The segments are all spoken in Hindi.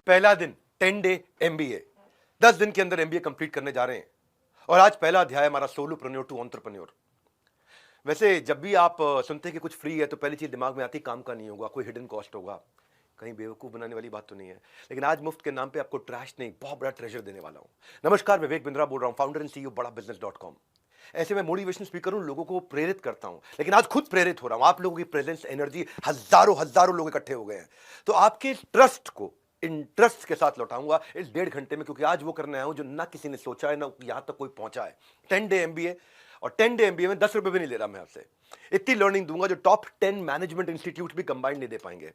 पहला दिन 10 डे एमबीए, 10 दिन के अंदर एमबीए कंप्लीट करने जा रहे हैं। और आज पहला अध्याय हमारा सोलोप्रेन्योर टू एंटरप्रेन्योर। वैसे जब भी आप सुनते हैं कि कुछ फ्री है तो पहली चीज दिमाग में आती, काम का नहीं होगा, कोई हिडन कॉस्ट होगा, कहीं बेवकूफ बनाने वाली बात तो नहीं है। लेकिन आज मुफ्त के नाम पे आपको ट्रैश नहीं, बहुत बड़ा ट्रेजर देने वाला हूं। नमस्कार, विवेक बिंद्रा बोल रहा हूं, फाउंडर एंड सीईओ बड़ा बिजनेस.com। ऐसे मैं मोटिवेशन स्पीकर हूं, लोगों को प्रेरित करता हूं, लेकिन आज खुद प्रेरित हो रहा हूं। आप लोगों की प्रेजेंस, एनर्जी, हजारों हजारों लोग इकट्ठे हो गए हैं, तो आपके ट्रस्ट को इंटरेस्ट के साथ लौटाऊंगा इस 1.5 घंटे में, क्योंकि आज वो करने आया हूं जो ना किसी ने सोचा है, ना यहां तक कोई पहुंचा है। 10 डे एमबीए, और 10 डे एमबीए में 10 रुपए भी नहीं ले रहा मैं आपसे। इतनी लर्निंग दूंगा जो टॉप 10 मैनेजमेंट इंस्टीट्यूट भी कंबाइंड नहीं दे पाएंगे।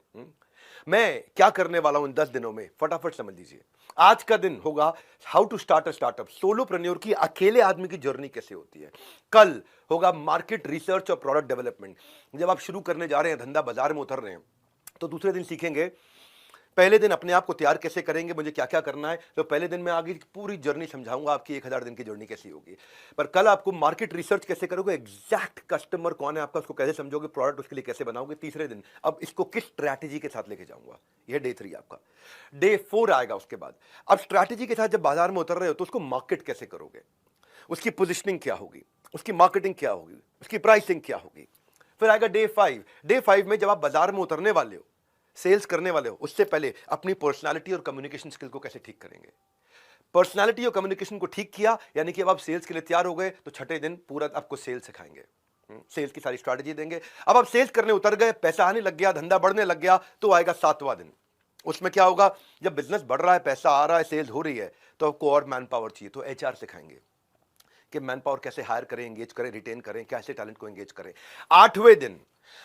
मैं क्या करने वाला हूं इन 10 दिनों में, फटाफट समझ लीजिए। आज का दिन होगा how to start a startup, solopreneur की अकेले आदमी की जर्नी कैसे होती है। कल होगा मार्केट रिसर्च और प्रोडक्ट डेवलपमेंट। जब आप शुरू करने जा रहे हैं, धंधा बाजार में उतर रहे हैं, तो दूसरे दिन सीखेंगे पहले दिन अपने आप को तैयार कैसे करेंगे, मुझे क्या क्या करना है। तो पहले दिन मैं आगे पूरी जर्नी समझाऊंगा, आपकी 1000 दिन की जर्नी कैसी होगी। पर कल आपको मार्केट रिसर्च कैसे करोगे, एग्जैक्ट कस्टमर कौन है आपका, उसको कैसे समझोगे, प्रोडक्ट उसके लिए कैसे बनाओगे। तीसरे दिन अब इसको किस स्ट्रैटेजी के साथ लेके जाऊंगा, यह डे 3 आपका। डे 4 आएगा उसके बाद। अब स्ट्रैटेजी के साथ जब बाजार में उतर रहे हो तो उसको मार्केट कैसे करोगे, उसकी पोजिशनिंग क्या होगी, उसकी मार्केटिंग क्या होगी, उसकी प्राइसिंग क्या होगी। फिर आएगा डे 5। डे 5 में जब आप बाजार में उतरने वाले हो, सेल्स करने वाले हो, उससे पहले अपनी पर्सनालिटी और कम्युनिकेशन स्किल को कैसे ठीक करेंगे। पर्सनालिटी और कम्युनिकेशन को ठीक किया, यानी कि अब आप सेल्स के लिए तैयार हो गए, तो छठे दिन पूरा आपको सेल्स सिखाएंगे, सेल्स की सारी स्ट्रैटेजी देंगे। अब आप सेल्स करने उतर गए, पैसा आने लग गया, धंधा बढ़ने लग गया, तो आएगा 7वां दिन। उसमें क्या होगा, जब बिजनेस बढ़ रहा है, पैसा आ रहा है, सेल्स हो रही है, तो आपको और मैन पावर चाहिए, तो एचआर सिखाएंगे कि मैन पावर कैसे हायर करें, एंगेज करें, रिटेन करें, कैसे टैलेंट को एंगेज करें। 8वें दिन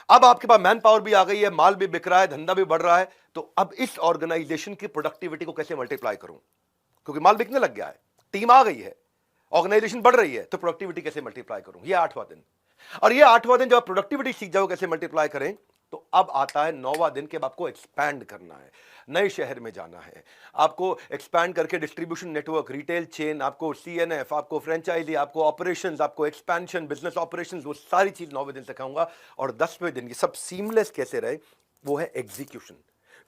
अब आपके पास मैन पावर भी आ गई है, माल भी बिक रहा है, धंधा भी बढ़ रहा है, तो अब इस ऑर्गेनाइजेशन की प्रोडक्टिविटी को कैसे मल्टीप्लाई करूं, क्योंकि माल बिकने लग गया है, टीम आ गई है, ऑर्गेनाइजेशन बढ़ रही है, तो प्रोडक्टिविटी कैसे मल्टीप्लाई करूं। ये 8वां दिन। और ये 8वां दिन जब आप प्रोडक्टिविटी सीख जाओ कैसे मल्टीप्लाई करें, तो अब आता है 9वां दिन के, आपको एक्सपैंड करना है, नए शहर में जाना है, आपको एक्सपैंड करके डिस्ट्रीब्यूशन नेटवर्क, रिटेल चेन, आपको सीएनएफ, आपको फ्रेंचाइजी, आपको ऑपरेशंस, आपको एक्सपेंशन, बिजनेस ऑपरेशंस, वो सारी चीज 9वें दिन सिखाऊंगा। और 10वें दिन ये सब सीमलेस कैसे रहे, वो है एग्जीक्यूशन।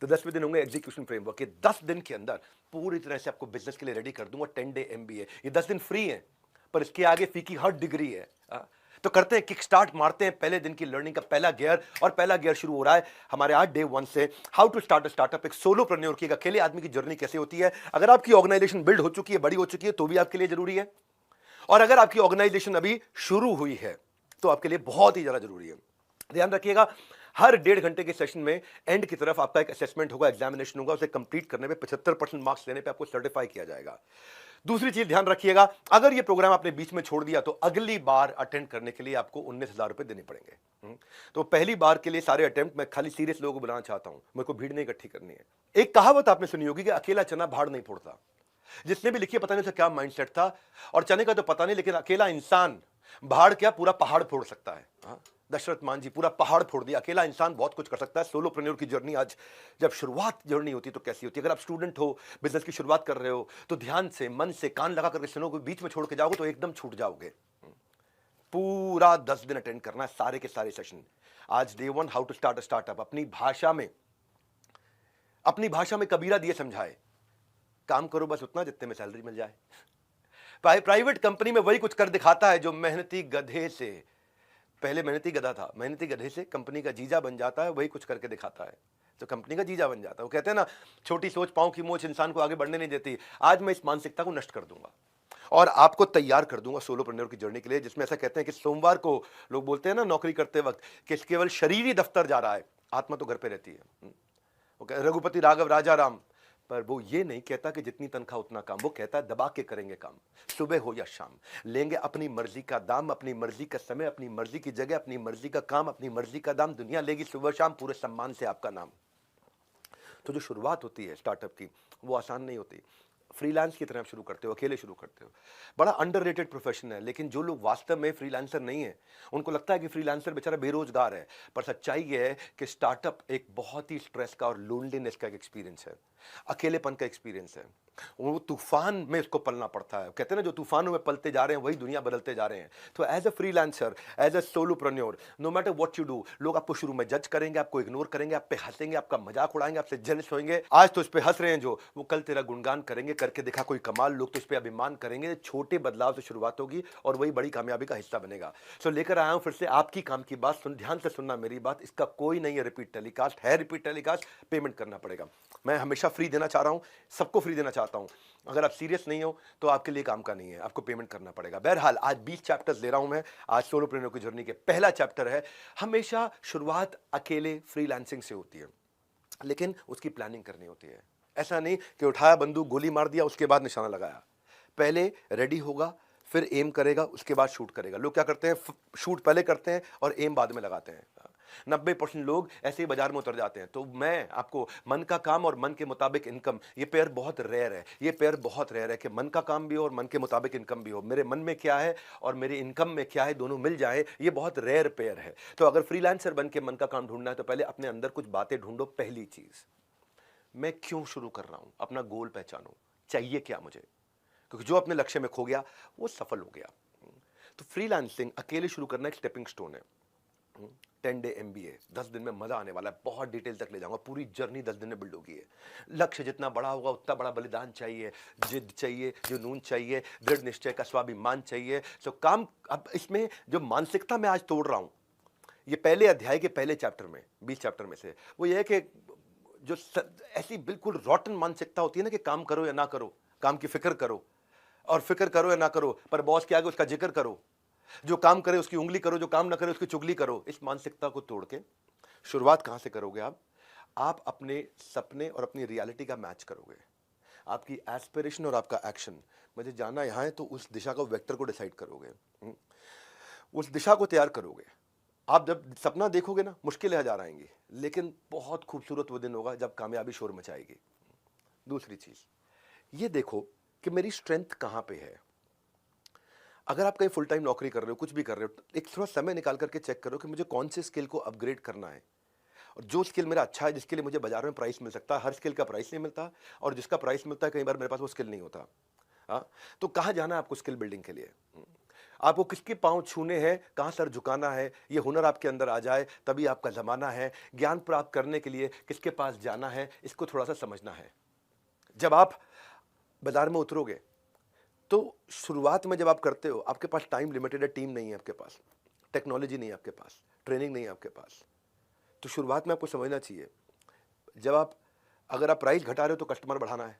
तो 10वें दिन होंगे एग्जीक्यूशन फ्रेमवर्क के। 10 दिन के अंदर पूरी तरह से आपको बिजनेस के लिए रेडी कर दूंगा। 10 डे एमबीए, ये 10 दिन फ्री है, पर इसके आगे फी की हर डिग्री है। तो करते हैं, किक स्टार्ट मारते हैं पहले दिन की लर्निंग का पहला गियर। और पहला गियर शुरू हो रहा है हमारे आज डे 1 से, how to start a startup. एक सोलोप्रेन्योर की, अकेले आदमी की जर्नी कैसे होती है। अगर आपकी ऑर्गेनाइजेशन बिल्ड हो चुकी है, बड़ी हो चुकी है, तो भी आपके लिए जरूरी है, और अगर आपकी ऑर्गेनाइजेशन अभी शुरू हुई है तो आपके लिए बहुत ही ज्यादा जरूरी है। ध्यान रखिएगा, हर 1.5 घंटे के सेशन में एंड की तरफ आपका एक असेसमेंट होगा, एग्जामिनेशन होगा, उसे कंप्लीट करने में 75% मार्क्स लेने पे आपको सर्टिफाई किया जाएगा। दूसरी चीज ध्यान रखिएगा, अगर ये प्रोग्राम आपने बीच में छोड़ दिया तो अगली बार अटेंड करने के लिए आपको 19,000 रुपए देने पड़ेंगे। तो पहली बार के लिए सारे अटेम्प्ट मैं खाली सीरियस लोगों को बुलाना चाहता हूं, मेरे को भीड़ नहीं इकट्ठी करनी है। एक कहावत आपने सुनी होगी कि अकेला चना भाड़ नहीं फोड़ता। जिसने भी लिखी है, पता नहीं उसका क्या माइंडसेट था, और चने का तो पता नहीं, लेकिन अकेला इंसान भाड़ क्या पूरा पहाड़ फोड़ सकता है। दशरथ मान जी पूरा पहाड़ फोड़ दिया। अकेला इंसान बहुत कुछ कर सकता है। सोलोप्रेन्योर की जर्नी आज जब शुरुआत जर्नी होती है तो कैसी होती है। अगर आप स्टूडेंट हो, बिजनेस की शुरुआत कर रहे हो, तो ध्यान से, मन से, कान लगा करके सुनोगे, बीच में छोड़ के जाओगे तो एकदम छूट जाओगे। पूरा 10 दिन अटेंड करना है, सारे के सारे सेशन। आज day 1, how to start a startup. अपनी भाषा में कबीरा दिए समझाए, काम करो बस उतना जितने में सैलरी मिल जाए। प्राइवेट कंपनी में वही कुछ कर दिखाता है जो मेहनती गधे से, पहले मेहनती गधा था, मेहनती गधे से कंपनी का जीजा बन जाता है, वही कुछ करके दिखाता है तो कंपनी का जीजा बन जाता है। वो कहते हैं ना, छोटी सोच पांव की मोच इंसान को आगे बढ़ने नहीं देती। आज मैं इस मानसिकता को नष्ट कर दूंगा और आपको तैयार कर दूंगा सोलोप्रेन्योर की जर्नी के लिए, जिसमें ऐसा कहते हैं कि सोमवार को लोग बोलते हैं ना नौकरी करते वक्त कि केवल शरीर ही दफ्तर जा रहा है, आत्मा तो घर पे रहती है। रघुपति राघव राजा राम, पर वो ये नहीं कहता कि जितनी तनख्वाह उतना काम, वो कहता है दबा के करेंगे काम, सुबह हो या शाम, लेंगे अपनी मर्जी का दाम, अपनी मर्जी का समय, अपनी मर्जी की जगह, अपनी मर्जी का काम, अपनी मर्जी का दाम, दुनिया लेगी सुबह शाम पूरे सम्मान से आपका नाम। तो जो शुरुआत होती है स्टार्टअप की, वो आसान नहीं होती। फ्रीलांस की तरह शुरू करते हो, अकेले शुरू करते हो, बड़ा अंडररेटेड प्रोफेशन है। लेकिन जो लोग वास्तव में फ्रीलांसर नहीं है, उनको लगता है कि फ्रीलांसर बेचारा बेरोजगार है, पर सच्चाई ये है कि स्टार्टअप एक बहुत ही स्ट्रेस का और लोनलीनेस का एक एक्सपीरियंस है, अकेलेपन का एक्सपीरियंस है। वो तूफान में उसको पलना पड़ता है। कहते हैं ना, जो तूफानों में पलते जा रहे हैं वही दुनिया बदलते जा रहे हैं। तो as a freelancer, as a solopreneur, no matter what you do, लोग आपको शुरू में जज करेंगे, आपको इग्नोर करेंगे, आप पे हंसेंगे, आपका मजाक उड़ाएंगे, आपसे जेलस होंगे। आज तो इस पे हंस रहे हैं जो, वो कल तेरा गुणगान करेंगे, करके देखा कोई कमाल, लोग तो इस पे अभिमान करेंगे। छोटे बदलाव से शुरुआत होगी और वही बड़ी कामयाबी का हिस्सा बनेगा। सो लेकर आया हूं फिर से आपकी काम की बात। सुन, ध्यान से सुनना मेरी बात, इसका कोई नहीं है रिपीट टेलीकास्ट, है रिपीट टेलीकास्ट, पेमेंट करना पड़ेगा। मैं हमेशा फ्री देना चाह रहा हूं, सबको फ्री देना चाहता हूं। अगर आप सीरियस नहीं हो तो आपके लिए काम का नहीं है, आपको पेमेंट करना पड़ेगा। बहरहाल आज 20 चैप्टर्स ले रहा हूं मैं। आज सोलोप्रेन्योर की जर्नी के पहला चैप्टर है, हमेशा शुरुआत अकेले फ्रीलांसिंग से होती है, लेकिन उसकी प्लानिंग करनी होती है। ऐसा नहीं कि उठाया बंदूक, गोली मार दिया, उसके बाद निशाना लगाया। पहले रेडी होगा, फिर एम करेगा, उसके बाद शूट करेगा। लोग क्या करते हैं, शूट पहले करते हैं और एम बाद में लगाते हैं। 90% लोग ऐसे ही बाजार में उतर जाते हैं। तो मैं आपको मन का काम और मन के मुताबिक इनकम, ये पेयर बहुत रेयर है। ये पेयर बहुत रेयर है कि मन का काम भी हो और मन के मुताबिक इनकम भी हो। मेरे मन में क्या है और मेरे इनकम में क्या है, दोनों मिल जाए, ये बहुत रेयर पेयर है। तो अगर फ्रीलांसर बन के मन का काम ढूंढना है तो पहले अपने अंदर कुछ बातें ढूंढो। पहली चीज, मैं क्यों शुरू कर रहा हूं, अपना गोल पहचानो, चाहिए क्या मुझे, क्योंकि जो अपने लक्ष्य में खो गया वो सफल हो गया। तो फ्रीलांसिंग अकेले शुरू करना एक स्टेपिंग स्टोन है। 10 डे MBA, 10 दिन में मजा आने वाला है, बहुत डिटेल तक ले जाऊंगा। पूरी जर्नी 10 दिन में बिल्ड होगी है। लक्ष्य जितना बड़ा होगा उतना बड़ा बलिदान चाहिए, जिद चाहिए, जुनून चाहिए, दृढ़ निश्चय का स्वाभिमान चाहिए। सो काम, अब इसमें जो मानसिकता मैं आज तोड़ रहा हूं, ये पहले अध्याय के पहले चैप्टर में, 20 चैप्टर में से, वो ये है कि जो ऐसी बिल्कुल रॉटन मानसिकता होती है ना कि काम करो या ना करो, काम की फिक्र करो, और फिक्र करो या ना करो पर बॉस के आगे उसका जिक्र करो, जो काम करे उसकी उंगली करो, जो काम ना करे उसकी चुगली करो। इस मानसिकता को तोड़ के शुरुआत कहां से करोगे आप अपने सपने और अपनी रियलिटी का मैच करोगे। आपकी एस्पिरेशन और आपका एक्शन, मुझे जाना यहां है, तो उस दिशा का वेक्टर को डिसाइड करोगे, उस दिशा को तैयार करोगे। आप जब सपना देखोगे ना, मुश्किलें हजार आएंगी, लेकिन बहुत खूबसूरत वो दिन होगा जब कामयाबी शोर मचाएगी। दूसरी चीज ये देखो कि मेरी स्ट्रेंथ कहां पे है। अगर आप कहीं फुल टाइम नौकरी कर रहे हो, कुछ भी कर रहे हो, एक थोड़ा समय निकाल करके चेक करो कि मुझे कौन से स्किल को अपग्रेड करना है, और जो स्किल मेरा अच्छा है, जिसके लिए मुझे बाजार में प्राइस मिल सकता है। हर स्किल का प्राइस नहीं मिलता, और जिसका प्राइस मिलता है कई बार मेरे पास वो स्किल नहीं होता। हाँ, तो कहाँ जाना है आपको स्किल बिल्डिंग के लिए, आपको किसके पांव छूने हैं, कहाँ सर झुकाना है, ये हुनर आपके अंदर आ जाए तभी आपका जमाना है। ज्ञान प्राप्त करने के लिए किसके पास जाना है, इसको थोड़ा सा समझना है। जब आप बाजार में उतरोगे तो शुरुआत में जब आप करते हो, आपके पास टाइम लिमिटेड है, टीम नहीं है आपके पास, टेक्नोलॉजी नहीं है आपके पास, ट्रेनिंग नहीं है आपके पास। तो शुरुआत में आपको समझना चाहिए, जब आप, अगर आप प्राइस घटा रहे हो तो कस्टमर बढ़ाना है,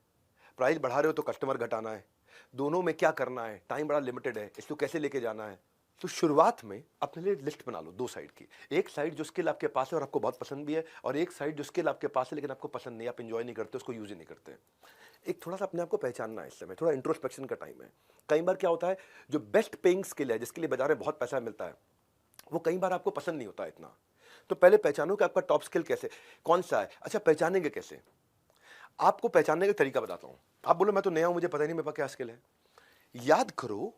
प्राइस बढ़ा रहे हो तो कस्टमर घटाना है, दोनों में क्या करना है, टाइम बड़ा लिमिटेड है, इसको कैसे लेके जाना है। तो शुरुआत में अपने लिए लिस्ट बना लो, दो साइड की। एक साइड जो स्किल आपके पास है और आपको बहुत पसंद भी है, और एक साइड जो स्किल आपके पास है लेकिन आपको पसंद नहीं, आप इंजॉय नहीं करते, उसको यूज ही नहीं करते। एक थोड़ा सा अपने आप को पहचानना है, इस समय थोड़ा इंट्रोस्पेक्शन का टाइम है। कई बार क्या होता है, जो बेस्ट पेइंग स्किल है, जिसके लिए बाजार में बहुत पैसा मिलता है, वो कई बार आपको पसंद नहीं होता है इतना। तो पहले पहचानो कि आपका टॉप स्किल कैसे, कौन सा है। अच्छा, पहचानेंगे कैसे, आपको पहचानने का तरीका बताता हूं। आप बोलो मैं तो नया हूं, मुझे पता ही नहीं मेरे पास क्या स्किल है। याद करो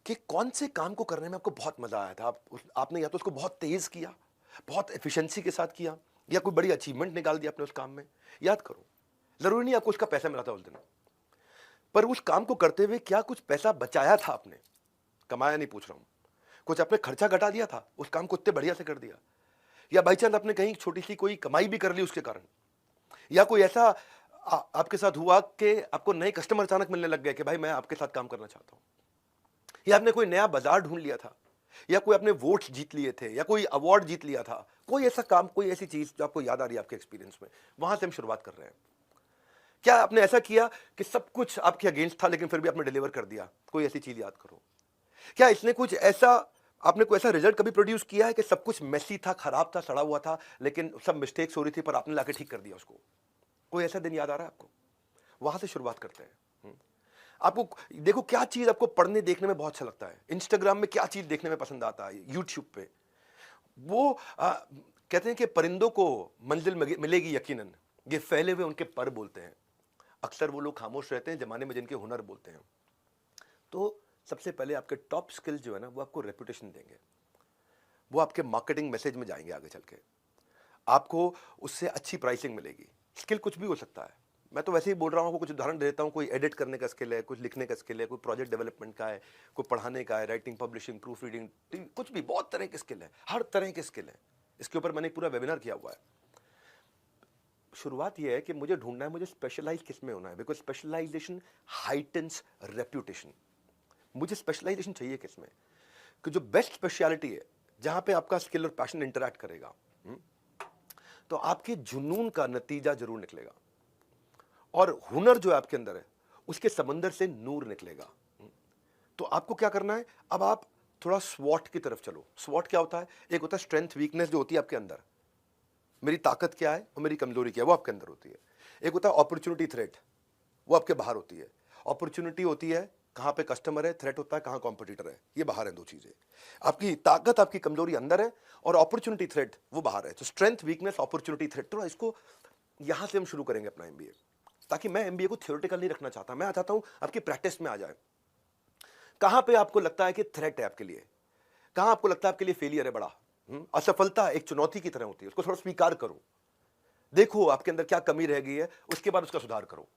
कि कौन से काम को करने में आपको बहुत मजा आया था। आपने या तो उसको बहुत तेज किया, बहुत एफिशिएंसी के साथ किया, या कोई बड़ी अचीवमेंट निकाल दिया अपने उस काम में। याद करो, जरूरी नहीं आपको उसका पैसा मिला था उस दिन, पर उस काम को करते हुए क्या कुछ पैसा बचाया था आपने, कमाया नहीं पूछ रहा हूं, कुछ अपने खर्चा घटा दिया था, उस काम को इतने बढ़िया से कर दिया, या बाई चांस आपने कहीं छोटी सी कोई कमाई भी कर ली उसके कारण, या कोई ऐसा आपके साथ हुआ कि आपको नए कस्टमर अचानक मिलने लग गए कि भाई मैं आपके साथ काम करना चाहता हूं, या आपने कोई नया बाजार ढूंढ लिया था, या कोई आपने वोट्स जीत लिए थे, या कोई अवार्ड जीत लिया था। कोई ऐसा काम, कोई ऐसी चीज जो आपको याद आ रही है आपके एक्सपीरियंस में, वहां से हम शुरुआत कर रहे हैं। क्या आपने ऐसा किया कि सब कुछ आपके अगेंस्ट था लेकिन फिर भी आपने डिलीवर कर दिया, कोई ऐसी चीज याद करो। क्या इसने कुछ ऐसा, आपने कोई ऐसा रिजल्ट कभी प्रोड्यूस किया है कि सब कुछ मेसी था, खराब था, सड़ा हुआ था, लेकिन सब मिस्टेक्स हो रही थी पर आपने लाके ठीक कर दिया उसको। कोई ऐसा दिन याद आ रहा है आपको? वहां से शुरुआत करते हैं। आपको देखो क्या चीज आपको पढ़ने देखने में बहुत अच्छा लगता है, इंस्टाग्राम में क्या चीज देखने में पसंद आता है, यूट्यूब पे वो कहते हैं कि परिंदों को मंजिल मिलेगी यकीनन, ये फैले हुए उनके पर बोलते हैं। अक्सर वो लोग खामोश रहते हैं जमाने में जिनके हुनर बोलते हैं। तो सबसे पहले आपके टॉप स्किल्स जो है ना, वो आपको रेपुटेशन देंगे, वो आपके मार्केटिंग मैसेज में जाएंगे आगे चल के, आपको उससे अच्छी प्राइसिंग मिलेगी। स्किल कुछ भी हो सकता है, मैं तो वैसे ही बोल रहा हूँ, कुछ उदाहरण देता हूँ। कोई एडिट करने का स्किल है, कुछ लिखने का स्किल है, कोई प्रोजेक्ट डेवलपमेंट का है, कोई पढ़ाने का है, राइटिंग, पब्लिशिंग, प्रूफ रीडिंग, कुछ भी, बहुत तरह के स्किल है, हर तरह के स्किल है। इसके ऊपर मैंने पूरा वेबिनार किया हुआ है। शुरुआत यह है कि मुझे ढूंढना है मुझे स्पेशलाइज किस में होना है, बिकॉज स्पेशलाइजेशन हाइटन्स रेप्यूटेशन। मुझे स्पेशलाइजेशन चाहिए किस में, कि जो बेस्ट स्पेशलिटी है, जहां पे आपका स्किल और पैशन इंटरैक्ट करेगा, तो आपके जुनून का नतीजा जरूर निकलेगा, और हुनर जो है आपके अंदर है, उसके समंदर से नूर निकलेगा। तो आपको क्या करना है, अब आप थोड़ा स्वॉट की तरफ चलो। स्वॉट क्या होता है? एक होता है स्ट्रेंथ वीकनेस जो होती है आपके अंदर, मेरी ताकत क्या है और मेरी कमजोरी क्या है, वो आपके अंदर होती है। एक होता है अपॉर्चुनिटी थ्रेट, वो आपके बाहर होती है। अपॉर्चुनिटी होती है कहां पे कस्टमर है, थ्रेट होता है कहां कॉम्पिटिटर है, ये बाहर है। दो चीजें, आपकी ताकत आपकी कमजोरी अंदर है, और अपॉर्चुनिटी थ्रेट वो बाहर है। तो स्ट्रेंथ वीकनेस अपॉर्चुनिटी थ्रेट, थोड़ा इसको यहां से हम शुरू करेंगे अपना एमबीए, ताकि मैं एमबीए को थ्योरेटिकल नहीं रखना चाहता, मैं चाहता हूं आपकी प्रैक्टिस में आ जाए। कहां पे आपको लगता है कि थ्रेट है आपके लिए, कहां आपको लगता है आपके लिए फेलियर है बड़ा, असफलता एक चुनौती की तरह होती है, उसको थोड़ा स्वीकार करो, देखो आपके अंदर क्या कमी रह गई है, उसके बाद उसका सुधार करो।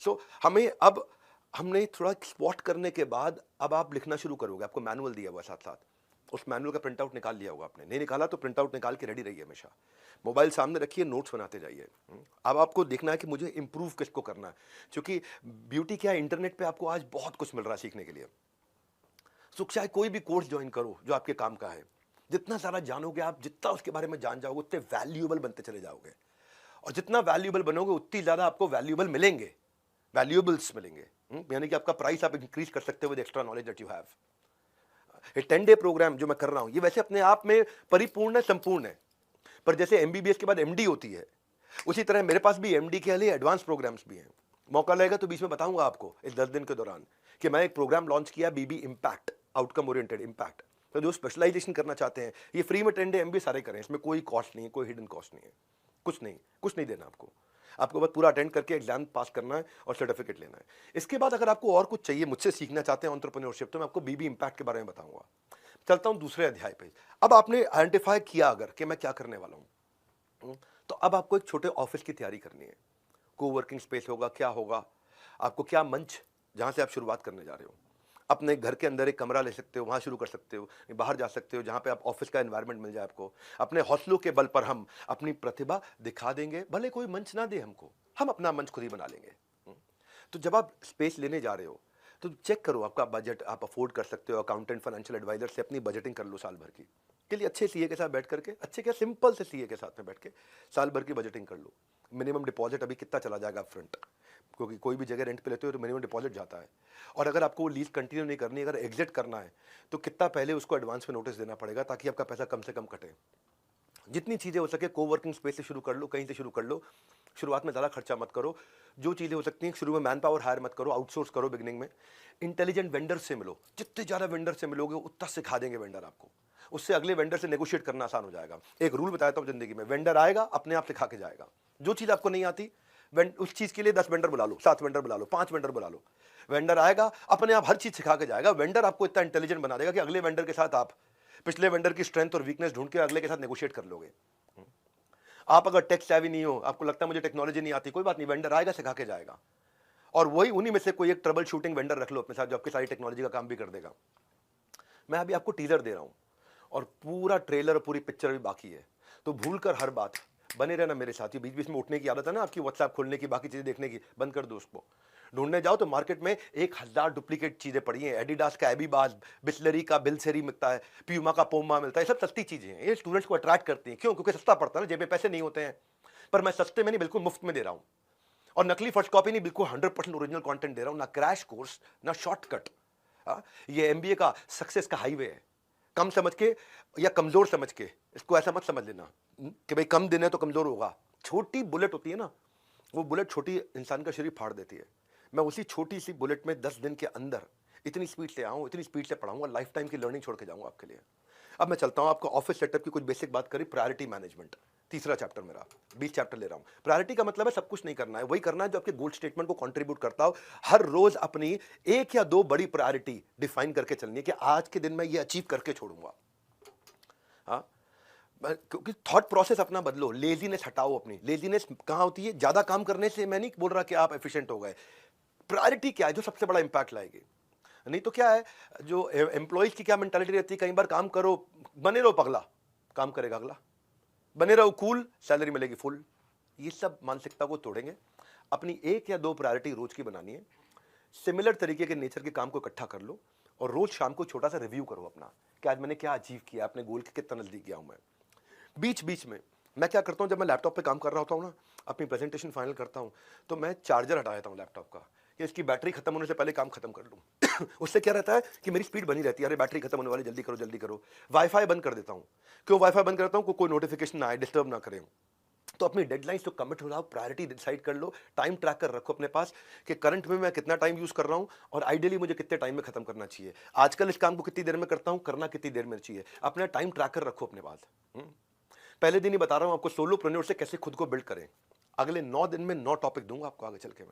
सो हमें अब हमने थोड़ा स्पॉट करने के बाद अब आप लिखना शुरू करोगे। आपको मैनुअल दिया हुआ साथ साथ, उस मैनुअल का प्रिंट आउट निकाल लिया होगा आपने, नहीं निकाला तो प्रिंट आउट निकाल के रेडी रहिए, हमेशा मोबाइल सामने रखिए, नोट्स बनाते जाइए। अब आपको देखना है कि मुझे इंप्रूव किसको करना है, क्योंकि ब्यूटी क्या है, इंटरनेट पे आपको आज बहुत कुछ मिल रहा है सीखने के लिए। सो चाहे कोई भी कोर्स ज्वाइन करो जो आपके काम का है, जितना सारा जानोगे आप, जितना उसके बारे में जान जाओगे, उतने वैल्यूएबल बनते चले जाओगे, और जितना वैल्यूएबल बनोगे उतनी ज्यादा आपको वैल्यूएबल मिलेंगे, वैल्यूएबल्स मिलेंगे। यानी कि आपका प्राइस आप इंक्रीज कर सकते हो with extra knowledge that you have. ये 10 डे प्रोग्राम जो मैं कर रहा हूं, ये वैसे अपने आप में परिपूर्ण है, संपूर्ण है, पर जैसे एमबीबीएस के बाद एमडी होती है, उसी तरह मेरे पास भी एमडी के लिए एडवांस प्रोग्राम्स भी हैं। मौका लगेगा तो बीच में बताऊंगा आपको इस 10 दिन के दौरान कि मैं एक प्रोग्राम लॉन्च किया, बीबी इम्पैक्ट, आउटकम ओरिएंटेड इम्पैक्ट। तो जो स्पेशलाइजेशन करना चाहते हैं, ये फ्री में 10 डे एमबी सारे करें, इसमें कोई कॉस्ट नहीं है, कोई हिडन कॉस्ट नहीं है, कुछ नहीं देना आपको। आपको बस पूरा अटेंड करके एग्जाम पास करना है और सर्टिफिकेट लेना है। इसके बाद अगर आपको और कुछ चाहिए, मुझसे सीखना चाहते हैं एंटरप्रेन्योरशिप, तो मैं आपको बीबी इम्पैक्ट के बारे में बताऊंगा। चलता हूं दूसरे अध्याय पे। अब आपने आइडेंटिफाई किया अगर कि मैं क्या करने वाला हूं, तो अब आपको एक छोटे ऑफिस की तैयारी करनी है। कोवर्किंग स्पेस होगा, क्या होगा, आपको क्या मंच, जहां से आप शुरुआत करने जा रहे हो। अपने घर के अंदर एक कमरा ले सकते हो, वहां शुरू कर सकते हो, बाहर जा सकते हो जहां पे आप ऑफिस का एनवायरनमेंट मिल जाए आपको। अपने हौसलों के बल पर हम अपनी प्रतिभा दिखा देंगे, भले कोई मंच ना दे हमको, हम अपना मंच खुद ही बना लेंगे। तो जब आप स्पेस लेने जा रहे हो, तो चेक करो आपका बजट आप अफोर्ड कर सकते हो। अकाउंटेंट, फाइनेंशियल एडवाइजर से अपनी बजटिंग कर लो साल भर की, के लिए अच्छे सीए के साथ बैठ करके, अच्छे क्या सिंपल से सीए के साथ में बैठ के साल भर की बजटिंग कर लो। मिनिमम डिपॉजिट अभी कितना चला जाएगा फ्रंट, क्योंकि कोई भी जगह रेंट पे लेते हो तो मिनिमम डिपॉजिट जाता है। और अगर आपको वो लीज कंटिन्यू नहीं करनी, अगर एग्जिट करना है, तो कितना पहले उसको एडवांस में नोटिस देना पड़ेगा, ताकि आपका पैसा कम से कम कटे। जितनी चीज़ें हो सके कोवर्किंग स्पेस से शुरू कर लो, कहीं से शुरू कर लो। शुरुआत में ज़्यादा खर्चा मत करो। जो चीज़ें हो सकती हैं शुरू में मैन पावर हायर मत करो, आउटसोर्स करो बिगिनिंग में। इंटेलिजेंट वेंडर से मिलो, जितने ज़्यादा वेंडर से मिलोगे उतना सिखा देंगे वेंडर आपको, उससे अगले वेंडर से नेगोशिएट करना आसान हो जाएगा। एक रूल बताता हूँ जिंदगी में, वेंडर आएगा अपने आप सिखा के जाएगा। जो चीज़ आपको नहीं आती, उस चीज़ के लिए 10 वेंडर बुला लो, 7 वेंडर बुला लो, 5 वेंडर बुला लो। वेंडर आएगा अपने आप हर चीज़ सिखा के जाएगा। वेंडर आपको इतना इंटेलिजेंट बना देगा कि अगले वेंडर के साथ आप पिछले वेंडर की स्ट्रेंथ और वीकनेस ढूंढ के अगले के साथ नेगोशिएट कर लोगे। आप अगर टेक सेवी नहीं हो, आपको लगता है मुझे टेक्नोलॉजी नहीं आती, कोई बात नहीं, वेंडर आएगा सिखा के जाएगा। और वही उन्हीं में से कोई एक ट्रबल शूटिंग वेंडर रख लो अपने साथ, जो आपकी सारी टेक्नोलॉजी का काम भी कर देगा। मैं अभी आपको टीजर दे रहा हूं और पूरा ट्रेलर और पूरी पिक्चर भी बाकी है, तो भूलकर हर बात बने रहना मेरे साथ। बीच बीच में उठने की आदत है ना आपकी, व्हाट्सएप खोलने की, बाकी चीजें देखने की, बंद कर दो उसको। ढूंढने जाओ तो मार्केट में 1000 डुप्लीकेट चीजें पड़ी हैं। एडिडास का एबीबाज, बिस्लरी का बिलसेरी मिलता है, प्यूमा का पोमा मिलता है, ये सब सस्ती चीजें हैं। ये स्टूडेंट्स को अट्रैक्ट करती हैं, क्यों? क्योंकि सस्ता पड़ता है ना, जेब में पैसे नहीं होते हैं। पर मैं सस्ते में नहीं, बिल्कुल मुफ्त में दे रहा हूं, और नकली फर्स्ट कॉपी नहीं, बिल्कुल 100% ओरिजिनल कंटेंट दे रहा हूं। ना क्रैश कोर्स, ना शॉर्टकट। ये एमबीए का सक्सेस का हाईवे है। कम समझ के या कमजोर समझ के इसको ऐसा मत समझ लेना कि भाई कम दिन है तो कमजोर होगा। छोटी बुलेट होती है ना, वो बुलेट छोटी इंसान का शरीर फाड़ देती है। मैं उसी छोटी सी बुलेट में 10 दिन के अंदर इतनी स्पीड से आऊँ, इतनी स्पीड से पढ़ाऊंगा, लाइफ टाइम की लर्निंग छोड़ के जाऊंगा आपके लिए। अब मैं चलता हूं, आपको ऑफिस सेटअप की कुछ बेसिक बात करी, प्रायोरिटी मैनेजमेंट, तीसरा चैप्टर मेरा, 20 चैप्टर ले रहा हूं। प्रायोरिटी का मतलब है सब कुछ नहीं करना है, वही करना है जो आपके गोल स्टेटमेंट को कंट्रीब्यूट करता हो। हर रोज अपनी एक या दो बड़ी प्रायोरिटी डिफाइन करके चलनी है कि आज के दिन मैं ये अचीव करके छोड़ूंगा। हाँ, क्योंकि थॉट प्रोसेस अपना बदलो, लेजीनेस हटाओ अपनी। लेजीनेस कहां होती है? ज्यादा काम करने से मैं नहीं बोल रहा कि आप एफिशिएंट हो गए। प्रायोरिटी क्या है जो सबसे बड़ा इंपैक्ट लाएगी? नहीं तो क्या है, जो एम्प्लॉइज की क्या मेंटालिटी रहती है, कई बार काम करो, बने रहो पगला, काम करेगा अगला, बने रहो कूल, सैलरी मिलेगी फुल। ये सब मानसिकता को तोड़ेंगे। अपनी एक या दो प्रायोरिटी रोज की बनानी है। सिमिलर तरीके के नेचर के काम को इकट्ठा कर लो और रोज शाम को छोटा सा रिव्यू करो अपना कि आज मैंने क्या अचीव किया, अपने गोल के कितना नजदीक गया हूं मैं। बीच बीच में मैं क्या करता हूं, जब मैं लैपटॉप पे काम कर रहा होता हूं ना, अपनी प्रेजेंटेशन फाइनल करता हूं, तो मैं चार्जर हटा देता हूं लैपटॉप का कि इसकी बैटरी खत्म होने से पहले काम खत्म कर लूं। उससे क्या रहता है कि मेरी स्पीड बनी रहती है। अरे बैटरी खत्म होने वाली, जल्दी करो जल्दी करो। वाईफाई बंद कर देता हूं। क्यों वाईफाई बंद करता हूं? कोई नोटिफिकेशन ना आए, डिस्टर्ब ना करें। तो अपनी डेडलाइंस तो कमिट हो जाओ, प्रायोरिटी डिसाइड कर लो, टाइम ट्रैकर रखो अपने पास कि करंट में मैं कितना टाइम यूज कर रहा हूं और आइडियली मुझे कितने टाइम में खत्म करना चाहिए। आजकल इस काम को कितनी देर में करता हूं, करना कितनी देर में चाहिए। अपना टाइम ट्रैकर रखो अपने पास। पहले दिन ही बता रहा हूं आपको सोलोप्रेन्योर से कैसे खुद को बिल्ड करें। अगले 9 दिन में 9 टॉपिक दूंगा आपको आगे चल के।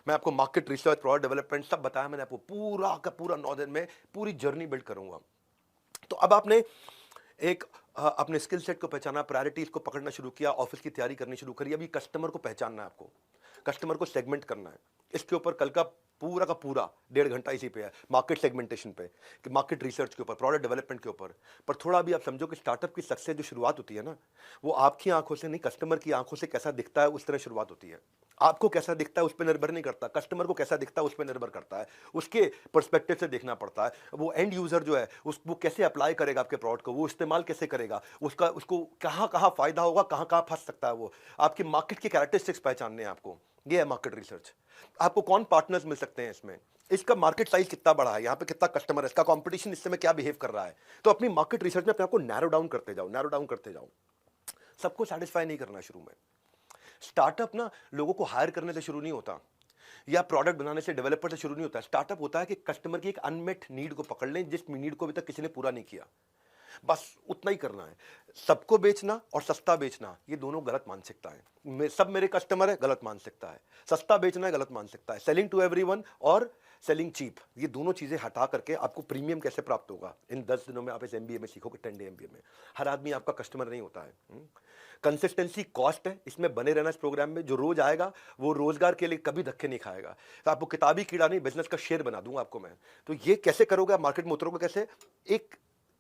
मैं आपको मार्केट रिसर्च, प्रोडक्ट डेवलपमेंट सब बताया मैंने आपको, पूरा का पूरा 9 दिन में पूरी जर्नी बिल्ड करूंगा। तो अब आपने एक अपने स्किल सेट को पहचाना, प्रायोरिटीज को पकड़ना शुरू किया, ऑफिस की तैयारी करनी शुरू करी। अभी कस्टमर को पहचानना है आपको, कस्टमर को सेगमेंट करना है। इसके ऊपर कल का पूरा 1.5 घंटा इसी पे है, मार्केट सेगमेंटेशन पे, कि मार्केट रिसर्च के ऊपर, प्रोडक्ट डेवलपमेंट के ऊपर। पर थोड़ा भी आप समझो कि स्टार्टअप की सक्सेस जो शुरुआत होती है ना, वो आपकी आंखों से नहीं, कस्टमर की आंखों से कैसा दिखता है उस तरह शुरुआत होती है। आपको कैसा दिखता है उस पर निर्भर नहीं करता, कस्टमर को कैसा दिखता है उस पर निर्भर करता है। उसके पर्सपेक्टिव से देखना पड़ता है। वो एंड यूजर जो है वो कैसे अप्लाई करेगा आपके प्रोडक्ट को, वो इस्तेमाल कैसे करेगा, उसको कहाँ कहाँ फायदा होगा, कहाँ कहाँ फंस सकता है। वो आपकी मार्केट की कैरेक्टरिस्टिक्स पहचानने हैं आपको। ये है मार्केट रिसर्च। आपको कौन पार्टनर्स मिल सकते हैं इसमें, इसका मार्केट साइज कितना बड़ा है, यहाँ पे कितना कस्टमर है, इसका कंपटीशन इस समय क्या बिहेव कर रहा है। तो अपनी मार्केट रिसर्च में अपने आपको नैरो डाउन करते जाओ, नैरो डाउन करते जाओ। सबको सेटिस्फाई नहीं करना शुरू में। स्टार्टअप ना लोगों को हायर करने से शुरू नहीं होता, या प्रोडक्ट बनाने से, डेवलपर से शुरू नहीं होता। स्टार्टअप होता है कि कस्टमर की एक अनमेट नीड को पकड़ लें, जिस नीड को अभी तक किसी ने पूरा नहीं किया, बस उतना ही करना है। सबको बेचना और सस्ता बेचना, ये दोनों गलत मानसिकता है। सब मेरे कस्टमर है, गलत मानसिकता है। सस्ता बेचना है, गलत मानसिकता है। सेलिंग टू एवरीवन और सेलिंग चीप, ये दोनों चीजें हटा करके आपको प्रीमियम कैसे प्राप्त होगा, इन 10 दिनों में आप इस एमबीए में सीखोगे, 10 डे एमबीए में। हर आदमी आपका कस्टमर नहीं होता है। कंसिस्टेंसी कॉस्ट है, इसमें बने रहना। इस प्रोग्राम में जो रोज आएगा वो रोजगार के लिए कभी धक्के नहीं खाएगा। तो आपको किताबी कीड़ा नहीं, बिजनेस का शेर बना दूंगा आपको मैं। तो ये कैसे करोगे आप, मार्केट में उतरोगे कैसे, एक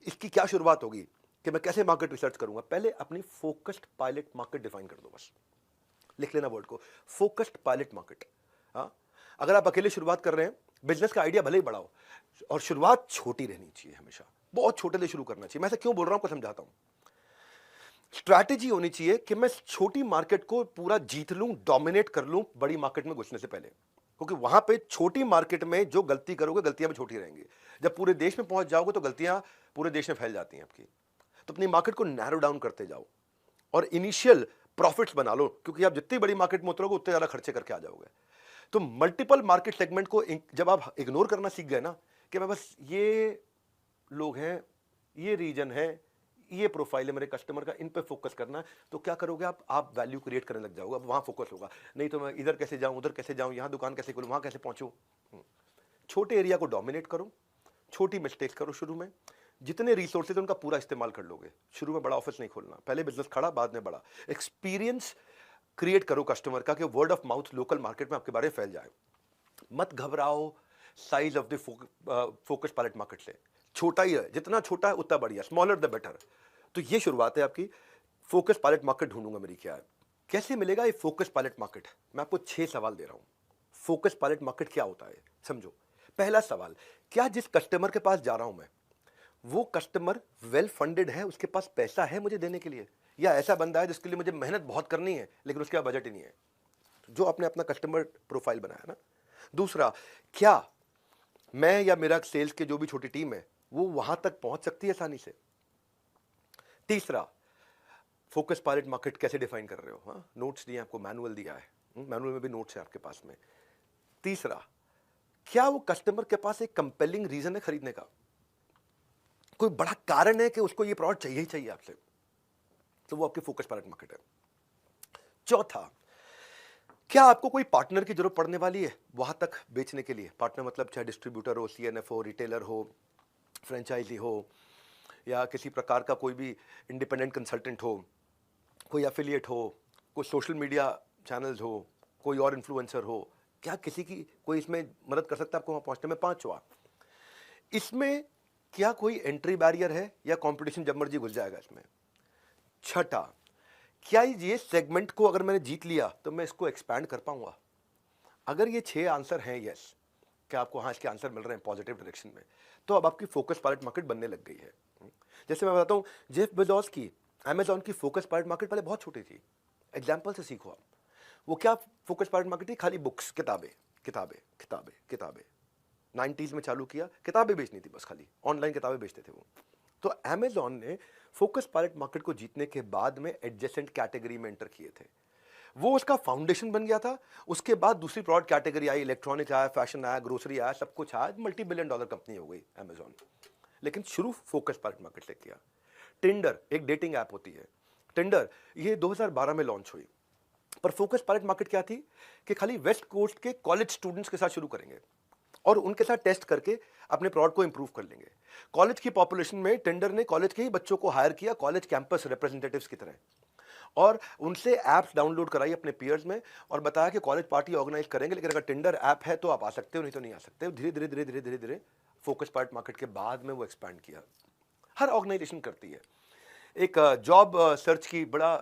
इसकी क्या शुरुआत होगी कि मैं कैसे मार्केट रिसर्च करूंगा। पहले अपनी फोकस्ड पायलट मार्केट डिफाइन कर दो, बस लिख लेना वर्ड को, फोकस्ड पायलट मार्केट। हाँ, अगर आप अकेले शुरुआत कर रहे हैं, बिजनेस का आइडिया भले ही बढ़ाओ और शुरुआत छोटी रहनी चाहिए, हमेशा बहुत छोटे से शुरू करना चाहिए। मैं ऐसा क्यों बोल रहा हूं आपको समझाता हूं। स्ट्रैटेजी होनी चाहिए कि मैं छोटी मार्केट को पूरा जीत लूं, डोमिनेट कर लूं बड़ी मार्केट में घुसने से पहले, क्योंकि वहां पे छोटी मार्केट में जो गलती करोगे, गलतियां भी छोटी रहेंगी। जब पूरे देश में पहुंच जाओगे तो गलतियां पूरे देश में फैल जाती हैं आपकी। तो अपनी मार्केट को नैरो डाउन करते जाओ और इनिशियल प्रॉफिट्स बना लो, क्योंकि आप जितनी बड़ी मार्केट में उतरोगे उतने ज्यादा खर्चे करके आ जाओगे। तो मल्टीपल मार्केट सेगमेंट को जब आप इग्नोर करना सीख गए ना, कि मैं बस ये लोग हैं, ये रीजन है, ये प्रोफाइल है मेरे कस्टमर का, इन पे फोकस करना है, तो क्या करोगे आप वैल्यू क्रिएट करने लग जाओगे। अब वहां फोकस होगा, नहीं तो मैं इधर कैसे जाऊं, उधर कैसे जाऊं, यहां दुकान कैसे खोलूं, वहां कैसे पहुंचूं। छोटे एरिया को डोमिनेट करो, छोटी मिस्टेक्स करो शुरू में। जितने रिसोर्सेज उनका पूरा इस्तेमाल कर लोगे। शुरू में बड़ा ऑफिस नहीं खोलना, पहले बिजनेस खड़ा बाद में बड़ा। एक्सपीरियंस क्रिएट करो कस्टमर का, कि word of mouth local market में आपके बारे में फैल जाए। मत घबराओ size of the focus pilot market से, छोटा ही है, जितना छोटा है उतना बढ़िया, स्मॉलर द बेटर। तो ये शुरुआत है आपकी। फोकस पायलट मार्केट ढूंढूंगा मेरी क्या है, कैसे मिलेगा ये फोकस पायलट मार्केट। मैं आपको 6 सवाल दे रहा हूं। फोकस पायलट मार्केट क्या होता है समझो। पहला सवाल, क्या जिस कस्टमर के पास जा रहा हूं मैं, वो कस्टमर वेल फंडेड है, उसके पास पैसा है मुझे देने के लिए, या ऐसा बंदा है जिसके लिए मुझे मेहनत बहुत करनी है लेकिन उसके पास बजट ही नहीं है। जो आपने अपना कस्टमर प्रोफाइल बनाया ना। दूसरा, क्या मैं या मेरा सेल्स के जो भी छोटी टीम है वो वहां तक पहुंच सकती है आसानी से। तीसरा, फोकस पायलट मार्केट कैसे डिफाइन कर रहे हो। हाँ, नोट्स दिए आपको, मैनुअल दिया है, मैनुअल में भी नोट्स है आपके पास में। तीसरा, क्या वो कस्टमर के पास एक कंपेलिंग रीजन है खरीदने का, कोई बड़ा कारण है कि उसको ये प्रोडक्ट चाहिए ही चाहिए आपसे। तो वो आपकी फोकस पायलट मार्केट है। चौथा, क्या आपको कोई पार्टनर की जरूरत पड़ने वाली है वहां तक बेचने के लिए? पार्टनर मतलब चाहे डिस्ट्रीब्यूटर हो, सीएनएफ हो, रिटेलर हो, फ्रेंचाइजी हो, या किसी प्रकार का कोई भी इंडिपेंडेंट कंसल्टेंट हो, कोई एफिलिएट हो, कोई सोशल मीडिया चैनल्स हो, कोई और इन्फ्लुएंसर हो, क्या किसी की कोई इसमें मदद कर सकता है आपको वहां पहुंचने में? पांचवा, इसमें क्या कोई एंट्री बैरियर है या कंपटीशन जब मर्जी घुस जाएगा इसमें? छठा, क्या ये सेगमेंट को अगर मैंने जीत लिया तो मैं इसको एक्सपैंड कर पाऊंगा? अगर ये 6 आंसर हैं यस, क्या आपको हाँ इसके आंसर मिल रहे हैं पॉजिटिव डायरेक्शन में, तो अब आपकी फोकस पायलट मार्केट बनने लग गई है। जैसे मैं बताता हूँ, जेफ बेजोस की अमेजॉन की फोकस पायलट मार्केट पहले बहुत छोटी थी। एग्जाम्पल से सीखो आप, वो क्या फोकस पायलट मार्केट थी? खाली बुक्स, किताबें किताबें किताबें किताबें। 90s में चालू किया, किताबें बेचनी थी बस, खाली ऑनलाइन किताबें बेचते थे वो। तो अमेजॉन ने फोकस पायलट मार्केट को जीतने के बाद में एडजेसेंट कैटेगरी में एंटर किए थे, वो उसका फाउंडेशन बन गया था। उसके बाद दूसरी प्रोडक्ट कैटेगरी आई, इलेक्ट्रॉनिक आया, फैशन आया, ग्रोसरी आया, सब कुछ आया, मल्टी बिलियन डॉलर कंपनी हो गई अमेजॉन। लेकिन शुरू फोकस पायलट मार्केट से किया। टिंडर एक डेटिंग ऐप होती है, टिंडर ये 2012 में लॉन्च हुई, पर फोकस पायलट मार्केट क्या थी कि खाली वेस्ट कोस्ट के कॉलेज स्टूडेंट्स के साथ शुरू करेंगे और उनके साथ टेस्ट करके अपने प्रोडक्ट को इंप्रूव कर लेंगे। कॉलेज की पॉपुलेशन में टिंडर ने कॉलेज के ही बच्चों को हायर किया, कॉलेज कैंपस रिप्रेजेंटेटिव्स की तरह, और उनसे ऐप्स डाउनलोड कराई अपने पीयर्स में और बताया कि कॉलेज पार्टी ऑर्गेनाइज करेंगे, लेकिन अगर टिंडर ऐप है तो आप आ सकते हो, नहीं तो नहीं आ सकते। धीरे धीरे धीरे धीरे धीरे धीरे फोकस पायलट मार्केट के बाद में वो एक्सपैंड किया। हर ऑर्गेनाइजेशन करती है। एक जॉब सर्च की बड़ा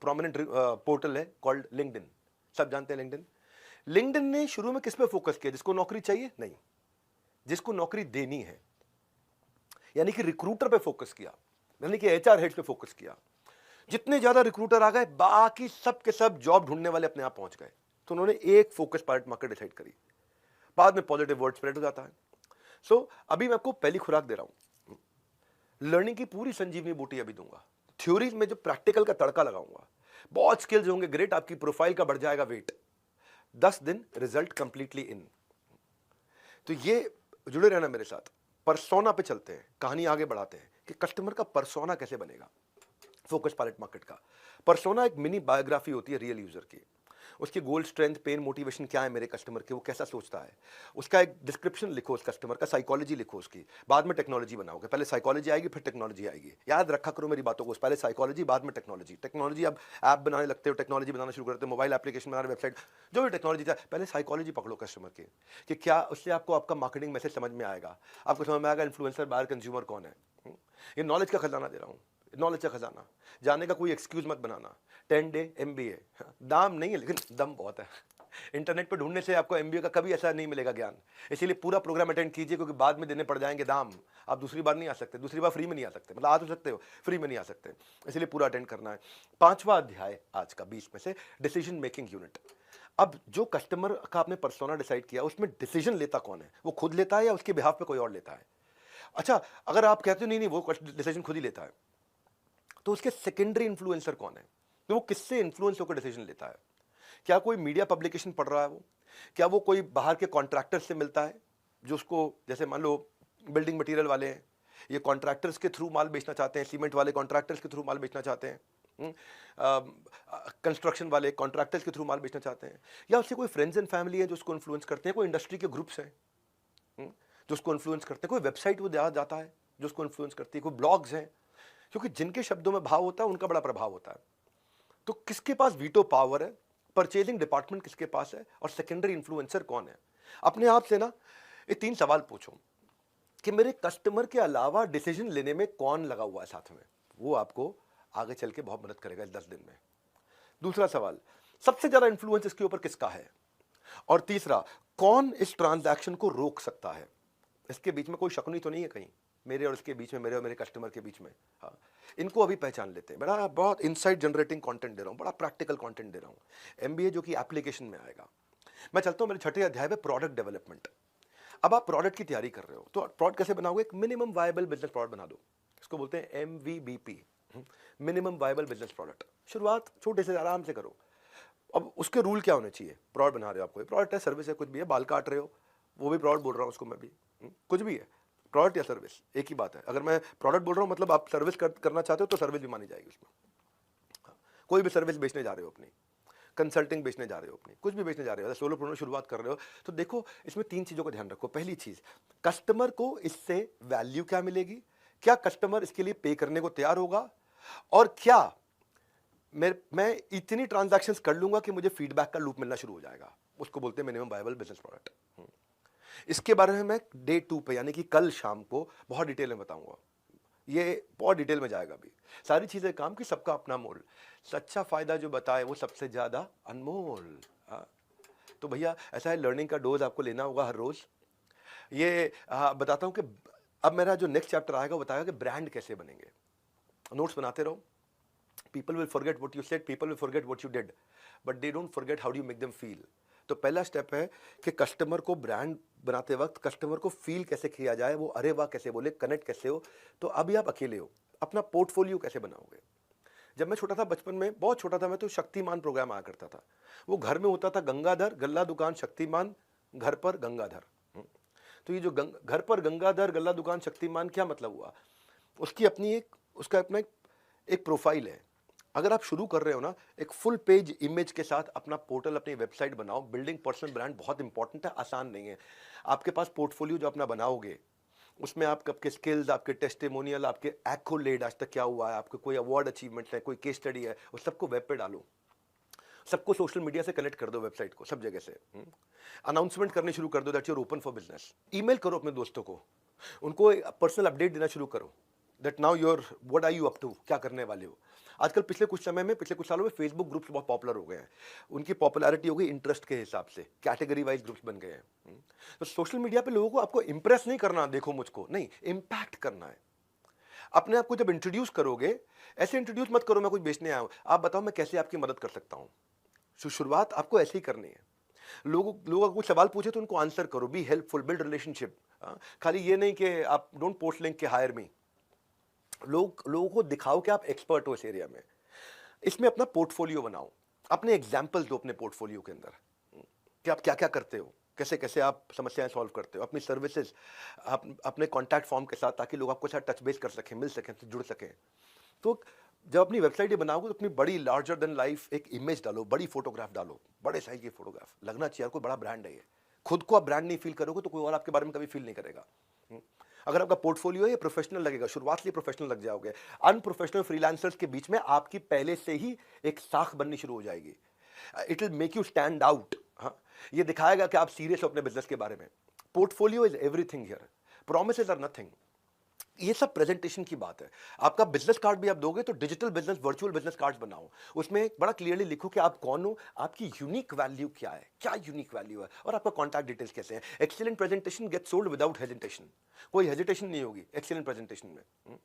प्रोमिनेंट पोर्टल है कॉल्ड लिंक्डइन, सब जानते हैं लिंक्डइन। लिंक्डइन ने शुरू में किस पे फोकस किया? जिसको नौकरी चाहिए? नहीं, जिसको नौकरी देनी है, यानी कि रिक्रूटर पे फोकस किया, यानी कि एचआर हेड पे फोकस किया। जितने ज्यादा रिक्रूटर आ गए, बाकी सब के सब जॉब ढूंढने वाले अपने आप पहुंच गए। तो उन्होंने एक फोकस पायलट मार्केट डिसाइड करी, बाद में पॉजिटिव वर्ड स्प्रेड हो जाता है। सो अभी मैं आपको पहली खुराक दे रहा हूं, लर्निंग की पूरी संजीवनी बूटी अभी दूंगा, थ्योरी में जो प्रैक्टिकल का तड़का लगाऊंगा, बहुत स्किल्स होंगे, ग्रेट, आपकी प्रोफाइल का बढ़ जाएगा वेट। 10 दिन रिजल्ट कंप्लीटली इन। तो ये जुड़े रहना मेरे साथ। परसोना पे चलते हैं, कहानी आगे बढ़ाते हैं कि कस्टमर का परसोना कैसे बनेगा। फोकस पायलट मार्केट का परसोना एक मिनी बायोग्राफी होती है रियल यूजर की। उसकी गोल, स्ट्रेंथ, पेन, मोटिवेशन क्या है मेरे कस्टमर के, वो कैसा सोचता है, उसका एक डिस्क्रिप्शन लिखो, उस कस्टमर का साइकोलॉजी लिखो उसकी, बाद में टेक्नोलॉजी बनाओगे। पहले साइकोलॉजी आएगी, फिर टेक्नोलॉजी आएगी। याद रखा करो मेरी बातों को, पहले साइकोलॉजी, बाद में टेक्नोलॉजी। टेक्नोलॉजी अब ऐप बनाने लगते हो, टेक्नोलॉजी बनाना शुरू करते हो, मोबाइल एप्लीकेशन बनाना, वेबसाइट, जो भी टेक्नोलॉजी था, पहले साइकोलॉजी पकड़ो कस्टमर की कि क्या उससे आपको आपका मार्केटिंग मैसेज समझ में आएगा, आपको समझ में आएगा इन्फ्लुएंसर बायर कंज्यूमर कौन है। ये नॉलेज का खजाना दे रहा हूँ, नॉलेज का खजाना। जाने का कोई एक्सक्यूज मत बनाना। 10 डे एमबीए, दाम नहीं है लेकिन दम बहुत है। इंटरनेट पर ढूंढने से आपको एमबीए का कभी ऐसा नहीं मिलेगा ज्ञान, इसीलिए पूरा प्रोग्राम अटेंड कीजिए, क्योंकि बाद में देने पड़ जाएंगे दाम। आप दूसरी बार नहीं आ सकते, दूसरी बार फ्री में नहीं आ सकते, मतलब आ तो सकते हो, फ्री में नहीं आ सकते, इसलिए पूरा अटेंड करना है। 5वां अध्याय आज का 20 में से, डिसीजन मेकिंग यूनिट। अब जो कस्टमर का आपने पर्सोना डिसाइड किया, उसमें डिसीजन लेता कौन है? वो खुद लेता है या उसके बिहाफ पे कोई और लेता है? अच्छा, अगर आप कहते हो नहीं नहीं वो डिसीजन खुद ही लेता है, तो उसके सेकेंडरी इन्फ्लुएंसर कौन है? तो वो किससे इन्फ्लुएंस होकर डिसीजन लेता है? क्या कोई मीडिया पब्लिकेशन पढ़ रहा है वो? क्या वो कोई बाहर के कॉन्ट्रैक्टर से मिलता है जो उसको, जैसे मान लो बिल्डिंग मटेरियल वाले हैं, ये कॉन्ट्रैक्टर्स के थ्रू माल बेचना चाहते हैं, सीमेंट वाले कॉन्ट्रैक्टर्स के थ्रू माल बेचना चाहते हैं, कंस्ट्रक्शन वाले कॉन्ट्रैक्टर्स के थ्रू माल बेचना चाहते हैं, या उससे कोई फ्रेंड्स एंड फैमिली है जो उसको इन्फ्लुएंस करते हैं, कोई इंडस्ट्री के ग्रुप्स हैं जो उसको इन्फ्लुएंस करते हैं, कोई वेबसाइट वो जाता है जो उसको इन्फ्लुएंस करती है, कोई ब्लॉग्स हैं, क्योंकि जिनके शब्दों में भाव होता है उनका बड़ा प्रभाव होता है। तो किसके पास वीटो पावर है, परचेजिंग डिपार्टमेंट किसके पास है, और सेकेंडरी इन्फ्लुएंसर कौन है? अपने आप से ना ये 3 सवाल पूछो कि मेरे कस्टमर के अलावा डिसीजन लेने में कौन लगा हुआ है साथ में। वो आपको आगे चल के बहुत मदद करेगा इस 10 दिन में। दूसरा सवाल, सबसे ज्यादा इन्फ्लुएंस इसके ऊपर किसका है? और तीसरा, कौन इस ट्रांजैक्शन को रोक सकता है? इसके बीच में कोई शकुनी तो नहीं है कहीं, मेरे और इसके बीच में, मेरे और मेरे कस्टमर के बीच में? हाँ, इनको अभी पहचान लेते हैं। बड़ा बहुत इनसाइट जनरेटिंग कंटेंट दे रहा हूँ, बड़ा प्रैक्टिकल कंटेंट दे रहा हूँ, एमबीए जो कि एप्लीकेशन में आएगा। मैं चलता हूँ मेरे 6ठे अध्याय पे, प्रोडक्ट डेवलपमेंट। अब आप प्रोडक्ट की तैयारी कर रहे हो, तो प्रोडक्ट कैसे बनाओगे? एक मिनिमम वायबल बिजनेस प्रोडक्ट बना दो, इसको बोलते हैं एमवीबीपी, मिनिमम वायबल बिजनेस प्रोडक्ट। शुरुआत छोटे से आराम से करो। अब उसके रूल क्या होने चाहिए? प्रोडक्ट बना रहे हो, आपको प्रोडक्ट है, सर्विस है, कुछ भी है, बाल काट रहे हो, वो भी प्रोडक्ट बोल रहा हूँ उसको मैं भी, कुछ भी है, प्रोडक्ट या सर्विस एक ही बात है। अगर मैं प्रोडक्ट बोल रहा हूँ मतलब आप सर्विस करना चाहते हो तो सर्विस भी मानी जाएगी उसमें। कोई भी सर्विस बेचने जा रहे हो अपनी, कंसल्टिंग बेचने जा रहे हो अपनी, कुछ भी बेचने जा रहे हो, सोलोप्रेन्योर शुरुआत कर रहे हो, तो देखो इसमें 3 चीज़ों का ध्यान रखो। पहली चीज़, कस्टमर को इससे वैल्यू क्या मिलेगी, क्या कस्टमर इसके लिए पे करने को तैयार होगा, और क्या मैं इतनी ट्रांजैक्शंस कर लूंगा कि मुझे फीडबैक का लूप मिलना शुरू हो जाएगा। उसको बोलते हैं मिनिमम वायबल बिजनेस प्रोडक्ट। इसके बारे में मैं डे 2 पे यानी कि कल शाम को बहुत डिटेल में बताऊंगा। ये बहुत डिटेल में जाएगा अभी। सारी चीजें काम की, सबका अपना मोल, सच्चा फायदा जो बताए वो सबसे ज्यादा अनमोल। हाँ। तो भैया ऐसा है, लर्निंग का डोज आपको लेना होगा हर रोज। ये बताता हूं कि अब मेरा जो नेक्स्ट चैप्टर आएगा वो बताएगा कि ब्रांड कैसे बनेंगे। नोट्स बनाते रहो। People will forget what you said, people will forget what you did, but they don't forget how do you make them feel. तो पहला स्टेप है कि कस्टमर को ब्रांड बनाते वक्त कस्टमर को फील कैसे किया जाए, वो अरे वाह कैसे बोले, कनेक्ट कैसे हो। तो अभी आप अकेले हो, अपना पोर्टफोलियो कैसे बनाओगे। जब मैं छोटा था, बचपन में बहुत छोटा था मैं, तो शक्तिमान प्रोग्राम आया करता था। वो घर में होता था, गंगाधर गल्ला दुकान शक्तिमान, घर पर गंगाधर। तो ये जो घर पर गंगाधर गल्ला दुकान शक्तिमान, क्या मतलब हुआ, उसकी अपनी उसका अपना एक प्रोफाइल है। अगर आप शुरू कर रहे हो ना, एक फुल पेज इमेज के साथ अपना पोर्टल, अपनी वेबसाइट बनाओ। बिल्डिंग पर्सनल ब्रांड बहुत इंपॉर्टेंट है, आसान नहीं है। आपके पास पोर्टफोलियो जो अपना बनाओगे, उसमें आप आपके स्किल्स, आपके टेस्टिमोनियल, आपके एक्कोलेड, आज तक क्या हुआ है, आपके कोई अवार्ड अचीवमेंट है, कोई केस स्टडी है, उस सबको वेब पे डालो। सबको सोशल मीडिया से कनेक्ट कर दो, वेबसाइट को सब जगह से अनाउंसमेंट करने शुरू कर दो that you're open for business. Email करो अपने दोस्तों को, उनको पर्सनल अपडेट देना शुरू करो that now you're what are you up to, क्या करने वाले हो। आजकल पिछले कुछ सालों में फेसबुक ग्रुप्स बहुत पॉपुलर हो गए हैं। उनकी पॉपुलैरिटी हो गई इंटरेस्ट के हिसाब से, कैटेगरी वाइज ग्रुप्स बन गए हैं। तो सोशल मीडिया पे लोगों को आपको इंप्रेस नहीं करना, देखो मुझको नहीं, इंपैक्ट करना है। अपने आप को जब इंट्रोड्यूस करोगे, ऐसे इंट्रोड्यूस मत करो मैं कुछ बेचने आया हूं, आप बताओ मैं कैसे आपकी मदद कर सकता हूं। शुरुआत आपको ऐसे ही करनी है। लोग कुछ सवाल पूछे तो उनको आंसर करो, बी हेल्पफुल, बिल्ड रिलेशनशिप। खाली ये नहीं कि आप डोंट पोस्ट लिंक के हायर मी। लोगों को दिखाओ कि आप एक्सपर्ट हो इस एरिया में। इसमें अपना पोर्टफोलियो बनाओ, अपने एग्जाम्पल दो अपने पोर्टफोलियो के अंदर कि आप क्या क्या करते हो, कैसे कैसे आप समस्याएं सॉल्व करते हो, अपनी सर्विसेज अपने कॉन्टैक्ट फॉर्म के साथ, ताकि लोग आपको साथ टच बेस कर सकें, मिल सकें, जुड़ सकें। तो जब अपनी वेबसाइट ये बनाओगे तो अपनी बड़ी लार्जर देन लाइफ एक इमेज डालो, बड़ी फोटोग्राफ डालो, बड़े साइज की फोटोग्राफ, लगना चाहिए कोई बड़ा ब्रांड है ये। खुद को आप ब्रांड नहीं फील करोगे तो कोई और आपके बारे में कभी फील नहीं करेगा। अगर आपका पोर्टफोलियो है ये प्रोफेशनल लगेगा, शुरुआत से प्रोफेशनल लग जाओगे। अनप्रोफेशनल फ्रीलांसर्स के बीच में आपकी पहले से ही एक साख बननी शुरू हो जाएगी। It will make you stand out. हाँ, ये दिखाएगा कि आप सीरियस हो अपने बिजनेस के बारे में। Portfolio is everything here, promises are nothing. ये सब प्रेजेंटेशन की बात है। आपका बिजनेस कार्ड भी आप दोगे तो digital business, virtual business cards बनाओ, उसमें बड़ा क्लियरली लिखो कि आप कौन हो, आपकी यूनिक वैल्यू क्या है, क्या यूनिक वैल्यू है, और आपका कॉन्टैक्ट डिटेल्स कैसे हैं। Excellent presentation get sold without hesitation, कोई हेजिटेशन नहीं होगी एक्सीलेंट प्रेजेंटेशन में।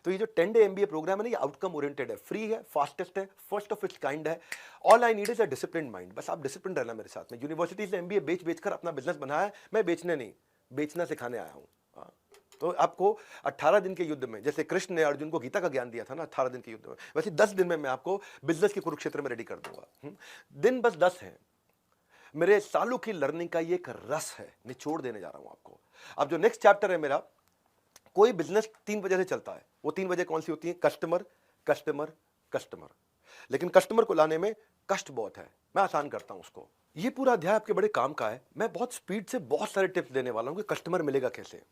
तो ये जो 10 डे MBA प्रोग्राम है ना, ये आउटकम ओरिएंटेड है, फ्री है, फास्टेस्ट है, फर्स्ट ऑफ इट्स काइंड है। All I need is a discipline mind. बस आप डिसिप्लिन रहना मेरे साथ में। यूनिवर्सिटी से MBA बेच कर अपना बिजनेस बनाया है, मैं बेचने नहीं, बेचना सिखाने आया हूँ। तो आपको 18 दिन के युद्ध में, जैसे कृष्ण ने अर्जुन को गीता का ज्ञान दिया था ना 18 दिन के युद्ध में, वैसे 10 दिन में मैं आपको बिजनेस के कुरुक्षेत्र में रेडी कर दूंगा। दिन बस 10 है। मेरे सालों की लर्निंग का ये एक रस है, निचोड़ देने जा रहा हूं आपको। अब जो नेक्स्ट चैप्टर है मेरा, कोई बिजनेस 3 वजह से चलता है। वो 3 वजह कौन सी होती है? Customer, customer, customer. लेकिन कस्टमर को लाने में कष्ट बहुत है, मैं आसान करता हूं उसको। ये पूरा अध्याय आपके बड़े काम का है। मैं बहुत स्पीड से बहुत सारे टिप्स देने वाला हूं कि कस्टमर मिलेगा कैसे।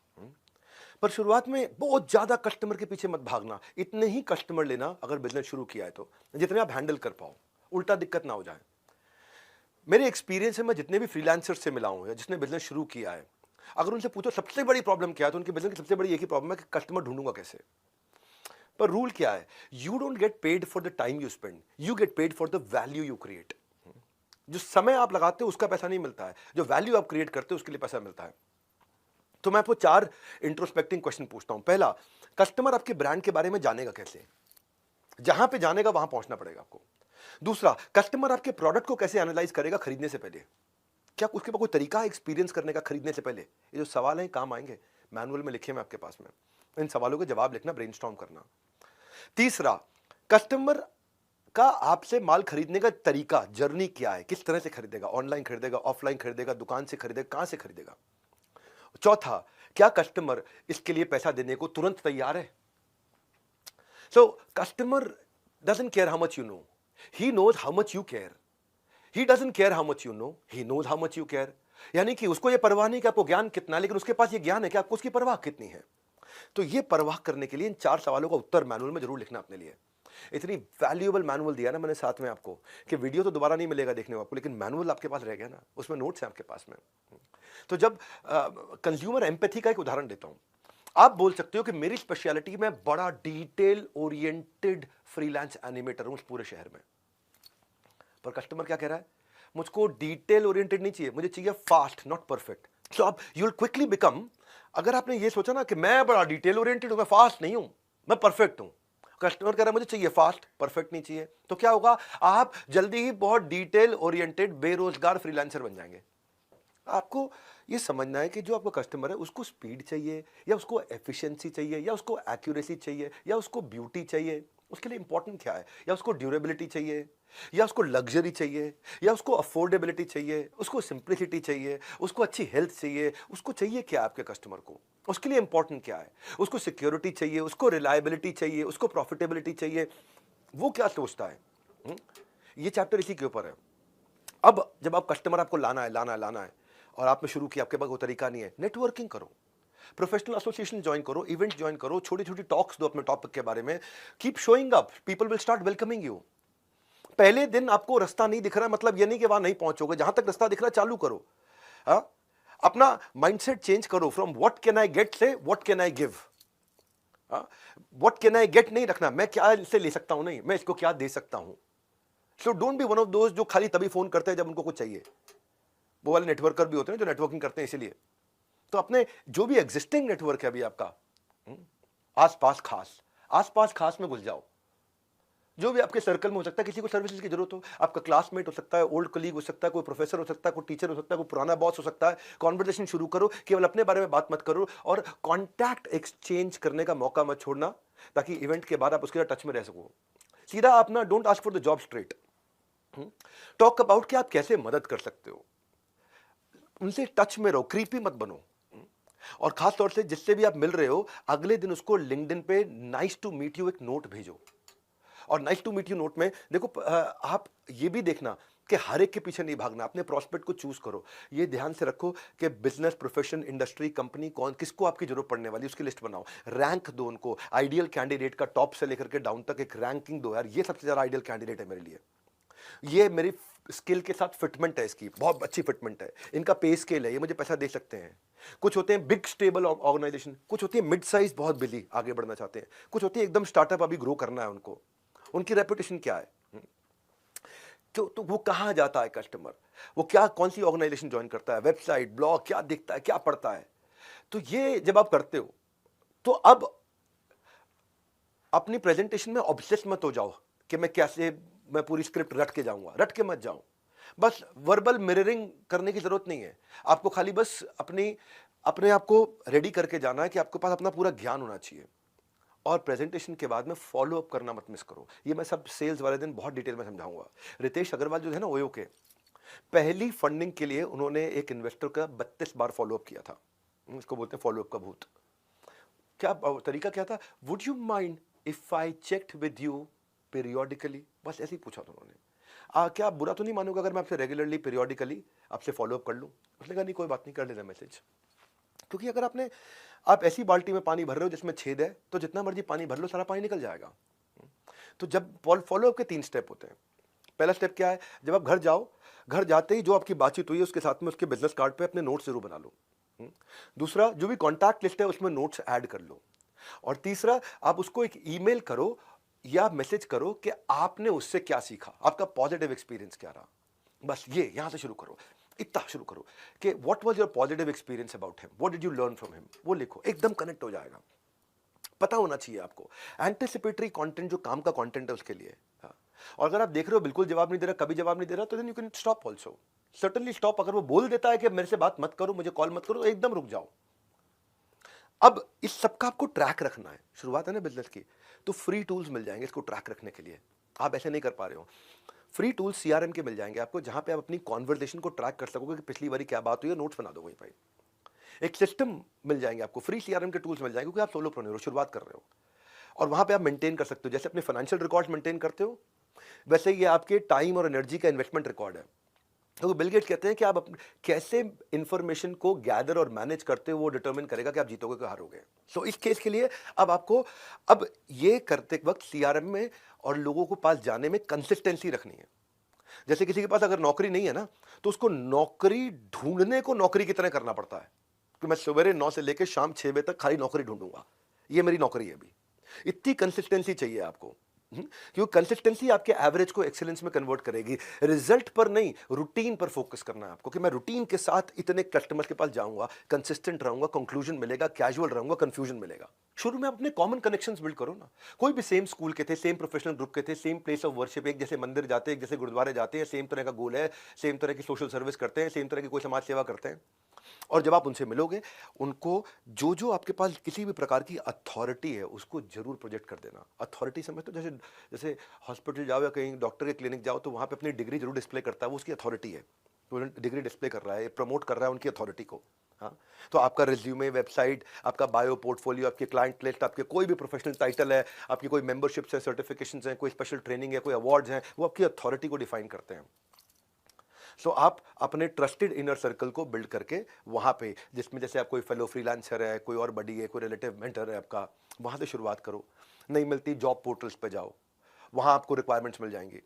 पर शुरुआत में बहुत ज्यादा कस्टमर के पीछे मत भागना। इतने ही कस्टमर लेना अगर बिजनेस शुरू किया है तो, जितने आप हैंडल कर पाओ, उल्टा दिक्कत ना हो जाए। मेरे एक्सपीरियंस है, मैं जितने भी फ्रीलांसर से मिला हूं या जिसने बिजनेस शुरू किया है, अगर उनसे पूछो सबसे बड़ी प्रॉब्लम क्या है, तो उनके बिजनेस की सबसे बड़ी एक ही प्रॉब्लम है कि कस्टमर ढूंढूंगा कैसे। पर रूल क्या है? You don't get paid for the time you spend, you get paid for the value you create. जो समय आप लगाते हो उसका पैसा नहीं मिलता है, जो वैल्यू आप क्रिएट करते हो उसके लिए पैसा मिलता है। तो मैं आपको 4 इंट्रोस्पेक्टिंग क्वेश्चन पूछता हूं। पहला, कस्टमर आपके ब्रांड के बारे में जानेगा कैसे? जहां पे जानेगा वहां पहुंचना पड़ेगा आपको। दूसरा, कस्टमर आपके प्रोडक्ट को कैसे एनालाइज करेगा खरीदने से पहले? क्या उसके पास कोई तरीका है एक्सपीरियंस करने का खरीदने से पहले? ये जो सवाल है काम आएंगे, मैनुअल में लिखे मैं आपके पास में, इन सवालों के जवाब लिखना, ब्रेनस्टॉर्म करना। तीसरा, कस्टमर का आपसे माल खरीदने का तरीका, जर्नी क्या है, किस तरह से खरीदेगा, ऑनलाइन खरीदेगा, ऑफलाइन खरीदेगा, दुकान से खरीदेगा, कहां से खरीदेगा। चौथा, क्या कस्टमर इसके लिए पैसा देने को तुरंत तैयार है? So customer doesn't care how much you know, he knows how much you care, he doesn't care how much you know, he knows how much you care. यानी कि उसको ये परवाह नहीं कि आपको ज्ञान कितना है, लेकिन उसके पास ये ज्ञान है कि आपको उसकी परवाह कितनी है। तो ये परवाह करने के लिए इन 4 सवालों का उत्तर मैनुअल में जरूर लिखना अपने लिए। इतनी वैल्यूएबल मैनुअल दिया ना मैंने साथ में आपको कि वीडियो तो दोबारा नहीं मिलेगा देखने को आपको, लेकिन मैनुअल आपके पास रह गया ना, उसमें नोट्स हैं आपके पास में। तो जब कंज्यूमर एम्पैथी का एक उदाहरण देता हूं, आप बोल सकते हो कि मेरी स्पेशलिटी में बड़ा डिटेल ओरिएंटेड फ्रीलांस एनिमेटर हूं उस पूरे शहर में। पर कस्टमर क्या कह रहा है, मुझको डिटेल ओरिएंटेड नहीं चाहिए, मुझे चाहिए फास्ट नॉट परफेक्ट। सो अब यू विल क्विकली बिकम, अगर आपने ये सोचा ना कि मैं बड़ा डिटेल ओरिएंटेड हूं, मैं फास्ट नहीं हूं, मैं परफेक्ट हूं, कस्टमर कह रहा है मुझे चाहिए फास्ट परफेक्ट नहीं चाहिए, तो क्या होगा, आप जल्दी ही बहुत डिटेल ओरिएंटेड बेरोजगार फ्रीलांसर बन जाएंगे। आपको ये समझना है कि जो आपका कस्टमर है उसको स्पीड चाहिए या उसको एफिशिएंसी चाहिए या उसको एक्यूरेसी चाहिए या उसको ब्यूटी चाहिए, उसके लिए इंपॉर्टेंट क्या है, या उसको ड्यूरेबिलिटी चाहिए या उसको लग्जरी चाहिए या उसको अफोर्डेबिलिटी चाहिए, उसको सिंप्लिसिटी चाहिए, उसको अच्छी हेल्थ चाहिए, उसको चाहिए क्या आपके कस्टमर को, उसके लिए इंपॉर्टेंट क्या है, उसको सिक्योरिटी चाहिए, उसको रिलायबिलिटी चाहिए, उसको प्रॉफिटेबिलिटी चाहिए, वो क्या सोचता है। ये चैप्टर इसी के ऊपर है। अब जब आप कस्टमर आपको लाना है और आपने शुरू किया, आपके पास वो तरीका नहीं है, नेटवर्किंग करो, प्रोफेशनल एसोसिएशन ज्वाइन करो, इवेंट ज्वाइन करो, छोटी छोटी टॉक्स दो अपने टॉपिक के बारे में, keep showing up, people will start welcoming you. पहले दिन आपको रास्ता नहीं दिख रहा मतलब ये नहीं कि वहां नहीं पहुंचोगे, जहां तक रास्ता दिख रहा चालू करो। हा? अपना माइंडसेट चेंज करो, from what can I get से what can I give. What can I get नहीं रखना, मैं क्या इससे ले सकता हूं, नहीं मैं इसको क्या दे सकता हूं। So don't be one of दोस्त जो खाली तभी फोन करते हैं जब उनको कुछ चाहिए। वो वाले नेटवर्कर भी होते हैं जो नेटवर्किंग करते हैं इसीलिए। तो अपने जो भी एग्जिस्टिंग नेटवर्क है अभी आपका, आसपास खास में घुस जाओ। जो भी आपके सर्कल में हो सकता है, किसी को सर्विसेज की जरूरत हो, आपका क्लासमेट हो सकता है, ओल्ड कलीग हो सकता है, कोई प्रोफेसर हो सकता है, कोई टीचर हो सकता है, कोई पुराना बॉस हो सकता है, कॉन्वर्सेशन शुरू करो, केवल अपने बारे में बात मत करो और कॉन्टैक्ट एक्सचेंज करने का मौका मत छोड़ना, ताकि इवेंट के बाद आप उसके टच में रह सको। सीधा अपना don't ask for the job straight, talk about कि आप कैसे मदद कर सकते हो, उनसे टच में रहो, क्रीपी मत बनो। और खास तौर से जिससे भी आप मिल रहे हो, अगले दिन उसको लिंक्डइन पे नाइस टू मीट यू एक नोट भेजो। और nice to meet you note में देखो, आप ये भी देखना कि हर एक के पीछे नहीं भागना, अपने प्रोस्पेक्ट को चूज करो। ये ध्यान से रखो कि बिजनेस, प्रोफेशन, इंडस्ट्री, कंपनी, कौन किसको आपकी जरूरत पड़ने वाली, उसकी लिस्ट बनाओ, रैंक दो उनको, आइडियल कैंडिडेट का टॉप से लेकर के डाउन तक एक रैंकिंग दो। यार ये सबसे ज्यादा आइडियल कैंडिडेट है मेरे लिए, ये मेरी स्किल के साथ फिटमेंट है, इसकी बहुत अच्छी फिटमेंट है, इनका पे स्केल है, ये मुझे पैसा दे सकते हैं। कुछ होते हैं बिग स्टेबल ऑर्गेनाइजेशन, कुछ होती है मिड साइज बहुत बिजी आगे बढ़ना चाहते हैं, कुछ होती है एकदम स्टार्टअप अभी ग्रो करना है उनको, उनकी रेपुटेशन क्या है, तो वो कहां जाता है कस्टमर, वो क्या कौन सी ऑर्गेनाइजेशन ज्वाइन करता है, वेबसाइट, ब्लॉग क्या देखता है, क्या पढ़ता है। तो ये जब आप करते हो तो अब अपनी प्रेजेंटेशन में ऑब्सेस मत हो जाओ कि मैं कैसे, मैं पूरी स्क्रिप्ट रट के जाऊंगा, रट के मत जाऊं। बस वर्बल मिररिंग करने की जरूरत नहीं है, आपको खाली बस अपने आप को रेडी करके जाना है कि आपके पास अपना पूरा ज्ञान होना चाहिए। और प्रेजेंटेशन के बाद में फॉलो अप करना मत मिस करो, ये मैं सब सेल्स वाले दिन बहुत डिटेल में समझाऊंगा। रितेश अग्रवाल जो है ना ओयो के, पहली फंडिंग के लिए उन्होंने एक इन्वेस्टर का 32 बार फॉलो अप किया था, इसको बोलते हैं फॉलो अप का भूत। क्या तरीका क्या था, would you mind if I checked with you periodically, बस ऐसे ही पूछा था उन्होंने। क्या आप बुरा तो नहीं मानोगे अगर मैं आपसे रेगुलरली पीरियोडिकली आपसे फॉलो अप कर लूं। उसने कहा नहीं कोई बात नहीं, कर लेना मैसेज। क्योंकि अगर आप ऐसी बाल्टी में पानी भर रहे हो जिसमें छेद है, तो जितना मर्जी पानी भर लो सारा पानी निकल जाएगा। तो जब फॉलो अप के 3 स्टेप होते हैं। पहला स्टेप क्या है, जब आप घर जाओ, घर जाते ही जो आपकी बातचीत हुई है उसके साथ में उसके बिजनेस कार्ड पे अपने नोट्स जरूर बना लो। दूसरा, जो भी कॉन्टैक्ट लिस्ट है उसमें नोट्स ऐड कर लो। और तीसरा, आप उसको एक ईमेल करो या मैसेज करो कि आपने उससे क्या सीखा, आपका पॉजिटिव एक्सपीरियंस क्या रहा। बस ये यहां से शुरू करो, इतना शुरू करो कि what was your positive experience about him, what did you learn from him, वो लिखो, एकदम कनेक्ट हो जाएगा। पता होना चाहिए आपको एंटिसिपेटरी कंटेंट, जो काम का कंटेंट है उसके लिए। हाँ। और अगर आप देख रहे हो बिल्कुल जवाब नहीं दे रहा, कभी जवाब नहीं दे रहा, तो then you can stop also, certainly stop. अगर वो बोल देता है कि मेरे से बात मत करो, मुझे कॉल मत करो, तो एकदम रुक जाओ। अब इस सबका आपको ट्रैक रखना है, शुरुआत है ना बिजनेस की, तो फ्री टूल्स मिल जाएंगे इसको ट्रैक रखने के लिए। आप ऐसे नहीं कर पा रहे हो, फ्री टूल्स सीआरएम के मिल जाएंगे आपको, जहां पे आप अपनी कॉन्वर्सेशन को ट्रैक कर सकोगे कि पिछली बारी क्या बात हुई है, नोट्स बना दो वहीं पर। एक सिस्टम मिल जाएंगे आपको, फ्री सीआरएम के टूल्स मिल जाएंगे, क्योंकि आप सोलोप्रेन्योर हो, शुरुआत कर रहे हो। और वहां पे आप मेंटेन कर सकते हो, जैसे अपने फाइनेंशियल रिकॉर्ड्स मेंटेन करते हो, वैसे ये आपके टाइम और एनर्जी का इन्वेस्टमेंट रिकॉर्ड है। तो बिल गेट्स कहते हैं कि आप कैसे इंफॉर्मेशन को गैदर और मैनेज करते हो वो डिटरमिन करेगा कि आप जीतोगे कि हारोगे। सो इस केस के लिए अब आपको अब ये करते वक्त सीआरएम में और लोगों को पास जाने में कंसिस्टेंसी रखनी है। जैसे किसी के पास अगर नौकरी नहीं है ना, तो उसको नौकरी ढूंढने को नौकरी की तरह करना पड़ता है कि मैं सवेरे 9 से लेकर शाम 6 बजे तक खाली नौकरी ढूंढूंगा, ये मेरी नौकरी है अभी। इतनी कंसिस्टेंसी चाहिए आपको। क्योंकि कंसिस्टेंसी आपके एवरेज को एक्सीलेंस में कन्वर्ट करेगी। रिजल्ट पर नहीं, रूटीन पर फोकस करना है आपको कि मैं रूटीन के साथ इतने कस्टमर्स के पास जाऊंगा, कंसिस्टेंट रहूंगा, कंक्लूजन मिलेगा, कैजुअल रहूंगा, कंफ्यूजन मिलेगा। शुरू में अपने कॉमन कनेक्शंस बिल्ड करो ना। कोई भी सेम स्कूल के थे, सेम प्रोफेशनल ग्रुप के थे, सेम प्लेस ऑफ वर्शिप, एक जैसे मंदिर जाते हैं, एक जैसे गुरुद्वारे जाते हैं, सेम तरह का गोल है, सेम तरह की सोशल सर्विस करते हैं, सेम तरह की कोई समाज सेवा करते हैं। और जब आप उनसे मिलोगे, उनको जो जो आपके पास किसी भी प्रकार की अथॉरिटी है उसको जरूर प्रोजेक्ट कर देना। अथॉरिटी समझते हो? जैसे जैसे हॉस्पिटल जाओ या कहीं डॉक्टर के क्लिनिक जाओ तो वहां पे अपनी डिग्री जरूर डिस्प्ले करता है, वो उसकी अथॉरिटी है। तो डिग्री डिस्प्ले कर रहा है, प्रमोट कर रहा है उनकी अथॉरिटी को। हाँ, तो आपका रिज्यूमे, वेबसाइट, आपका बायो, पोर्टफोलियो, आपकी क्लाइंट लिस्ट, आपके कोई भी प्रोफेशनल टाइटल है, आपकी कोई मेंबरशिप्स है, सर्टिफिकेशंस हैं, कोई स्पेशल ट्रेनिंग है, कोई अवार्ड्स हैं, वो आपकी अथॉरिटी को डिफाइन करते हैं। सो आप अपने ट्रस्टेड इनर सर्कल को बिल्ड करके वहाँ पे, जिसमें जैसे आप कोई फेलो फ्रीलांसर है, कोई और बडी है, कोई रिलेटिव मेंटर है आपका, वहाँ से शुरुआत करो। नहीं मिलती जॉब पोर्टल्स पे जाओ, वहाँ आपको रिक्वायरमेंट्स मिल जाएंगी।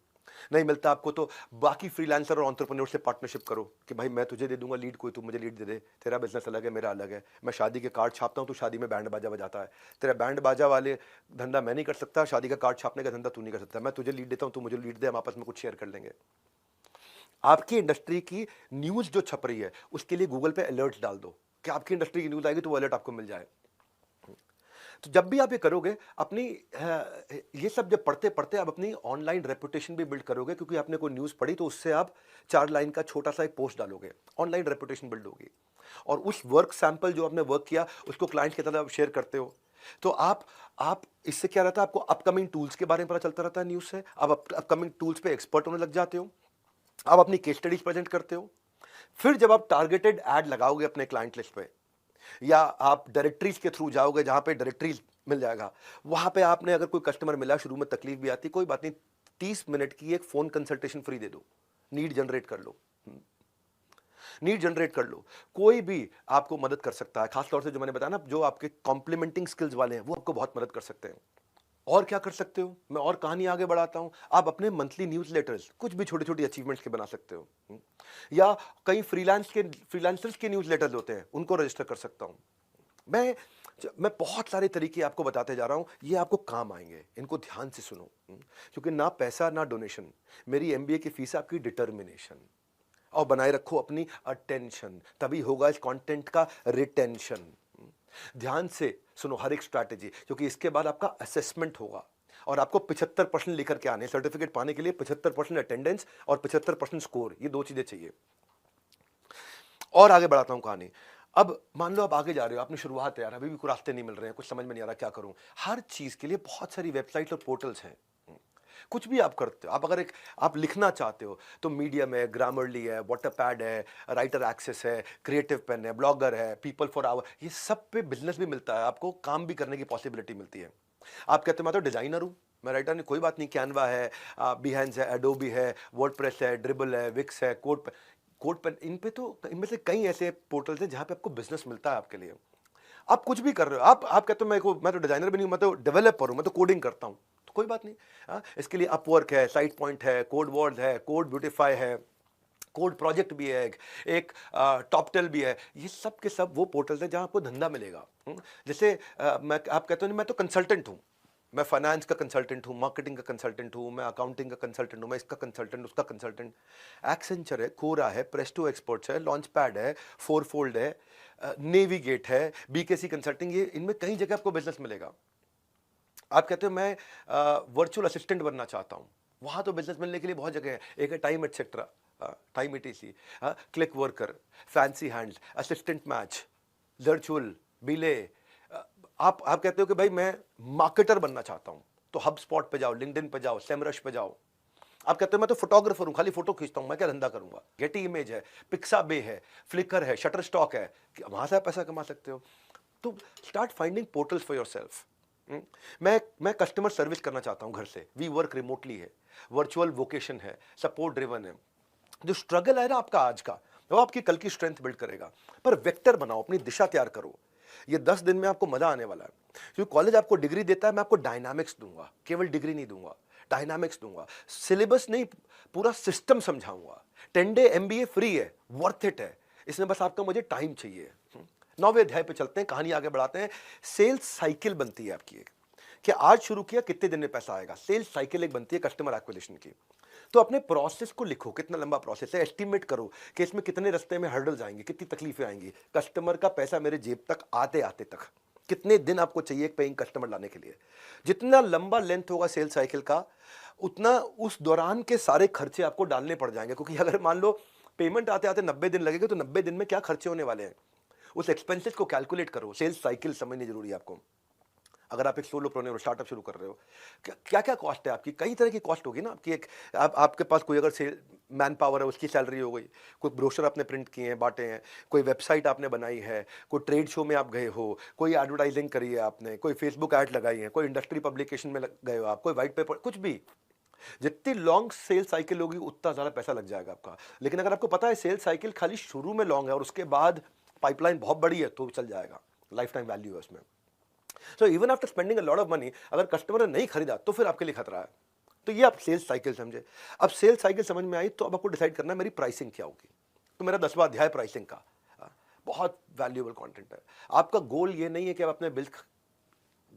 नहीं मिलता आपको तो बाकी फ्रीलांसर और एंटरप्रेन्योर से पार्टनरशिप करो कि भाई मैं तुझे दे दूंगा लीड, कोई तू मुझे लीड दे दे, तेरा बिजनेस अलग है, मेरा अलग है। मैं शादी के कार्ड छापता हूँ, तू शादी में बैंड बाजा बजाता है, तेरा बैंड बाजा वाले धंधा मैं नहीं कर सकता, शादी का कार्ड छापने का धंधा तू नहीं कर सकता। मैं तुझे लीड देता हूँ, तू मुझे लीड दे, हम आपस में कुछ शेयर कर लेंगे। आपकी इंडस्ट्री की न्यूज जो छप रही है उसके लिए गूगल पे अलर्ट्स डाल दो कि आपकी इंडस्ट्री की न्यूज आएगी तो वो अलर्ट आपको मिल जाए। तो जब भी आप ये करोगे, अपनी ये सब जब पढ़ते पढ़ते आप अपनी ऑनलाइन रेपुटेशन भी बिल्ड करोगे, क्योंकि आपने कोई न्यूज़ पढ़ी तो उससे आप 4 लाइन का छोटा सा एक पोस्ट डालोगे, ऑनलाइन रेपुटेशन बिल्ड होगी। और उस वर्क सैंपल जो आपने वर्क किया उसको क्लाइंट की तरह आप शेयर करते हो, तो आप इससे क्या रहता है, आपको अपकमिंग टूल्स के बारे में पता चलता रहता है न्यूज़ से। आप अपकमिंग टूल्स पे एक्सपर्ट होने लग जाते हो, आप अपनी केस स्टडीज प्रेजेंट करते हो। फिर जब आप टारगेटेड ऐड लगाओगे अपने क्लाइंट लिस्ट पे, या आप डायरेक्टरीज के थ्रू जाओगे जहां पे डायरेक्टरीज मिल जाएगा, वहां पे आपने अगर कोई कस्टमर मिला, शुरू में तकलीफ भी आती, कोई बात नहीं, 30 मिनट की एक फोन कंसल्टेशन फ्री दे दो, नीड जनरेट कर लो। नीड जनरेट कर लो, कोई भी आपको मदद कर सकता है। खासतौर से जो मैंने बताया ना, जो आपके कॉम्प्लीमेंटिंग स्किल्स वाले हैं वो आपको बहुत मदद कर सकते हैं। और क्या कर सकते हो, मैं और कहानी आगे बढ़ाता हूं। आप अपने मंथली न्यूज़लेटर्स कुछ भी छोटी छोटी अचीवमेंट्स के बना सकते हो। या कई फ्रीलांसर्स के न्यूज़लेटर्स होते हैं, उनको रजिस्टर कर सकता हूं मैं। मैं बहुत सारे तरीके आपको बताते जा रहा हूं, ये आपको काम आएंगे, इनको ध्यान से सुनो। क्योंकि ना पैसा ना डोनेशन, मेरी एमबीए की फीस आपकी डिटर्मिनेशन। और बनाए रखो अपनी अटेंशन, तभी होगा इस कंटेंट का रिटेंशन। ध्यान से सुनो हर एक स्ट्रैटेजी, क्योंकि इसके बाद आपका असेसमेंट होगा और आपको 75% लेकर के आने। सर्टिफिकेट पाने के लिए 75% अटेंडेंस और 75% स्कोर, ये दो चीजें चाहिए। और आगे बढ़ाता हूं कहानी। अब मान लो आप आगे जा रहे हो, आपने शुरुआत है यार, अभी भी कोई रास्ते नहीं मिल रहे हैं, कुछ समझ में नहीं आ रहा क्या करूं। हर चीज के लिए बहुत सारी वेबसाइट और पोर्टल्स हैं। कुछ भी आप करते हो, आप अगर एक आप लिखना चाहते हो तो मीडियम है, ग्रामरली है, वाटरपैड है, राइटर एक्सेस है, क्रिएटिव पेन है, ब्लॉगर है, पीपल फॉर आवर, ये सब पे बिजनेस भी मिलता है, आपको काम भी करने की पॉसिबिलिटी मिलती है। आप कहते हो मैं तो डिजाइनर हूं, मैं राइटर नहीं, कोई बात नहीं, कैनवा है, बिहेंस है, एडोबी है, वर्डप्रेस है, ड्रिबल है, विक्स है, कोड पेन, इन पे तो इनमें से कई ऐसे पोर्टल्स हैं जहां पे आपको बिजनेस मिलता है आपके लिए। आप कुछ भी कर रहे हो, आप कहते हो मैं तो डिजाइनर भी नहीं हूं, मैं तो डेवलपर हूं, मैं तो कोडिंग करता हूं, तो कोई बात नहीं। इसके लिए अपवर्क है, साइट पॉइंट है, कोड वर्ड है, कोड ब्यूटीफाई है, कोड प्रोजेक्ट भी है, एक टॉपटेल भी है। ये सब के सब वो पोर्टल्स हैं जहां आपको धंधा मिलेगा। जैसे आप कहते हो मैं तो कंसल्टेंट हूं, मैं फाइनेंस का कंसल्टेंट हूं, मार्केटिंग का कंसल्टेंट हूं, मैं अकाउंटिंग का कंसल्टेंट हूं, मैं इसका कंसल्टेंट, उसका कंसल्टेंट। एक्सेंचर है, कोरा है, प्रेस्टो एक्सपर्ट्स है, लॉन्च पैड है, फोरफोल्ड है, नेविगेट है, बीकेसी कंसल्टिंग, ये इनमें कई जगह आपको बिजनेस मिलेगा। आप कहते हो मैं वर्चुअल असिस्टेंट बनना चाहता हूं, वहां तो बिजनेस मिलने के लिए बहुत जगह है। एक है time etcetera, time ETC, click worker, fancy hands, assistant match, virtual बिले। आप कहते हो कि भाई मैं मार्केटर बनना चाहता हूं, तो हब स्पॉट पे जाओ, लिंक्डइन पे जाओ, सेमरश पे जाओ। आप कहते हो मैं तो फोटोग्राफर हूं, खाली फोटो खींचता हूं, मैं क्या धंधा करूंगा। गेटी इमेज है, पिक्साबे है, फ्लिकर है, शटर स्टॉक है, वहां से आप पैसा कमा सकते हो। तो start finding portals for yourself. हम्म, मैं कस्टमर सर्विस करना चाहता हूं घर से, वी वर्क रिमोटली है, वर्चुअल वोकेशन है, सपोर्ट ड्रिवन है। जो स्ट्रगल है ना आपका आज का, वो आपकी कल की स्ट्रेंथ बिल्ड करेगा। पर वेक्टर बनाओ, अपनी दिशा तैयार करो। ये 10 दिन में आपको मजा आने वाला है, क्योंकि कॉलेज आपको डिग्री देता है, मैं आपको डायनामिक्स दूंगा, केवल डिग्री नहीं दूंगा, डायनामिक्स दूंगा, सिलेबस नहीं, पूरा सिस्टम समझाऊंगा। 10 डे एमबीए फ्री है, वर्थ इट है, इसमें बस आपका मुझे टाइम चाहिए। 9वें अध्याय पे चलते हैं, कहानी आगे बढ़ाते हैं। सेल्स साइकिल बनती है आपकी एक, कि आज शुरू किया कितने दिन में पैसा आएगा। सेल्स साइकिल एक बनती है कस्टमर एक्विजिशन की। तो अपने प्रोसेस को लिखो, कितना लंबा प्रोसेस है, एस्टिमेट करो कि इसमें कितने रास्ते में हर्डल्स आएंगे, कितनी तकलीफें आएंगी, कस्टमर का पैसा मेरे जेब तक आते आते तक कितने दिन आपको चाहिए एक पेइंग कस्टमर लाने के लिए। जितना लंबा लेंथ होगा सेल्स साइकिल का, उतना उस दौरान के सारे खर्चे आपको डालने पड़ जाएंगे। क्योंकि अगर मान लो पेमेंट आते आते 90 दिन लगेगा, तो 90 दिन में क्या खर्चे होने वाले हैं, उस एक्सपेंसेस को कैलकुलेट करो। सेल्स साइकिल समझनी जरूरी है आपको। अगर आप एक सोलोप्रेन्योर स्टार्टअप शुरू कर रहे हो, क्या क्या कॉस्ट है आपकी, कई तरह की कॉस्ट होगी ना आपकी। एक आपके पास कोई अगर सेल मैन पावर है, उसकी सैलरी हो गई, कोई ब्रोशर आपने प्रिंट किए हैं, बांटे हैं, कोई वेबसाइट आपने बनाई है, कोई ट्रेड शो में आप गए हो, कोई एडवर्टाइजिंग करी है आपने, कोई फेसबुक ऐड लगाई है, कोई इंडस्ट्री पब्लिकेशन में गए हो आप, कोई व्हाइट पेपर, कुछ भी। जितनी लॉन्ग सेल साइकिल होगी उतना ज़्यादा पैसा लग जाएगा आपका। लेकिन अगर आपको पता है सेल साइकिल खाली शुरू में लॉन्ग है और उसके बाद पाइपलाइन बहुत बड़ी है, तो चल जाएगा, लाइफ टाइम वैल्यू है उसमें। So even after spending a lot of money, अगर कस्टमर ने नहीं खरीदा तो फिर आपके लिए खतरा है। तो ये आप सेल्स साइकिल समझे। अब सेल्स साइकिल समझ में आई, तो अब आपको डिसाइड करना है मेरी प्राइसिंग क्या होगी। तो मेरा 10वां अध्याय प्राइसिंग का, बहुत वैल्यूएबल कंटेंट है। आपका गोल ये नहीं है कि आप अपने बिल,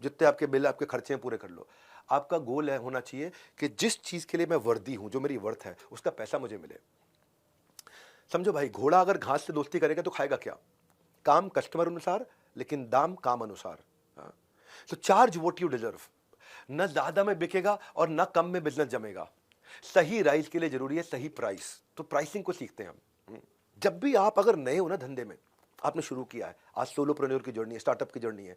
जितने आपके बिल आपके खर्चे हैं पूरे कर लो। आपका गोल है होना चाहिए कि जिस चीज के लिए मैं वर्दी हूं, जो मेरी वर्थ है, उसका पैसा मुझे मिले। समझो भाई, घोड़ा अगर घास से दोस्ती करेगा तो खाएगा क्या? काम कस्टमर अनुसार, लेकिन दाम काम अनुसार। तो चार्ज व्हाट यू डिजर्व। न ज्यादा में बिकेगा और न कम में बिजनेस जमेगा। सही राइस के लिए जरूरी है सही प्राइस। तो प्राइसिंग को सीखते हैं हम। जब भी आप अगर नए हो ना धंधे में, आपने शुरू किया है, आज सोलोप्रेन्योर की जर्नी है, स्टार्टअप की जर्नी है,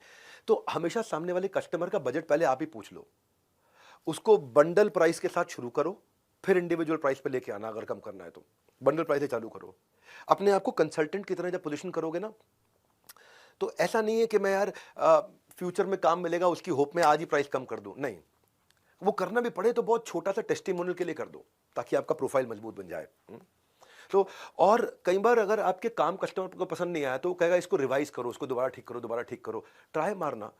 तो हमेशा सामने वाले कस्टमर का बजट पहले आप ही पूछ लो। उसको बंडल प्राइस के साथ शुरू करो, फिर इंडिविजुअल प्राइस पे लेके आना। अगर कम करना है तो बंडल प्राइस से चालू करो। अपने आप को कंसल्टेंट की तरह जब पोजीशन करोगे ना, तो ऐसा नहीं है कि मैं यार फ्यूचर में काम मिलेगा उसकी होप में आज ही प्राइस कम कर दूं। नहीं, वो करना भी पड़े तो बहुत छोटा सा टेस्टिमोनियल के लिए कर दो, ताकि आपका प्रोफाइल मजबूत बन जाए। तो और कई बार अगर आपके काम कस्टमर को पसंद नहीं आया, तो वो कहेगा इसको रिवाइज करो, उसको दोबारा ठीक करो, दोबारा ठीक करो। ट्राई मारना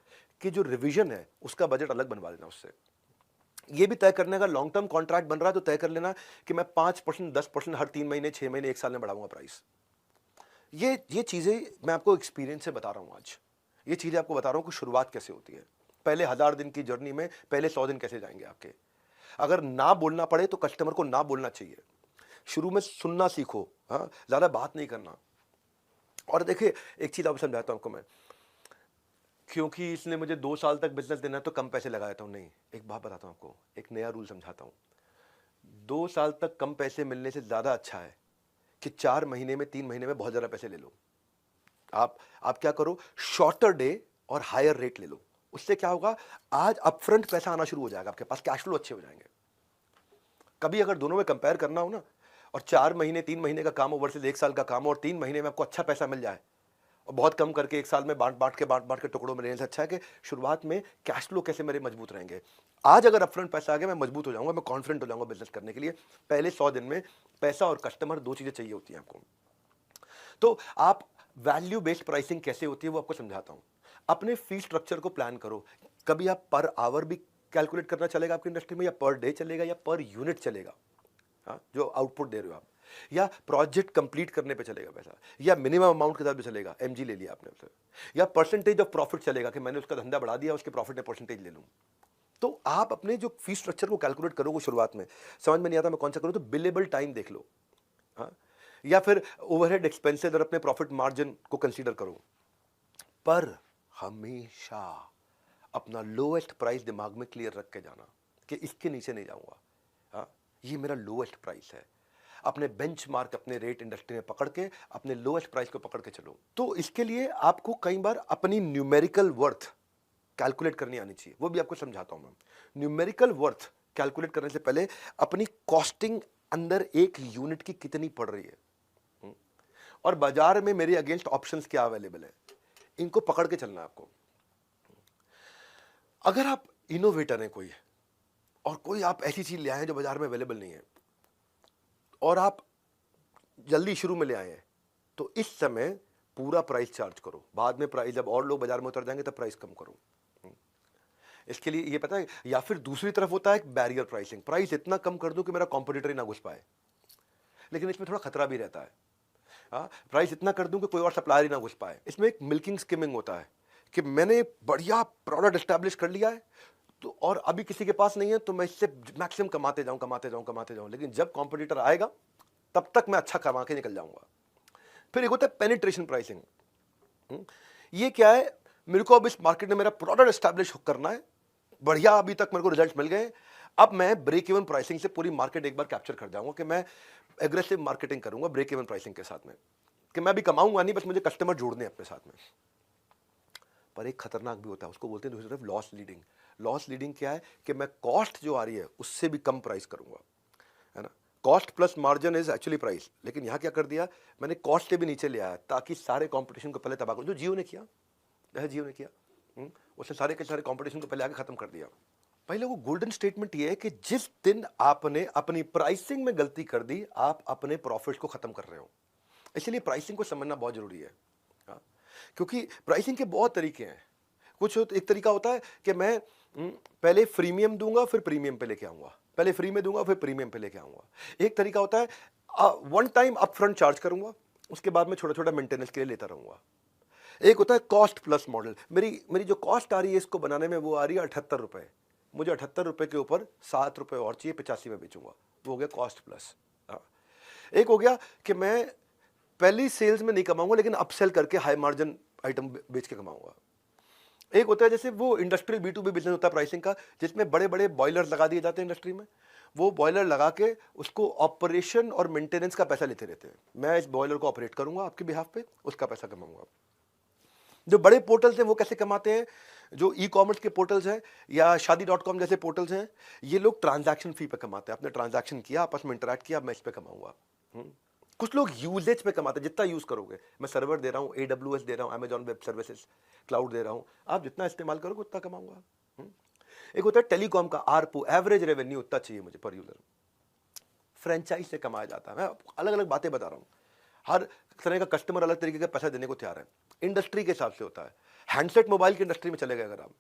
कि जो रिवीजन है उसका बजट अलग बनवा देना उससे। ये भी तय करने का, लॉन्ग टर्म कॉन्ट्रैक्ट बन रहा है तो तय कर लेना कि मैं 5%, 10% हर 3 महीने, 6 महीने, 1 साल में बढ़ाऊंगा प्राइस। ये चीजें मैं आपको एक्सपीरियंस से बता रहा हूं आज। ये चीजें आपको बता रहा हूं कि शुरुआत कैसे होती है। पहले 1000 दिन की जर्नी में पहले 100 दिन कैसे जाएंगे आपके। अगर ना बोलना पड़े तो कस्टमर को ना बोलना चाहिए। शुरू में सुनना सीखो, हाँ, ज्यादा बात नहीं करना। और देखिए, एक चीज आपको समझाता हूं आपको मैं, क्योंकि इसने मुझे 2 साल तक बिजनेस देना है तो कम पैसे लगाता हूं, नहीं। एक बात बताता हूं आपको, एक नया रूल समझाता हूं। 2 साल तक कम पैसे मिलने से ज्यादा अच्छा है कि 4 महीने में, 3 महीने में बहुत ज्यादा पैसे ले लो। आप क्या करो, शॉर्टर डे और हायर रेट ले लो। उससे क्या होगा, आज अपफ्रंट पैसा आना शुरू हो जाएगा, आपके पास कैश फ्लो अच्छे हो जाएंगे। कभी अगर दोनों में कंपेयर करना हो ना, और 4 महीने, 3 महीने का काम हो वर्सेस 1 साल का काम हो, और 3 महीने में आपको अच्छा पैसा मिल जाए, और बहुत कम करके 1 साल में बांट के टुकड़ों में लेने से अच्छा है कि शुरुआत में कैश फ्लो कैसे मेरे मजबूत रहेंगे। आज अगर अपफ्रंट पैसा आ गया, मैं मजबूत हो जाऊंगा, मैं कॉन्फिडेंट हो जाऊंगा बिजनेस करने के लिए। पहले 100 दिन में पैसा और कस्टमर, 2 चीजें चाहिए होती हैं आपको। तो आप वैल्यू बेस्ड प्राइसिंग कैसे होती है वो आपको समझाता हूं। अपने फी स्ट्रक्चर को प्लान करो। कभी आप पर आवर भी कैलकुलेट करना चलेगा आपकी इंडस्ट्री में, या पर डे चलेगा, या पर यूनिट चलेगा, हाँ, जो आउटपुट दे रहे हो आप, या प्रोजेक्ट कंप्लीट करने पे चलेगा पैसा, या मिनिमम अमाउंट के साथ भी चलेगा, एमजी ले लिया आपने उससे, या परसेंटेज ऑफ प्रॉफिट चलेगा कि मैंने उसका धंधा बढ़ा दिया, उसके प्रॉफिट में परसेंटेज ले लूं। तो आप अपने जो फी स्ट्रक्चर को कैलकुलेट करोगे, शुरुआत में समझ में नहीं आता मैं कौन सा करूं, तो बिलेबल टाइम देख लो, हाँ, या फिर ओवरहेड एक्सपेंसेस और अपने प्रॉफिट मार्जिन को कंसीडर करो। पर हमेशा अपना लोएस्ट प्राइस दिमाग में क्लियर रख के जाना कि इसके नीचे नहीं जाऊंगा, हाँ, ये मेरा लोएस्ट प्राइस है। अपने बेंचमार्क, अपने रेट इंडस्ट्री में पकड़ के अपने लोएस्ट प्राइस को पकड़ के चलो। तो इसके लिए आपको कई बार अपनी न्यूमेरिकल वर्थ कैलकुलेट करनी आनी चाहिए, वो भी आपको समझाता हूं मैं। न्यूमेरिकल वर्थ कैलकुलेट करने से पहले अपनी कॉस्टिंग अंदर एक यूनिट की कितनी पड़ रही है, और बाजार में मेरे अगेंस्ट ऑप्शंस क्या अवेलेबल है, इनको पकड़ के चलना है आपको। अगर आप इनोवेटर हैं कोई, और कोई आप ऐसी चीज ले आए हैं जो बाजार में अवेलेबल नहीं है, और आप जल्दी शुरू में ले आए हैं, तो इस समय पूरा प्राइस चार्ज करो। बाद में प्राइस जब और लोग बाजार में उतर जाएंगे तब प्राइस कम करो। इसके लिए ये पता है, या फिर दूसरी तरफ होता है बैरियर प्राइसिंग, प्राइस इतना कम कर दूं कि मेरा कॉम्पिटिटर ही ना घुस पाए। लेकिन इसमें थोड़ा खतरा भी रहता है। हाँ, प्राइस इतना कर दूं कि कोई और सप्लायर ही ना घुस पाए। इसमें एक मिल्किंग स्किमिंग होता है कि मैंने बढ़िया प्रोडक्ट एस्टैब्लिश कर लिया है, तो और अभी किसी के पास नहीं है, तो मैं इससे मैक्सिमम कमाते जाऊं कमाते जाऊं कमाते जाऊं, लेकिन जब कॉम्पिटिटर आएगा तब तक मैं अच्छा कमा के निकल जाऊंगा। फिर एक होता है पेनिट्रेशन प्राइसिंग। ये क्या है, मेरे को अब इस मार्केट में मेरा प्रोडक्ट एस्टैब्लिश करना है, बढ़िया अभी तक मेरे को रिजल्ट मिल गए, अब मैं ब्रेक इवन प्राइसिंग से पूरी मार्केट एक बार कैप्चर कर जाऊंगा कि मैं एग्रेसिव मार्केटिंग करूंगा ब्रेक इवन प्राइसिंग के साथ में, कि मैं भी कमाऊंगा नहीं, बस मुझे कस्टमर जोड़ने अपने साथ में। पर एक खतरनाक भी होता है, उसको बोलते हैं दूसरी तरफ लॉस लीडिंग। लॉस लीडिंग क्या है कि मैं कॉस्ट जो आ रही है उससे भी कम प्राइस करूंगा, है ना। Cost plus margin is actually price, लेकिन यहां क्या कर दिया, मैंने कॉस्ट से भी नीचे ले आया ताकि सारे कंपटीशन को पहले तबाह करूं, जो जियो ने किया, जियो ने किया। उसने सारे के सारे कंपटीशन को पहले आगे खत्म कर दिया। पहले वो गोल्डन स्टेटमेंट ये है कि जिस दिन आपने अपनी प्राइसिंग में गलती कर दी, आप अपने प्रॉफिट्स को खत्म कर रहे हो। इसलिए प्राइसिंग को समझना बहुत जरूरी है। हाँ, क्योंकि प्राइसिंग के बहुत तरीके हैं। एक तरीका होता है कि मैं पहले फ्रीमियम दूंगा फिर प्रीमियम पे लेके आऊंगा, पहले फ्री में दूंगा फिर प्रीमियम पे लेके आऊंगा। एक तरीका होता है वन टाइम अपफ्रंट चार्ज करूंगा, उसके बाद में छोटा छोटा मेंटेनेंस के लिए लेता रहूंगा। एक होता है कॉस्ट प्लस मॉडल, मेरी जो कॉस्ट आ रही है इसको बनाने में वो आ रही है 78 रुपए, मुझे 78 रुपए के ऊपर 7 रुपए और चाहिए, 85 में बेचूंगा, वो हो गया कॉस्ट प्लस। एक हो गया कि मैं पहली सेल्स में नहीं कमाऊंगा लेकिन अपसेल करके हाई मार्जिन आइटम बेच के कमाऊंगा। एक होता है जैसे वो इंडस्ट्रियल B2B बिजनेस होता है प्राइसिंग का, जिसमें बड़े बड़े बॉयलर लगा दिए जाते हैं इंडस्ट्री में, वो बॉयलर लगा के उसको ऑपरेशन और मेंटेनेंस का पैसा लेते रहते हैं। मैं इस बॉयलर को ऑपरेट करूंगा आपके बिहाफ पे, उसका पैसा कमाऊंगा। जो बड़े पोर्टल्स हैं वो कैसे कमाते हैं, जो ई कॉमर्स के पोर्टल्स हैं या शादी.com जैसे पोर्टल्स हैं, ये लोग ट्रांजैक्शन फी पे कमाते हैं। आपने ट्रांजैक्शन किया, आपस में इंटरैक्ट किया, मैं इस पे कमाऊंगा। कुछ लोग यूजेज पे कमाते हैं, जितना यूज करोगे, मैं सर्वर दे रहा हूँ, AWS दे रहा हूँ, अमेजॉन वेब सर्विसेज क्लाउड दे रहा हूँ, आप जितना इस्तेमाल करोगे उतना कमाऊंगा। एक होता है टेलीकॉम का ARPU, एवरेज रेवेन्यू उतना चाहिए मुझे पर यूजर। फ्रेंचाइज से कमाया जाता है। मैं अलग अलग बातें बता रहा हूँ, हर तरह का कस्टमर अलग तरीके का पैसा देने को तैयार है। इंडस्ट्री के हिसाब से होता है। हैंडसेट मोबाइल की इंडस्ट्री में चले गए अगर आप,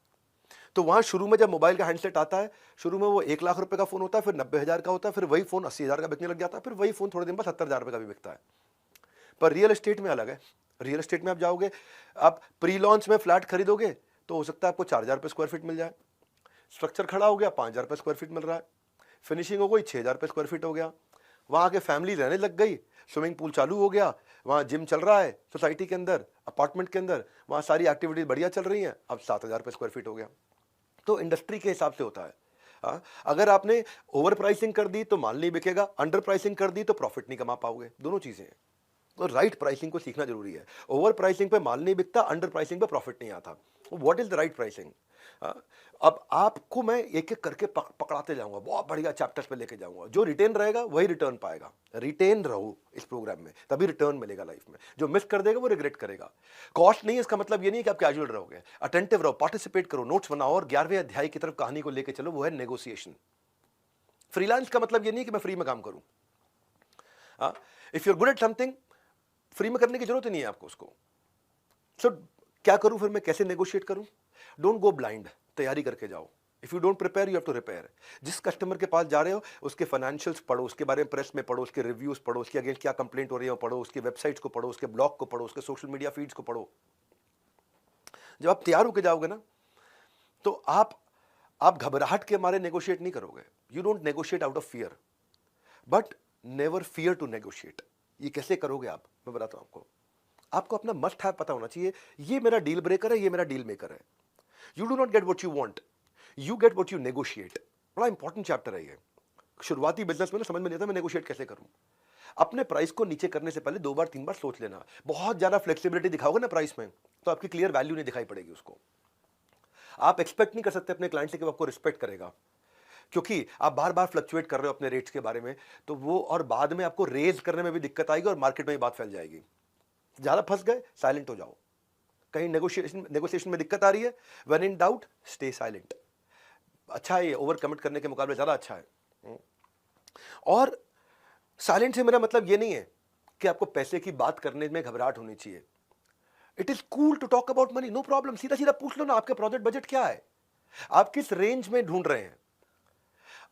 तो वहां शुरू में जब मोबाइल का हैंडसेट आता है, शुरू में वो 1 लाख रुपए का फोन होता है, फिर 90,000 का होता है, फिर वही फोन 80,000 का बिकने लग जाता है, फिर वही फोन थोड़े दिन बाद 70,000 रुपए का भी बिकता है। पर रियल एस्टेट में अलग है। रियल एस्टेट में आप जाओगे, आप प्री लॉन्च में फ्लैट खरीदोगे तो हो सकता है आपको 4,000 रुपए स्क्वायर फीट मिल जाए, स्ट्रक्चर खड़ा हो गया 5,000 रुपए स्क्वायर फीट मिल रहा है, फिनिशिंग हो गई 6,000 रुपए स्क्वायर फीट हो गया, वहां के फैमिली रहने लग गई, स्विमिंग पूल चालू हो गया, वहां जिम चल रहा है सोसाइटी के अंदर, अपार्टमेंट के अंदर, वहां सारी एक्टिविटीज बढ़िया चल रही हैं, अब 7,000 रुपए स्क्वायर फीट हो गया। तो इंडस्ट्री के हिसाब से होता है। अगर आपने ओवर प्राइसिंग कर दी तो माल नहीं बिकेगा, अंडर प्राइसिंग कर दी तो प्रॉफिट नहीं कमा पाओगे, दोनों चीजें हैं। तो राइट प्राइसिंग को सीखना जरूरी है। ओवर प्राइसिंग पे माल नहीं बिकता, अंडर प्राइसिंग पे प्रॉफिट नहीं आता। What is the right pricing? अब आपको मैं एक एक करके पकड़ाते जाऊंगा, बहुत बढ़िया चैप्टर्स पे लेके जाऊंगा। जो रिटेन रहेगा वही रिटर्न पाएगा। रिटेन रहो इस प्रोग्राम में, तभी रिटर्न मिलेगा लाइफ में। जो मिस कर देगा वो रिग्रेट करेगा। कॉस्ट नहीं, इसका मतलब ये नहीं कि आप कैजुअल रहोगे, अटेंटिव रहो, पार्टिसिपेट करो, नोट्स बनाओ और 11वें अध्याय की तरफ कहानी को लेकर चलो, वो है नेगोशिएशन। फ्रीलांस का मतलब ये नहीं कि मैं फ्री में काम करूं। If you are good at something, free में करने की जरूरत ही नहीं है आपको उसको। सो क्या करूं फिर मैं, कैसे नेगोशिएट करूं? डोंट गो ब्लाइंड, तैयारी करके जाओ। If you don't prepare, you have to repair. जिस कस्टमर के पास जा रहे हो उसके फाइनेंशियल्स पढ़ो, उसके बारे में प्रेस में पढ़ो, उसके रिव्यूज पढ़ो, उसके अगेंस्ट क्या कंप्लेंट हो रही है पढ़ो, उसकी वेबसाइट्स को पढ़ो, उसके ब्लॉग को पढ़ो, उसके सोशल मीडिया फीड्स को पढ़ो। जब आप तैयार होकर जाओगे ना, तो आप घबराहट के मारे नेगोशिएट नहीं करोगे। You don't negotiate out of fear, but never fear to negotiate. ये कैसे करोगे आप, मैं बताता हूं आपको। आपको अपना मस्ट हैव पता होना चाहिए, ये मेरा डील ब्रेकर है, ये मेरा डील मेकर है। You do not get what you want, you get what you negotiate. बड़ा इंपॉर्टेंट चैप्टर है ये। शुरुआती बिजनेस में ना समझ में नहीं आता मैं नेगोशिएट कैसे करूं। अपने प्राइस को नीचे करने से पहले 2 बार 3 बार सोच लेना। बहुत ज्यादा फ्लेक्सिबिलिटी दिखाओगे ना प्राइस में, तो आपकी क्लियर वैल्यू नहीं दिखाई पड़ेगी उसको। आप एक्सपेक्ट नहीं कर सकते अपने क्लाइंट से कि वो आपको रिस्पेक्ट करेगा, क्योंकि आप बार बार फ्लक्चुएट कर रहे हो अपने रेट्स के बारे में, तो वो और बाद में आपको रेज करने में भी दिक्कत आएगी और मार्केट में भी बात फैल जाएगी। ज्यादा फंस गए, साइलेंट हो जाओ। कहीं नेगोशिएशन में दिक्कत आ रही है, when in doubt stay silent. अच्छा है, ये ओवर कमिट करने के मुकाबले ज्यादा अच्छा है। और साइलेंट से मेरा मतलब ये नहीं है कि आपको पैसे की बात करने में घबराहट होनी चाहिए। It is cool to talk about money, no problem. सीधा सीधा पूछ लो ना, आपके प्रोजेक्ट बजट क्या है, आप किस रेंज में ढूंढ रहे हैं।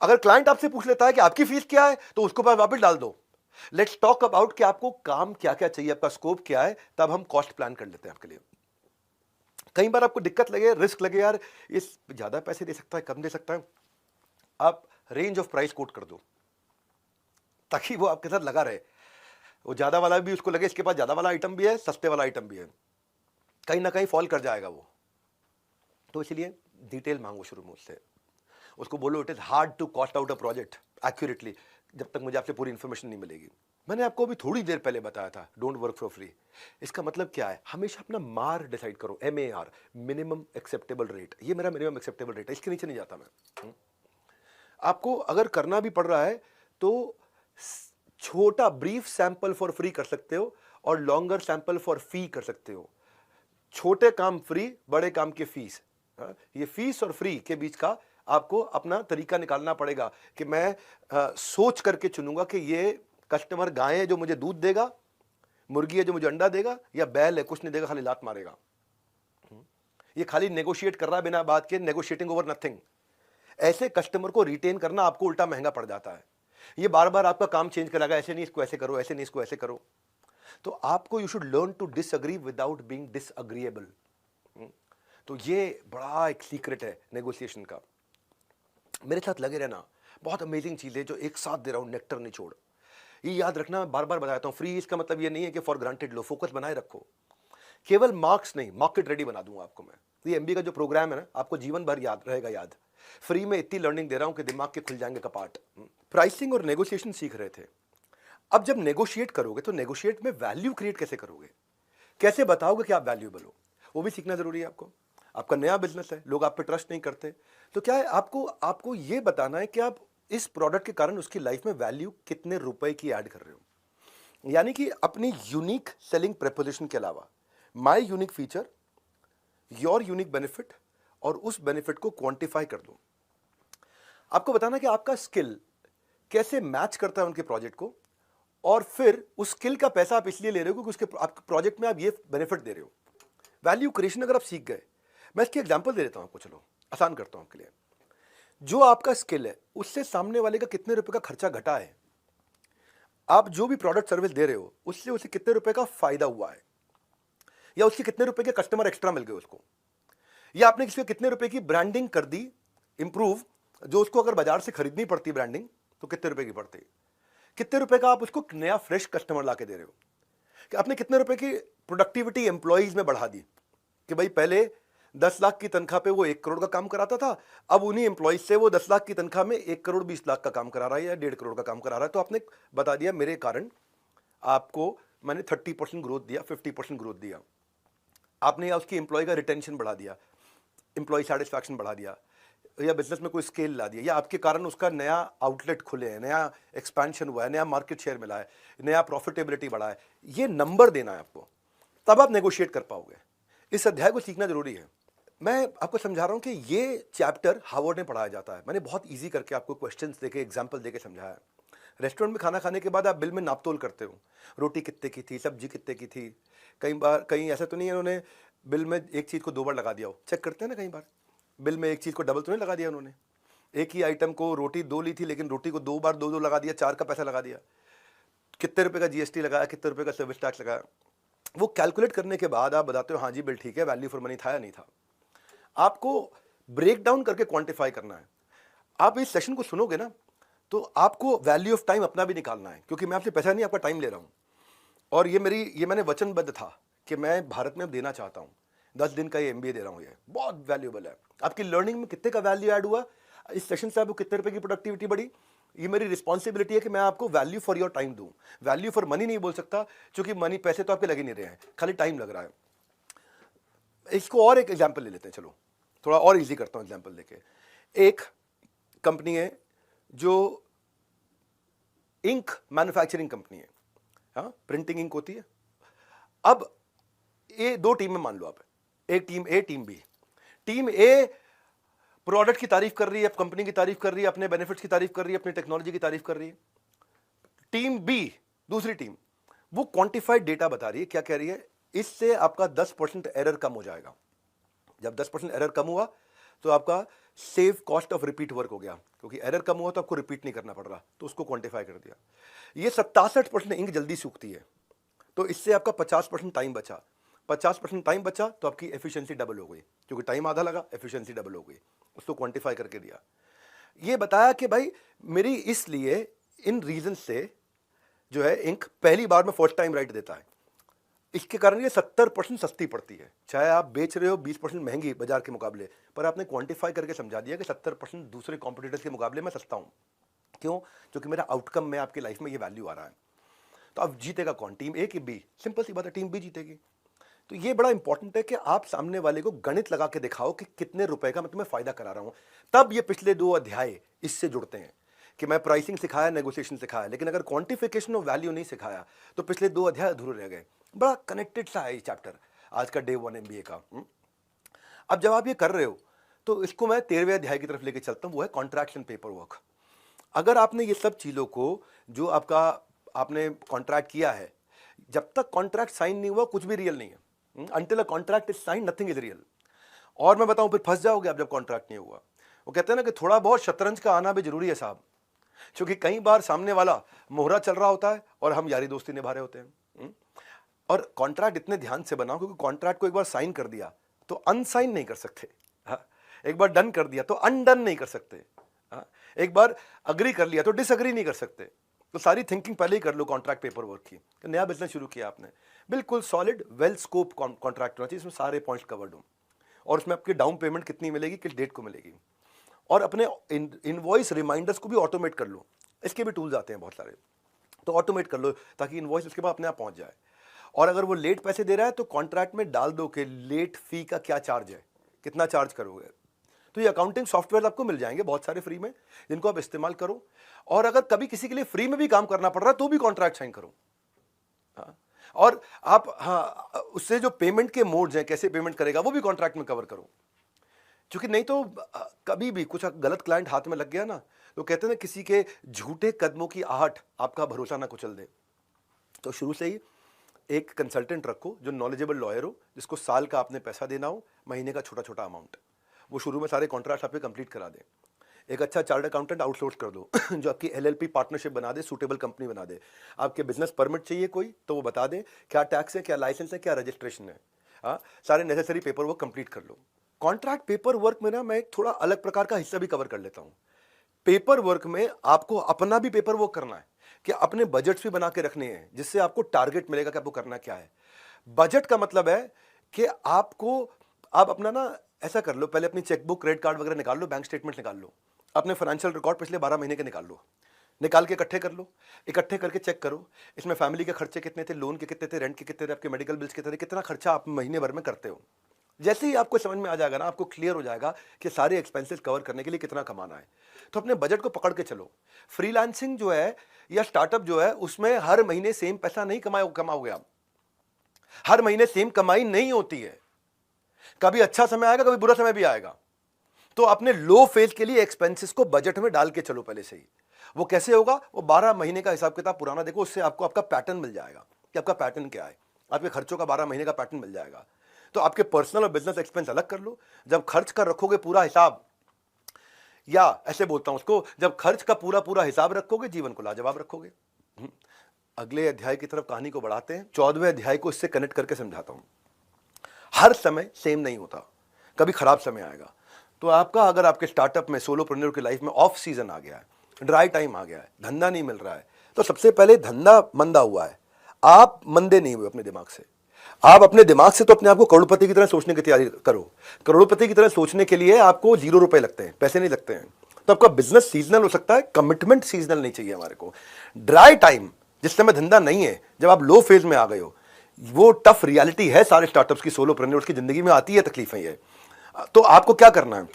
अगर क्लाइंट आपसे पूछ लेता है कि आपकी फीस क्या है, तो उसको पास वापस डाल दो। लेट्स टॉक अबाउट कि आपको काम क्या क्या चाहिए, आपका स्कोप क्या है, तब हम कॉस्ट प्लान कर लेते हैं आपके लिए। कई बार आपको दिक्कत लगे, रिस्क लगे, यार इस ज्यादा पैसे दे सकता है, कम दे सकता है, आप रेंज ऑफ प्राइस कोट कर दो ताकि वो आपके साथ लगा रहे। वो ज्यादा वाला भी उसको लगे इसके पास ज्यादा वाला आइटम भी है, सस्ते वाला आइटम भी है, कहीं ना कहीं फॉल कर जाएगा वो। तो इसलिए डिटेल मांगो शुरू में उससे, उसको बोलो it is hard to cost out a project accurately जब तक मुझे आपसे पूरी इंफॉर्मेशन नहीं मिलेगी। मैंने आपको अभी थोड़ी देर पहले बताया था डोंट वर्क फॉर फ्री। इसका मतलब क्या है, हमेशा अपना मार डिसाइड करो, MAR, मिनिमम एक्सेप्टेबल रेट। ये मेरा मिनिमम एक्सेप्टेबल रेट है, इसके नीचे नहीं जाता मैं। आपको अगर करना भी पड़ रहा है तो छोटा ब्रीफ सैंपल फॉर फ्री कर सकते हो और लॉन्गर सैंपल फॉर फी कर सकते हो। छोटे काम फ्री, बड़े काम की फीस। ये फीस और फ्री के बीच का आपको अपना तरीका निकालना पड़ेगा कि मैं सोच करके चुनूंगा कि ये कस्टमर गाय है जो मुझे दूध देगा, मुर्गी है जो मुझे अंडा देगा, या बैल है कुछ नहीं देगा खाली लात मारेगा। ये खाली नेगोशिएट कर रहा है बिना बात के, नेगोशिएटिंग ओवर नथिंग। ऐसे कस्टमर को रिटेन करना आपको उल्टा महंगा पड़ जाता है। ये बार बार आपका काम चेंज करेगा, ऐसे नहीं इसको ऐसे करो, ऐसे नहीं इसको ऐसे करो। तो आपको you should learn to disagree without being disagreeable. तो ये बड़ा एक सीक्रेट है नेगोशिएशन का। मेरे साथ लगे रहना, बहुत अमेजिंग चीज है जो एक साथ दे रहा हूं, नेक्टर निचोड़। ये याद रखना, बार बार बताता हूं, फ्री इसका मतलब ये नहीं है कि फॉर ग्रांटेड लो, फोकस बनाए रखो। केवल मार्क्स नहीं, मार्केट रेडी बना दूंगा आपको मैं। ये MBA का जो प्रोग्राम है ना, आपको जीवन भर याद रहेगा। याद, फ्री में इतनी लर्निंग दे रहा हूं कि दिमाग के खुल जाएंगे कपाट। प्राइसिंग और नेगोशिएशन सीख रहे थे। अब जब नेगोशिएट करोगे तो नेगोशिएट में वैल्यू क्रिएट कैसे करोगे, कैसे बताओगे कि आप वैल्यूएबल हो, वो भी सीखना जरूरी है आपको। आपका नया बिजनेस है, लोग आप पे ट्रस्ट नहीं करते, तो क्या है, आपको ये बताना है कि आप इस प्रोडक्ट के कारण उसकी लाइफ में वैल्यू कितने रुपए की ऐड कर रहे हो। यानी कि अपनी यूनिक सेलिंग प्रेपोजिशन के अलावा my unique feature, your unique benefit, और उस बेनिफिट को क्वांटिफाई कर दो। आपको बताना कि आपका स्किल कैसे मैच करता है उनके प्रोजेक्ट को, और फिर उस स्किल का पैसा आप इसलिए ले रहे हो क्योंकि उसके आपके प्रोजेक्ट में आप ये बेनिफिट दे रहे हो। वैल्यू क्रिएशन अगर आप सीख गए, मैं इसकी एग्जांपल दे देता हूं आपको, चलो आसान करता हूं आपके लिए। जो आपका स्किल है उससे सामने वाले का कितने रुपए का खर्चा घटा है, आप जो भी प्रोडक्ट सर्विस दे रहे हो उससे उसे कितने रुपए का फायदा हुआ है, या उसके कितने रुपए के कस्टमर एक्स्ट्रा मिल गए उसको, या आपने किसी कितने रुपए की ब्रांडिंग कर दी इंप्रूव, जो उसको अगर बाजार से खरीदनी पड़ती ब्रांडिंग तो कितने रुपए की पड़ती, कितने रुपए का आप उसको नया फ्रेश कस्टमर ला के दे रहे हो, कि आपने कितने रुपए की प्रोडक्टिविटी एम्प्लॉइज में बढ़ा दी, कि भाई पहले 10 लाख की तनख्वाह पे वो 1 करोड़ का काम कराता था, अब उन्हीं एम्प्लॉइज से वो 10 लाख की तनख्वाह में 1 करोड़ 20 लाख का काम करा रहा है या 1.5 करोड़ का काम करा रहा है। तो आपने बता दिया मेरे कारण आपको मैंने 30% ग्रोथ दिया, 50% ग्रोथ दिया। आपने या उसकी एम्प्लॉय का रिटेंशन बढ़ा दिया, एम्प्लॉय सेटिस्फैक्शन बढ़ा दिया, या बिजनेस में कोई स्केल ला दिया, या आपके कारण उसका नया आउटलेट खुले हैं, नया एक्सपेंशन हुआ है, नया मार्केट शेयर मिला है, नया प्रॉफिटेबिलिटी बढ़ा है। ये नंबर देना है आपको, तब आप नेगोशिएट कर पाओगे। इस अध्याय को सीखना जरूरी है। मैं आपको समझा रहा हूं कि ये चैप्टर हार्वर्ड में पढ़ाया जाता है। मैंने बहुत इजी करके आपको क्वेश्चंस देके, एग्जांपल देके समझाया है। रेस्टोरेंट में खाना खाने के बाद आप बिल में नापतोल करते हो, रोटी कितने की थी, सब्जी कितने की थी। कई बार कहीं ऐसा तो नहीं है उन्होंने बिल में एक चीज़ को 2 बार लगा दिया हो, चेक करते हैं ना, कई बार बिल में एक चीज़ को डबल तो नहीं लगा दिया उन्होंने। एक ही आइटम को रोटी 2 ली थी लेकिन रोटी को 2 बार 2 लगा दिया, 4 का पैसा लगा दिया। कितने रुपए का GST लगाया, कितने रुपए का सर्विस टैक्स लगाया, वो कैलकुलेट करने के बाद आप बताते हो हाँ जी बिल ठीक है, वैल्यू फॉर मनी था या नहीं था। आपको ब्रेक डाउन करके क्वांटिफाई करना है। आप इस सेशन को सुनोगे ना तो आपको वैल्यू ऑफ टाइम अपना भी निकालना है, क्योंकि मैं आपसे पैसा नहीं, आपका टाइम ले रहा हूं। और ये मैंने वचनबद्ध था कि मैं भारत में अब देना चाहता हूं। 10 दिन का ये MBA दे रहा हूं, ये बहुत वैल्यूएबल है। आपकी लर्निंग में कितने का वैल्यू ऐड हुआ, इस सेशन से आपको कितने रुपए की प्रोडक्टिविटी बढ़ी, ये मेरी रिस्पॉन्सिबिलिटी है कि मैं आपको वैल्यू फॉर योर टाइम दूं। वैल्यू फॉर मनी नहीं बोल सकता, क्योंकि मनी, पैसे तो आपके लगे नहीं रहे हैं, खाली टाइम लग रहा है। इसको और एक एग्जाम्पल ले लेते हैं, चलो थोड़ा और इजी करता हूं एग्जाम्पल देके। एक कंपनी है जो इंक मैन्युफैक्चरिंग कंपनी है, हाँ, प्रिंटिंग इंक होती है। अब ए, दो टीम में मान लो आप, एक टीम ए, टीम बी। टीम ए प्रोडक्ट की तारीफ कर रही है, कंपनी की तारीफ कर रही है, अपने बेनिफिट्स की तारीफ कर रही है, अपनी टेक्नोलॉजी की तारीफ कर रही है। टीम बी, दूसरी टीम, वो क्वांटिफाइड डेटा बता रही है, क्या कह रही है, इससे आपका 10% एरर कम हो जाएगा। जब 10% एरर कम हुआ तो आपका save cost of repeat work हो गया, क्योंकि एरर कम हुआ तो आपको रिपीट नहीं करना पड़ रहा, तो उसको क्वांटिफाई कर दिया। ये 67% इंक जल्दी सूखती है, तो इससे आपका 50% टाइम बचा। 50% टाइम बचा तो आपकी एफिशिएंसी डबल हो गई, क्योंकि टाइम आधा लगा, एफिशिएंसी डबल हो गई, उसको क्वांटिफाई करके दिया। ये बताया कि भाई मेरी इसलिए इन रीजन से जो है इंक पहली बार में फर्स्ट टाइम राइट देता है, इसके कारण ये 70% सस्ती पड़ती है। चाहे आप बेच रहे हो 20% महंगी बाजार के मुकाबले, पर आपने क्वांटिफाई करके समझा दिया कि 70% दूसरे कॉम्पिटिटर्स के मुकाबले में सस्ता हूं। क्यों? क्योंकि मेरा आउटकम में आपकी लाइफ में ये वैल्यू आ रहा है। तो अब जीतेगा कौन, टीम ए कि बी? सिंपल सी बात है, टीम बी जीतेगी। तो ये बड़ा इंपॉर्टेंट है कि आप सामने वाले को गणित लगा के दिखाओ कि कितने रुपए का मैं तुम्हें फायदा करा रहा हूं। तब ये पिछले 2 अध्याय इससे जुड़ते हैं कि मैं प्राइसिंग सिखाया, नेगोशिएशन सिखाया, लेकिन अगर क्वांटिफिकेशन ऑफ वैल्यू नहीं सिखाया तो पिछले 2 अध्याय अधूरे रह गए। बड़ा कनेक्टेड सा है ये चैप्टर आज का डे 1 MBA का। अब जब आप ये कर रहे हो तो इसको मैं 13वें अध्याय की तरफ लेके चलता हूं, वो है कॉन्ट्रैक्ट एंड पेपर वर्क। अगर आपने ये सब चीजों को जो आपने कॉन्ट्रैक्ट किया है, जब तक कॉन्ट्रैक्ट साइन नहीं हुआ कुछ भी रियल नहीं है। Until a contract is signed, nothing is real। और मैं बताऊं, फिर फंस जाओगे आप जब कॉन्ट्रैक्ट नहीं हुआ। वो कहते हैं ना कि थोड़ा बहुत शतरंज का आना भी जरूरी है साहब, क्योंकि कई बार सामने वाला मोहरा चल रहा होता है और हम यारी दोस्ती निभा रहे होते हैं। और कॉन्ट्रैक्ट इतने ध्यान से बनाओ, क्योंकि कॉन्ट्रैक्ट को एक बार साइन कर दिया तो अनसाइन नहीं कर सकते। एक बार डन कर दिया तो अनडन नहीं कर सकते। एक बार अग्री कर लिया तो डिसअग्री नहीं कर सकते। तो सारी थिंकिंग पहले ही कर लो कॉन्ट्रैक्ट पेपर वर्क की। नया बिजनेस शुरू किया आपने, बिल्कुल सॉलिड वेल स्कोप कॉन्ट्रैक्ट होना चाहिए, इसमें सारे पॉइंट्स कवर्ड हों, और उसमें आपकी डाउन पेमेंट कितनी मिलेगी, किस डेट को मिलेगी, और अपने इनवॉइस रिमाइंडर्स को भी ऑटोमेट कर लो। इसके भी टूल्स आते हैं बहुत सारे, तो ऑटोमेट कर लो ताकि इनवॉइस उसके बाद अपने आप पहुंच जाए। और अगर वो लेट पैसे दे रहा है तो कॉन्ट्रैक्ट में डाल दो कि लेट फी का क्या चार्ज है, कितना चार्ज करोगे। तो ये अकाउंटिंग सॉफ्टवेयर आपको मिल जाएंगे बहुत सारे फ्री में, जिनको आप इस्तेमाल करो। और अगर कभी किसी के लिए फ्री में भी काम करना पड़ रहा है तो भी कॉन्ट्रैक्ट साइन करो। और आप उससे जो पेमेंट के मोड्स हैं, कैसे पेमेंट करेगा, वो भी कॉन्ट्रैक्ट में कवर करो। क्योंकि नहीं तो कभी भी कुछ गलत क्लाइंट हाथ में लग गया ना, तो कहते हैं ना किसी के झूठे कदमों की आहट आपका भरोसा ना कुचल दे। तो शुरू से ही एक कंसल्टेंट रखो जो नॉलेजेबल लॉयर हो, जिसको साल का आपने पैसा देना हो, महीने का छोटा छोटा अमाउंट, वो शुरू में सारे कॉन्ट्रैक्ट आपके कंप्लीट करा दे। एक अच्छा चार्टर्ड अकाउंटेंट आउटसोर्स कर दो जो आपकी LLP पार्टनरशिप बना दे, सूटेबल कंपनी बना दे। आपके बिजनेस परमिट चाहिए कोई तो वो बता दे, क्या टैक्स है, क्या लाइसेंस है, क्या रजिस्ट्रेशन है। सारे नेसेसरी पेपर वर्क कंप्लीट कर लो। कॉन्ट्रैक्ट पेपर वर्क में ना मैं एक थोड़ा अलग प्रकार का हिस्सा भी कवर कर लेता हूँ। पेपर वर्क में आपको अपना भी पेपर वर्क करना है, कि अपने बजट्स भी बना के रखने हैं, जिससे आपको टारगेट मिलेगा कि आपको करना क्या है। बजट का मतलब है कि आप अपना ना ऐसा कर लो, पहले अपनी चेकबुक, क्रेडिट कार्ड वगैरह निकाल लो, बैंक स्टेटमेंट निकाल लो, अपने फाइनेंशियल रिकॉर्ड पिछले 12 महीने के निकाल लो, निकाल के इकट्ठे कर लो। इकट्ठे करके चेक करो इसमें फैमिली के खर्चे कितने थे, लोन के कितने थे, रेंट के कितने थे, आपके मेडिकल बिल्स कितने थे, कितना खर्चा आप महीने भर में करते हो। जैसे ही आपको समझ में आ जाएगा ना, आपको क्लियर हो जाएगा कि सारे एक्सपेंसेस कवर करने के लिए कितना कमाना है, तो अपने बजट को पकड़ के चलो। फ्रीलांसिंग जो है या स्टार्टअप जो है, उसमें हर महीने सेम पैसा नहीं कमाओगे आप। हर महीने सेम कमाई नहीं होती है, कभी अच्छा समय आएगा, कभी बुरा समय भी आएगा। तो अपने लो फेज के लिए एक्सपेंसेस को बजट में डाल के चलो पहले से ही। वो कैसे होगा, वो 12 महीने का हिसाब किताब पुराना देखो, उससे आपको आपका पैटर्न मिल जाएगा कि आपका पैटर्न क्या है। आपके खर्चों का 12 महीने का पैटर्न मिल जाएगा। तो आपके पर्सनल और बिजनेस एक्सपेंस अलग कर लो। जब खर्च का रखोगे पूरा हिसाब, या ऐसे बोलता हूं उसको, जब खर्च का पूरा हिसाब रखोगे, जीवन को लाजवाब रखोगे। अगले अध्याय की तरफ कहानी को बढ़ाते हैं। 14वें अध्याय को इससे कनेक्ट करके समझाता हूं। हर समय सेम नहीं होता, कभी खराब समय आएगा। तो आपका अगर आपके स्टार्टअप में, सोलोप्रेन्योर की लाइफ में ऑफ सीजन आ गया है, ड्राई टाइम आ गया है, धंधा नहीं मिल रहा है, तो सबसे पहले धंधा मंदा हुआ है, आप मंदे नहीं हुए अपने दिमाग से। आप अपने दिमाग से तो अपने आप को करोड़पति की तरह सोचने की तैयारी करो। करोड़पति की तरह सोचने के लिए आपको 0 रुपए लगते हैं, पैसे नहीं लगते हैं। तो आपका बिजनेस सीजनल हो सकता है, कमिटमेंट सीजनल नहीं चाहिए हमारे को। ड्राई टाइम, जिस समय धंधा नहीं है, जब आप लो फेज में आ गए हो, वो टफ रियलिटी है सारे स्टार्टअप्स की, सोलोप्रेन्योर्स की जिंदगी में आती है तकलीफें ये। तो आपको क्या करना है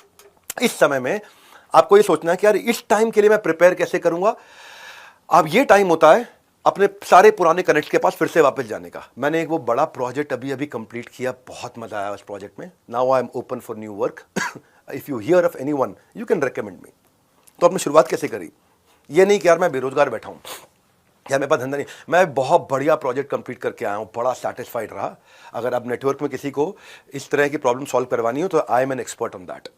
इस समय में, आपको ये सोचना है कि यार इस टाइम के लिए मैं प्रिपेयर कैसे करूंगा। अब ये टाइम होता है अपने सारे पुराने कनेक्ट के पास फिर से वापस जाने का। मैंने एक वो बड़ा प्रोजेक्ट अभी अभी कंप्लीट किया, बहुत मजा आया उस प्रोजेक्ट में। Now I am open for new work. If you here of anyone you can recommend मी। तो आपने शुरुआत कैसे करी? ये नहीं कि यार मैं बेरोजगार बैठा हूं या मेरे पास धंधा नहीं, मैं बहुत बढ़िया प्रोजेक्ट कंप्लीट करके आया हूं, बड़ा सेटिस्फाइड रहा। अगर आप नेटवर्क में किसी को इस तरह की प्रॉब्लम सॉल्व करवानी हो तो I am an expert on that.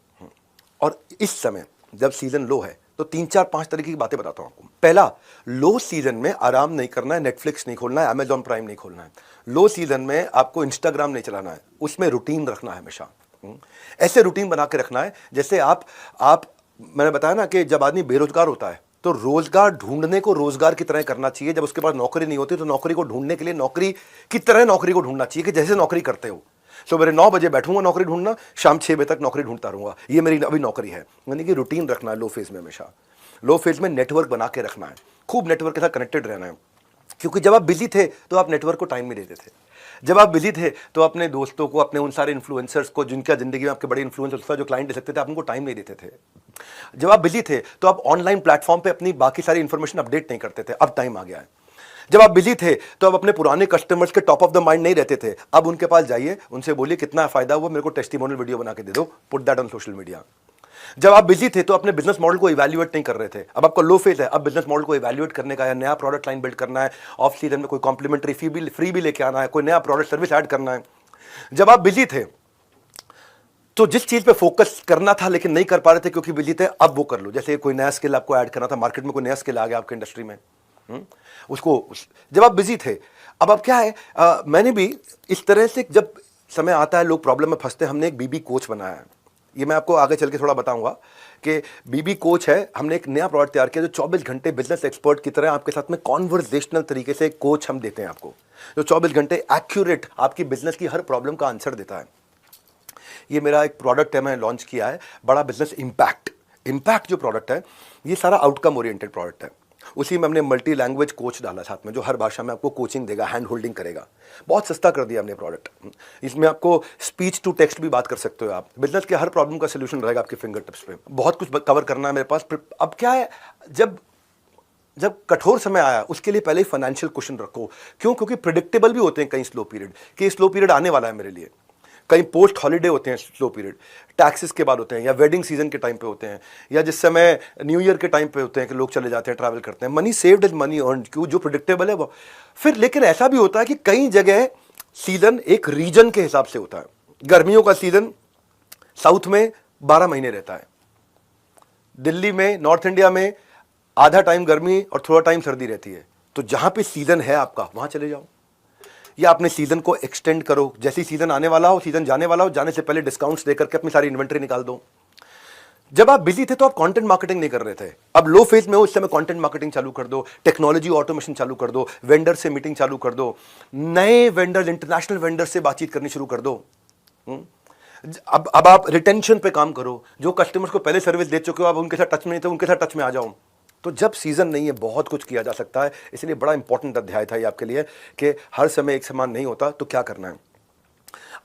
और इस समय जब सीजन लो है तो 3 4 5 तरीके की बातें बताता हूं आपको। पहला, लो सीजन में आराम नहीं करना है, नेटफ्लिक्स नहीं खोलना है, अमेजॉन प्राइम नहीं खोलना है। लो सीजन में आपको इंस्टाग्राम नहीं चलाना है, उसमें रूटीन रखना है हमेशा। ऐसे रूटीन बना के रखना है जैसे आप मैंने बताया ना कि जब आदमी बेरोजगार होता है तो रोजगार ढूंढने को रोजगार की तरह करना चाहिए। जब उसके पास नौकरी नहीं होती तो नौकरी को ढूंढने के लिए नौकरी की तरह नौकरी को ढूंढना चाहिए कि जैसे नौकरी करते हो। सुबह 9 बजे बैठूंगा नौकरी ढूंढना, शाम 6 बजे तक नौकरी ढूंढता रहूंगा, ये मेरी अभी नौकरी है। यानी कि रूटीन रखना है लो फेज में हमेशा। लो फेज में नेटवर्क बना के रखना है, खूब नेटवर्क के साथ कनेक्टेड रहना है। क्योंकि जब आप बिजी थे तो आप नेटवर्क को टाइम नहीं देते थे। जब आप बिजी थे तो अपने दोस्तों को, अपने उन सारे इन्फ्लुएंसर्स को जिनका जिंदगी में आपके बड़े इन्फ्लुएंसर्स जो क्लाइंट दे सकते थे, आप उनको टाइम नहीं देते थे। जब आप बिजी थे तो आप ऑनलाइन प्लेटफॉर्म पे अपनी बाकी सारी इंफॉर्मेशन अपडेट नहीं करते थे, अब टाइम आ गया है। जब आप बिजी थे तो आप अपने पुराने कस्टमर्स के टॉप ऑफ द माइंड नहीं रहते थे, अब उनके पास जाइए, उनसे बोलिए कितना फायदा हुआ, मेरे को टेस्टिमोनियल वीडियो बना के दे दो, put that on social media. जब आप बिजी थे तो अपने बिजनेस मॉडल को इवैल्यूएट नहीं कर रहे थे, अब आपका लो फेज है, अब बिजनेस मॉडल को इवैल्यूएट करने का है, नया प्रोडक्ट लाइन बिल्ड करना है, ऑफ सीजन में कोई कॉम्प्लीमेंट्री फ्री भी लेके आना है, कोई नया प्रोडक्ट सर्विस ऐड करना है। जब आप बिजी थे तो जिस चीज पे फोकस करना था लेकिन नहीं कर पा रहे थे क्योंकि बिजी थे, अब वो कर लो। जैसे कोई नया स्किल आपको ऐड करना था, मार्केट में कोई नया स्किल आ गया आपके इंडस्ट्री में, जब आप बिजी थे, अब क्या है, मैंने भी इस तरह से, जब समय आता है लोग प्रॉब्लम में फंसते हैं, हमने एक बीबी कोच बनाया है। ये मैं आपको आगे चल के थोड़ा बताऊंगा कि बीबी कोच है। हमने एक नया प्रोडक्ट तैयार किया जो 24 घंटे बिजनेस एक्सपर्ट की तरह आपके साथ में कॉन्वर्सेशनल तरीके से कोच हम देते हैं आपको, जो 24 घंटे एक्यूरेट आपकी बिजनेस की हर प्रॉब्लम का आंसर देता है। ये मेरा एक प्रोडक्ट है, मैंने लॉन्च किया है, बड़ा बिजनेस इम्पैक्ट जो प्रोडक्ट है, ये सारा आउटकम ओरिएंटेड प्रोडक्ट है। उसी में हमने मल्टी लैंग्वेज कोच डाला साथ में, जो हर भाषा में आपको कोचिंग देगा, हैंड होल्डिंग करेगा। बहुत सस्ता कर दिया हमने प्रोडक्ट। इसमें आपको स्पीच टू टेक्स्ट भी बात कर सकते हो आप, बिजनेस के हर प्रॉब्लम का सोल्यूशन रहेगा आपके फिंगर टिप्स पे। बहुत कुछ कवर करना है मेरे पास। अब क्या है, जब कठोर समय आया उसके लिए पहले ही फाइनेंशियल क्वेश्चन रखो। क्यों? क्योंकि प्रिडिक्टेबल भी होते हैं कई स्लो पीरियड, कि स्लो पीरियड आने वाला है मेरे लिए। कहीं पोस्ट हॉलीडे होते हैं स्लो पीरियड, टैक्सेस के बाद होते हैं, या वेडिंग सीजन के टाइम पे होते हैं, या जिस समय न्यू ईयर के टाइम पे होते हैं कि लोग चले जाते हैं, ट्रैवल करते हैं। Money saved is money earned, क्यों? जो प्रिडिक्टेबल है वो। फिर लेकिन ऐसा भी होता है कि कई जगह सीजन एक रीजन के हिसाब से होता है। गर्मियों का सीजन साउथ में 12 महीने रहता है, दिल्ली में, नॉर्थ इंडिया में आधा टाइम गर्मी और थोड़ा टाइम सर्दी रहती है। तो जहां पे सीजन है आपका, वहां चले जाओ, या अपने सीजन को एक्सटेंड करो। जैसे ही सीजन आने वाला हो, सीजन जाने वाला हो, जाने से पहले डिस्काउंट्स देकर के अपनी सारी इन्वेंट्री निकाल दो। जब आप बिजी थे तो आप कंटेंट मार्केटिंग नहीं कर रहे थे, अब लो फेज में हो, इस समय कंटेंट मार्केटिंग चालू कर दो, टेक्नोलॉजी ऑटोमेशन चालू कर दो, वेंडर से मीटिंग चालू कर दो, नए वेंडर, इंटरनेशनल वेंडर से बातचीत करनी शुरू कर दो। अब आप रिटेंशन पे काम करो। जो कस्टमर्स को पहले सर्विस दे चुके हो, आप उनके साथ टच में नहीं थे, उनके साथ टच में आ जाओ। तो जब सीजन नहीं है बहुत कुछ किया जा सकता है। इसलिए बड़ा इंपॉर्टेंट अध्याय था ये आपके लिए कि हर समय एक समान नहीं होता, तो क्या करना है।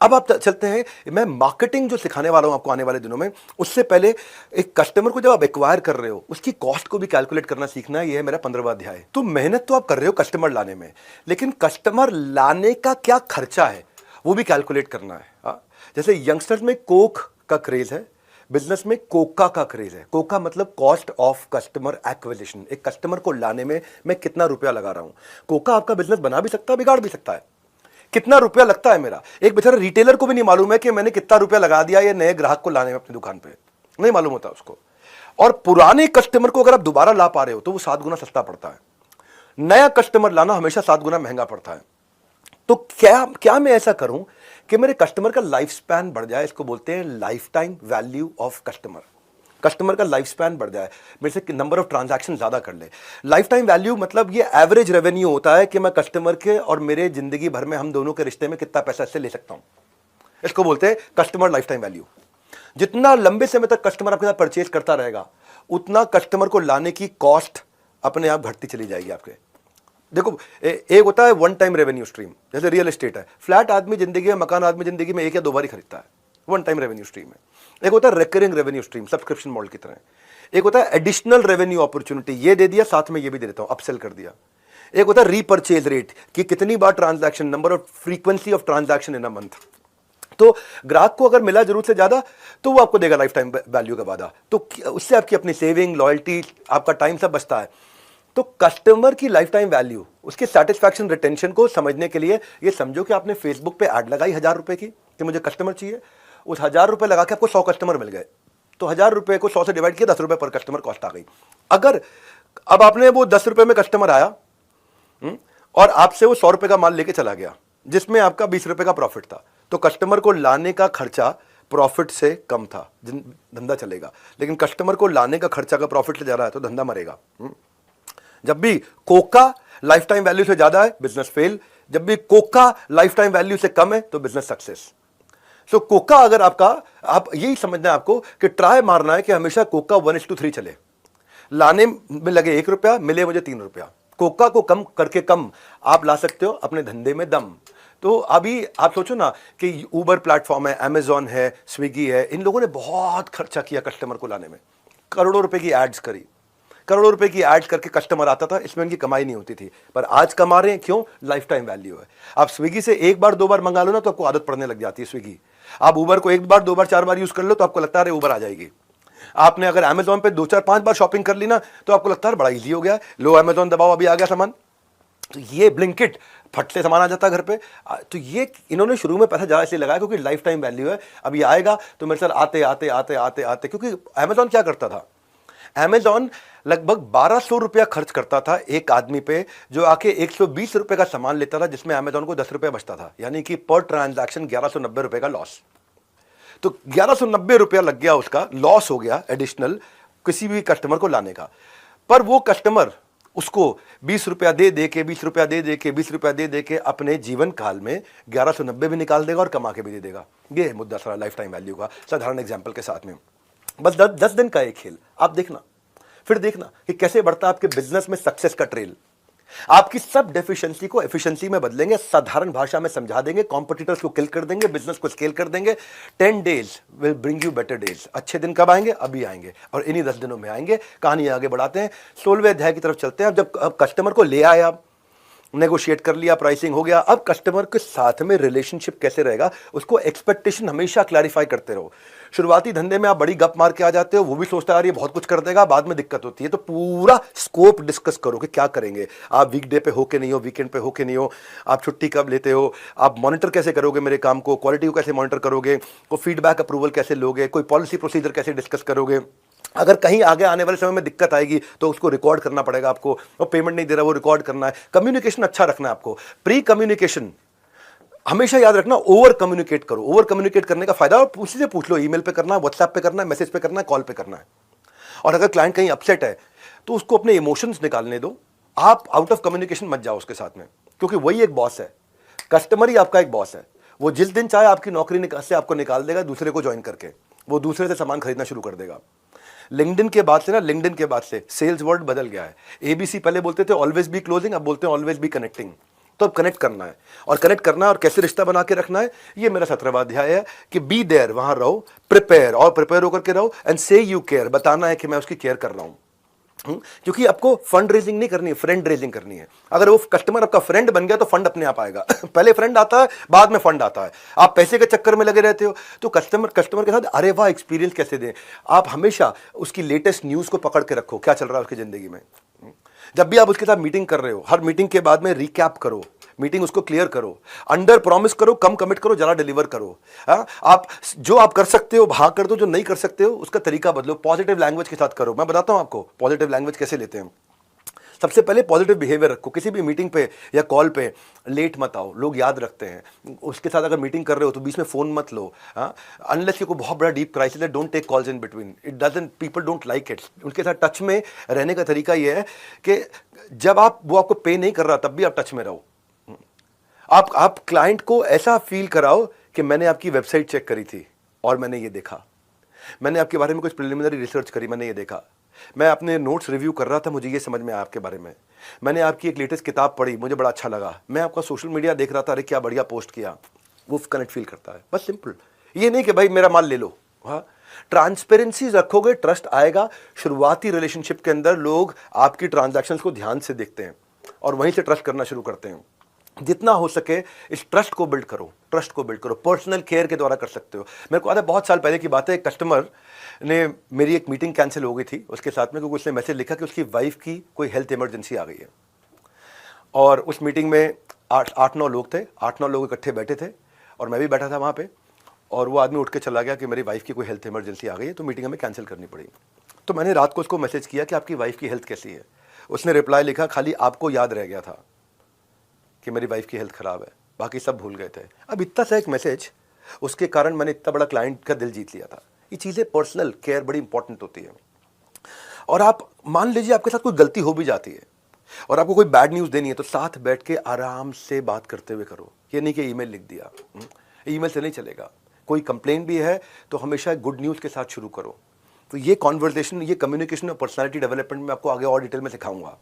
अब आप चलते हैं, मैं मार्केटिंग जो सिखाने वाला हूं आपको आने वाले दिनों में, उससे पहले एक कस्टमर को जब आप एक्वायर कर रहे हो उसकी कॉस्ट को भी कैलकुलेट करना सीखना है। ये है मेरा 15वां अध्याय। तो मेहनत तो आप कर रहे हो कस्टमर लाने में, लेकिन कस्टमर लाने का क्या खर्चा है वो भी कैलकुलेट करना है। जैसे यंगस्टर्स में कोक का क्रेज है, बिजनेस में कोका का क्रेज है। कोका मतलब कॉस्ट ऑफ कस्टमर एक्विजिशन, एक कस्टमर को लाने में मैं कितना रुपया लगा रहा हूं। कोका आपका बिजनेस बना भी सकता है, बिगाड़ भी सकता है। कितना रुपया लगता है मेरा, एक बेचारा रिटेलर को भी नहीं मालूम है कि मैंने कितना रुपया लगा दिया ये नए ग्राहक को लाने में अपनी दुकान पे, नहीं मालूम होता उसको। और पुराने कस्टमर को अगर आप दोबारा ला पा रहे हो तो वो 7 गुना सस्ता पड़ता है। नया कस्टमर लाना हमेशा 7 गुना महंगा पड़ता है। तो क्या मैं ऐसा करूं कि मेरे कस्टमर का लाइफ स्पैन बढ़ जाए। इसको बोलते हैं life time value of customer. Customer का लाइफ स्पैन बढ़ जाए, मेरे से नंबर ऑफ ट्रांजैक्शन ज्यादा कर ले। लाइफ टाइम वैल्यू मतलब ये एवरेज रेवेन्यू होता है कि मैं कस्टमर के और मेरे जिंदगी भर में हम दोनों के रिश्ते में कितना पैसा इससे ले सकता हूं। इसको बोलते हैं कस्टमर लाइफ टाइम वैल्यू। जितना लंबे समय तक कस्टमर आपके साथ परचेज करता रहेगा, उतना कस्टमर को लाने की कॉस्ट अपने आप घटती चली जाएगी आपके। देखो, एक होता है वन टाइम रेवेन्यू स्ट्रीम, जैसे रियल एस्टेट है। फ्लैट आदमी जिंदगी में, मकान आदमी जिंदगी में 1 या 2 बार ही खरीदता है, वन टाइम रेवेन्यू स्ट्रीम है। एक होता है recurring revenue stream, subscription model की तरह। एक होता है एडिशनल रेवेन्यू अपॉर्चुनिटी, ये दे दिया साथ में ये भी दे देता हूं, अपसेल कर दिया। एक होता है रीपरचेज रेट, कि कितनी बार transaction, number of frequency of transaction in a month. तो ग्राहक को अगर मिला जरूरत से ज्यादा तो वो आपको देगा लाइफ टाइम वैल्यू का वादा, तो उससे आपकी अपनी सेविंग, लॉयल्टी, आपका टाइम सब बचता है। तो कस्टमर की लाइफ टाइम वैल्यू, उसके सेटिस्फैक्शन, रिटेंशन को समझने के लिए ये समझो कि आपने फेसबुक पे ऐड लगाई 1000 रुपए की कि मुझे कस्टमर चाहिए, उस 1000 रुपए लगा के आपको 100 कस्टमर मिल गए, तो 1000 रुपए को 100 से डिवाइड किया, 10 रुपए पर कस्टमर कॉस्ट आ गई। अगर अब आपने वो 10 रुपए में कस्टमर आया और आपसे वो 100 रुपए का माल लेके चला गया जिसमें आपका 20 रुपए का प्रॉफिट था, तो कस्टमर को लाने का खर्चा प्रॉफिट से कम था, धंधा चलेगा। लेकिन कस्टमर को लाने का खर्चा का प्रॉफिट से ज्यादा है तो धंधा मरेगा। जब भी कोका लाइफ टाइम वैल्यू से ज्यादा है बिजनेस फेल, जब भी कोका लाइफ टाइम वैल्यू से कम है तो बिजनेस सक्सेस। सो कोका अगर आपका, आप यही समझना है आपको कि ट्राई मारना है कि हमेशा कोका 1:3 चले, लाने में लगे 1 रुपया, मिले मुझे 3 रुपया। कोका को कम करके कम आप ला सकते हो अपने धंधे में दम। तो अभी आप सोचो ना कि ऊबर प्लेटफॉर्म है, अमेजॉन है, स्विगी है, इन लोगों ने बहुत खर्चा किया कस्टमर को लाने में, करोड़ों रुपए की एड्स करी, करोड़ों रुपए की एड्स करके कस्टमर आता था, इसमें इनकी कमाई नहीं होती थी, पर आज कमा रहे हैं। क्यों? लाइफ टाइम वैल्यू है। आप स्विगी से एक बार 2 बार मंगा लो ना तो आपको आदत पड़ने लग जाती है स्विगी। आप ऊबर को 1 बार 2 बार 4 बार यूज कर लो तो आपको लगता है ऊबर आ जाएगी। आपने अगर अमेजॉन पे 2 4 5 बार शॉपिंग कर ली ना तो आपको लगता है बड़ा इजी हो गया, लो अमेजॉन दबाओ अभी आ गया सामान। तो ये ब्लिंकिट, फट से सामान आ जाता है घर पे। तो ये इन्होंने शुरू में पैसा ज्यादा इसलिए लगाया क्योंकि लाइफ टाइम वैल्यू है। अब ये आएगा तो मेरे साथ आते आते आते आते आते, क्योंकि अमेजॉन क्या करता था, अमेजॉन लगभग 1200 रुपया खर्च करता था एक आदमी पे, जो आके 120 रुपए का सामान लेता था जिसमें अमेजॉन को 10 रुपए बचता था, यानी कि पर ट्रांजैक्शन 1190 रुपए का लॉस। तो 1190 रुपया लग गया, उसका लॉस हो गया एडिशनल किसी भी कस्टमर को लाने का। पर वो कस्टमर उसको 20 रुपया दे दे के 20 रुपया दे दे के 20 रुपया दे दे के अपने जीवन काल में 1190 भी निकाल देगा और कमा के भी दे देगा। ये है मुद्दा सारा लाइफ टाइम वैल्यू का, साधारण एग्जाम्पल के साथ में। बस 10 दिन का एक खेल, आप देखना, फिर देखना कि कैसे बढ़ता है आपके बिजनेस में सक्सेस का ट्रेल। आपकी सब डेफिशिएंसी को एफिशिएंसी में बदलेंगे, साधारण भाषा में समझा देंगे, कॉम्पिटिटर्स को किल कर देंगे, बिजनेस को स्केल कर देंगे। 10 days will bring you better days. अच्छे दिन कब आएंगे? अभी आएंगे, और इन्हीं 10 दिनों में आएंगे। कहानी आगे बढ़ाते हैं, 16वें अध्याय की तरफ चलते हैं। जब कस्टमर को ले आया, नेगोशिएट कर लिया, प्राइसिंग हो गया, अब कस्टमर के साथ में रिलेशनशिप कैसे रहेगा, उसको एक्सपेक्टेशन हमेशा क्लैरिफाई करते रहो। शुरुआती धंधे में आप बड़ी गप मार के आ जाते हो, वो भी सोचता है ये बहुत कुछ कर देगा, बाद में दिक्कत होती है। तो पूरा स्कोप डिस्कस करो कि क्या करेंगे आप, वीकडे पे हो के नहीं हो, वीकेंड पे हो के नहीं हो, आप छुट्टी कब लेते हो, आप मॉनिटर कैसे करोगे मेरे काम को, क्वालिटी को कैसे मॉनिटर करोगे, को फीडबैक अप्रूवल कैसे लोगे, कोई पॉलिसी प्रोसीजर कैसे डिस्कस करोगे। अगर कहीं आगे आने वाले समय में दिक्कत आएगी तो उसको रिकॉर्ड करना पड़ेगा आपको, और पेमेंट नहीं दे रहा वो रिकॉर्ड करना है। कम्युनिकेशन अच्छा रखना है आपको, प्री कम्युनिकेशन हमेशा याद रखना, ओवर कम्युनिकेट करो। ओवर कम्युनिकेट करने का फायदा और उसी से पूछ लो, ईमेल पे करना है, व्हाट्सएप पे करना है, मैसेज पे करना है, कॉल पे करना है। और अगर क्लाइंट कहीं अपसेट है तो उसको अपने इमोशंस निकालने दो, आप आउट ऑफ कम्युनिकेशन मत जाओ उसके साथ में, क्योंकि वही एक बॉस है, कस्टमर ही आपका एक बॉस है। वो जिस दिन चाहे आपकी नौकरी से आपको निकाल देगा, दूसरे को ज्वाइन करके वो दूसरे से सामान खरीदना शुरू कर देगा। लिंक्डइन के बाद से ना, लिंक्डइन के बाद से सेल्स वर्ड बदल गया है। एबीसी पहले बोलते थे ऑलवेज बी क्लोजिंग, अब बोलते हैं ऑलवेज बी कनेक्टिंग। तो अब कनेक्ट करना है, और कनेक्ट करना है और कैसे रिश्ता बना के रखना है, ये मेरा 17वां अध्याय है कि बी देयर, वहां रहो, प्रिपेयर, और प्रिपेयर होकर के रहो, एंड से यू केयर, बताना है कि मैं उसकी केयर कर रहा हूं। क्योंकि आपको फंड रेजिंग नहीं करनी है, फ्रेंड रेजिंग करनी है। अगर वो कस्टमर आपका फ्रेंड बन गया तो फंड अपने आप आएगा। पहले फ्रेंड आता है, बाद में फंड आता है। आप पैसे के चक्कर में लगे रहते हो तो कस्टमर के साथ अरे वाह एक्सपीरियंस कैसे दें। आप हमेशा उसकी लेटेस्ट न्यूज को पकड़ के रखो, क्या चल रहा है उसकी जिंदगी में। जब भी आप उसके साथ मीटिंग कर रहे हो, हर मीटिंग के बाद में रिकैप करो, मीटिंग उसको क्लियर करो, अंडर प्रॉमिस करो, कम कमिट करो, ज्यादा डिलीवर करो। आप जो आप कर सकते हो वहां कर दो, जो नहीं कर सकते हो उसका तरीका बदलो, पॉजिटिव लैंग्वेज के साथ करो। मैं बताता हूं आपको पॉजिटिव लैंग्वेज कैसे लेते हैं। सबसे पहले पॉजिटिव बिहेवियर रखो, किसी भी मीटिंग पे या कॉल पे लेट मत आओ, लोग याद रखते हैं। उसके साथ अगर मीटिंग कर रहे हो तो बीच में फोन मत लो, अनलेस कोई बहुत बड़ा डीप क्राइसिस है, don't take calls in between, it doesn't, people don't like it. उनके साथ टच में रहने का तरीका यह है कि जब वो आपको पे नहीं कर रहा तब भी आप टच में रहो। आप क्लाइंट को ऐसा फील कराओ कि मैंने आपकी वेबसाइट चेक करी थी और मैंने ये देखा, मैंने आपके बारे में कुछ प्रिलिमिनरी रिसर्च करी, मैंने ये देखा, मैं अपने नोट्स रिव्यू कर रहा था, मुझे ये समझ में आया आपके बारे में, मैंने आपकी एक लेटेस्ट किताब पढ़ी, मुझे बड़ा अच्छा लगा, मैं आपका सोशल मीडिया देख रहा था, अरे क्या बढ़िया पोस्ट किया। वो कनेक्ट फील करता है, बस सिंपल। ये नहीं कि भाई मेरा माल ले लो। हाँ, ट्रांसपेरेंसी रखोगे, ट्रस्ट आएगा। शुरुआती रिलेशनशिप के अंदर लोग आपकी ट्रांजैक्शंस को ध्यान से देखते हैं। और वहीं से ट्रस्ट करना शुरू करते हैं। जितना हो सके इस ट्रस्ट को बिल्ड करो, ट्रस्ट को बिल्ड करो, पर्सनल केयर के द्वारा कर सकते हो। मेरे को आता है बहुत साल पहले की बात है, एक कस्टमर ने मेरी एक मीटिंग कैंसिल हो गई थी उसके साथ में, क्योंकि उसने मैसेज लिखा कि उसकी वाइफ की कोई हेल्थ इमरजेंसी आ गई है। और उस मीटिंग में 8-9 लोग थे, 8-9 लोग इकट्ठे बैठे थे और मैं भी बैठा था वहाँ पे। और वो आदमी उठ के चला गया कि मेरी वाइफ की कोई हेल्थ इमरजेंसी आ गई है, तो मीटिंग हमें कैंसिल करनी पड़ी। तो मैंने रात को उसको मैसेज किया कि आपकी वाइफ की हेल्थ कैसी है। उसने रिप्लाई लिखा, खाली आपको याद रह गया था कि मेरी वाइफ की हेल्थ ख़राब है, बाकी सब भूल गए थे। अब इतना सा एक मैसेज, उसके कारण मैंने इतना बड़ा क्लाइंट का दिल जीत लिया था। ये चीज़ें पर्सनल केयर बड़ी इंपॉर्टेंट होती है। और आप मान लीजिए आपके साथ कोई गलती हो भी जाती है और आपको कोई बैड न्यूज़ देनी है, तो साथ बैठ के आराम से बात करते हुए करो। ये नहीं कि ईमेल लिख दिया, ईमेल से नहीं चलेगा। कोई कंप्लेंट भी है तो हमेशा गुड न्यूज़ के साथ शुरू करो। तो ये कॉन्वर्सेशन, ये कम्युनिकेशन और पर्सनालिटी डेवलपमेंट में आपको आगे और डिटेल में सिखाऊंगा।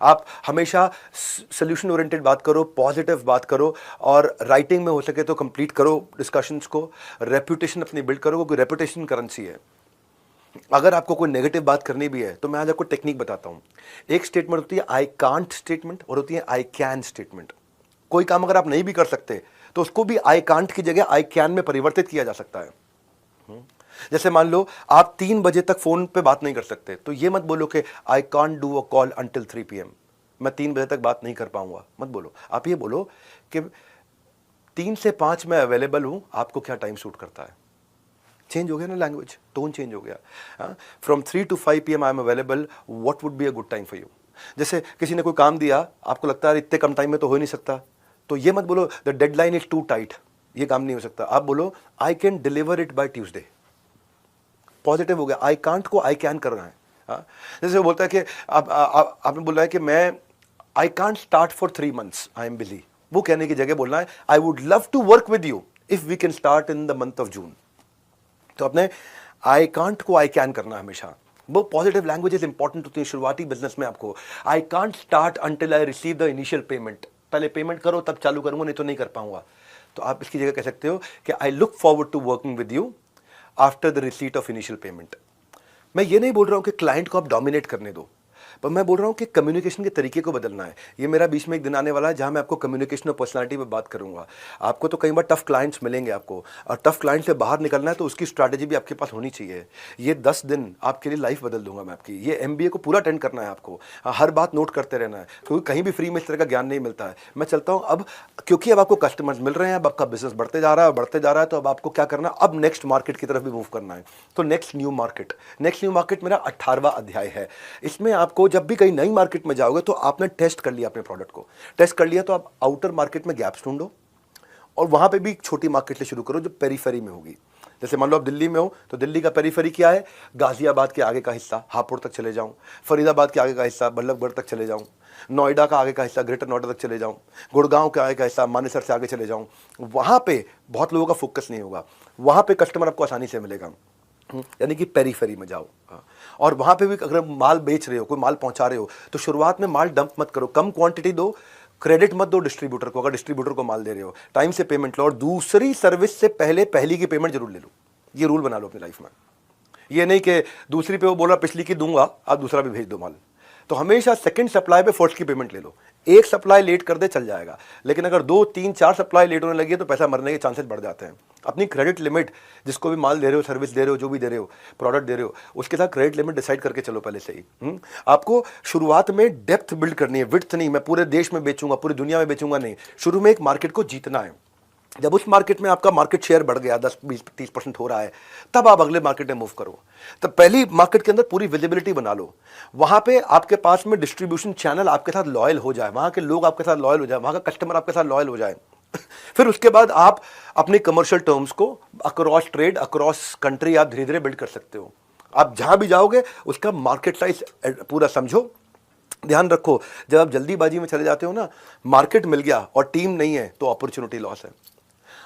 आप हमेशा सोल्यूशन ओरिएंटेड बात करो, पॉजिटिव बात करो, और राइटिंग में हो सके तो कंप्लीट करो डिस्कशंस को। रेपुटेशन अपनी बिल्ड करो, क्योंकि रेपुटेशन करेंसी है। अगर आपको कोई नेगेटिव बात करनी भी है तो मैं आज आपको टेक्निक बताता हूं। एक स्टेटमेंट होती है आई कांट स्टेटमेंट और होती है आई कैन स्टेटमेंट। कोई काम अगर आप नहीं भी कर सकते तो उसको भी आई कांट की जगह आई कैन में परिवर्तित किया जा सकता है। जैसे मान लो आप 3 बजे तक फोन पे बात नहीं कर सकते, तो ये मत बोलो कि I can't do a call until 3 PM, मैं 3 बजे तक बात नहीं कर पाऊंगा, मत बोलो। आप ये बोलो कि 3 से 5 मैं अवेलेबल हूं, आपको क्या टाइम सूट करता है। चेंज हो गया ना लैंग्वेज, टोन चेंज हो गया। From 3 to 5 PM I am available, what would be a good time for you. जैसे किसी ने कोई काम दिया, आपको लगता है इतने कम टाइम में तो हो ही नहीं सकता, तो ये मत बोलो the deadline is too tight, ये काम नहीं हो सकता। आप बोलो I can deliver it by Tuesday. Positive हो गया, आई कांट को आई कैन करना है। जैसे वो बोलता है कि आपने बोला है कि मैं I can't start for 3 months, I am busy. वो कहने की जगह बोलना है I would love to work with you if we can start in the month of June. तो अपने आई कांट को आई कैन करना हमेशा। वो पॉजिटिव लैंग्वेजेस इंपॉर्टेंट होती है शुरुआती बिजनेस में। आपको आई can't start until I receive the initial payment, पहले पेमेंट करो तब चालू करूंगा, नहीं तो नहीं कर पाऊंगा। तो आप इसकी जगह कह सकते हो कि I look forward to working with you after the receipt of initial payment. मैं ये नहीं बोल रहा हूं कि क्लाइंट को आप डोमिनेट करने दो, पर मैं बोल रहा हूं कि कम्युनिकेशन के तरीके को बदलना है। ये मेरा बीच में एक दिन आने वाला है जहां मैं आपको कम्युनिकेशन और पर्सनालिटी पे बात करूंगा। आपको तो कई बार टफ क्लाइंट्स मिलेंगे आपको, और टफ क्लाइंट से बाहर निकलना है तो उसकी स्ट्रैटेजी भी आपके पास होनी चाहिए। ये 10 दिन आपके लिए लाइफ बदल दूंगा मैं आपकी। ये MBA को पूरा अटेंड करना है आपको, हर बात नोट करते रहना है, क्योंकि कहीं भी फ्री में इस तरह का ज्ञान नहीं मिलता है। मैं चलता हूँ अब, क्योंकि अब आपको कस्टमर्स मिल रहे हैं, अब आपका बिजनेस बढ़ते जा रहा है, बढ़ते जा रहा है, तो अब आपको क्या करना है, अब नेक्स्ट मार्केट की तरफ भी मूव करना है। तो नेक्स्ट न्यू मार्केट मेरा 18वां अध्याय है। इसमें आपको जब भी कहीं नई मार्केट में जाओगे तो आपने टेस्ट कर लिया अपने प्रोडक्ट को, टेस्ट कर लिया तो आप आउटर मार्केट में गैप्स ढूंढो और वहां पे भी एक छोटी मार्केट से शुरू करो जो पेरीफेरी में होगी। जैसे मान लो आप दिल्ली में हो तो दिल्ली का पेरीफेरी क्या है, गाजियाबाद के आगे का हिस्सा हापुड़ तक चले जाऊं, फरीदाबाद के आगे का हिस्सा बल्लभगढ़ तक चले जाऊं, नोएडा का आगे का हिस्सा ग्रेटर नोएडा तक चले जाऊं, गुड़गांव के आगे का हिस्सा मानेसर से आगे चले जाऊं। वहां पे बहुत लोगों का फोकस नहीं होगा, वहां पे कस्टमर आपको आसानी से मिलेगा। यानी कि पेरीफेरी में जाओ। और वहां पे भी अगर माल बेच रहे हो, कोई माल पहुंचा रहे हो, तो शुरुआत में माल डंप मत करो, कम क्वांटिटी दो, क्रेडिट मत दो डिस्ट्रीब्यूटर को। अगर डिस्ट्रीब्यूटर को माल दे रहे हो, टाइम से पेमेंट लो, और दूसरी सर्विस से पहले पहली की पेमेंट जरूर ले लो। ये रूल बना लो अपनी लाइफ में। ये नहीं कि दूसरी पे वो बोला पिछली की दूंगा, आप दूसरा भी भेज दो माल। तो हमेशा सेकंड सप्लाई पे फर्स्ट की पेमेंट ले लो। एक सप्लाई लेट कर दे चल जाएगा, लेकिन अगर 2, 3, 4 सप्लाई लेट होने लगी तो पैसा मरने के चांसेस बढ़ जाते हैं। अपनी क्रेडिट लिमिट, जिसको भी माल दे रहे हो, सर्विस दे रहे हो, जो भी दे रहे हो, प्रोडक्ट दे रहे हो, उसके साथ क्रेडिट लिमिट डिसाइड करके चलो पहले से ही। आपको शुरुआत में डेप्थ बिल्ड करनी है, विड्थ नहीं। मैं पूरे देश में बेचूंगा, पूरी दुनिया में बेचूंगा नहीं। शुरू में एक मार्केट को जीतना है। जब उस मार्केट में आपका मार्केट शेयर बढ़ गया, 10, 20, 30% हो रहा है, तब आप अगले मार्केट में मूव करो। तब पहली मार्केट के अंदर पूरी विजिबिलिटी बना लो, वहां पे आपके पास में डिस्ट्रीब्यूशन चैनल आपके साथ लॉयल हो जाए, वहां के लोग आपके साथ लॉयल हो जाए, वहां का कस्टमर आपके साथ लॉयल हो जाए। फिर उसके बाद आप अपने कमर्शियल टर्म्स को अक्रॉस ट्रेड, अक्रॉस कंट्री आप धीरे धीरे बिल्ड कर सकते हो। आप जहां भी जाओगे उसका मार्केट साइज पूरा समझो। ध्यान रखो, जब आप जल्दीबाजी में चले जाते हो ना, मार्केट मिल गया और टीम नहीं है तो अपॉर्चुनिटी लॉस है।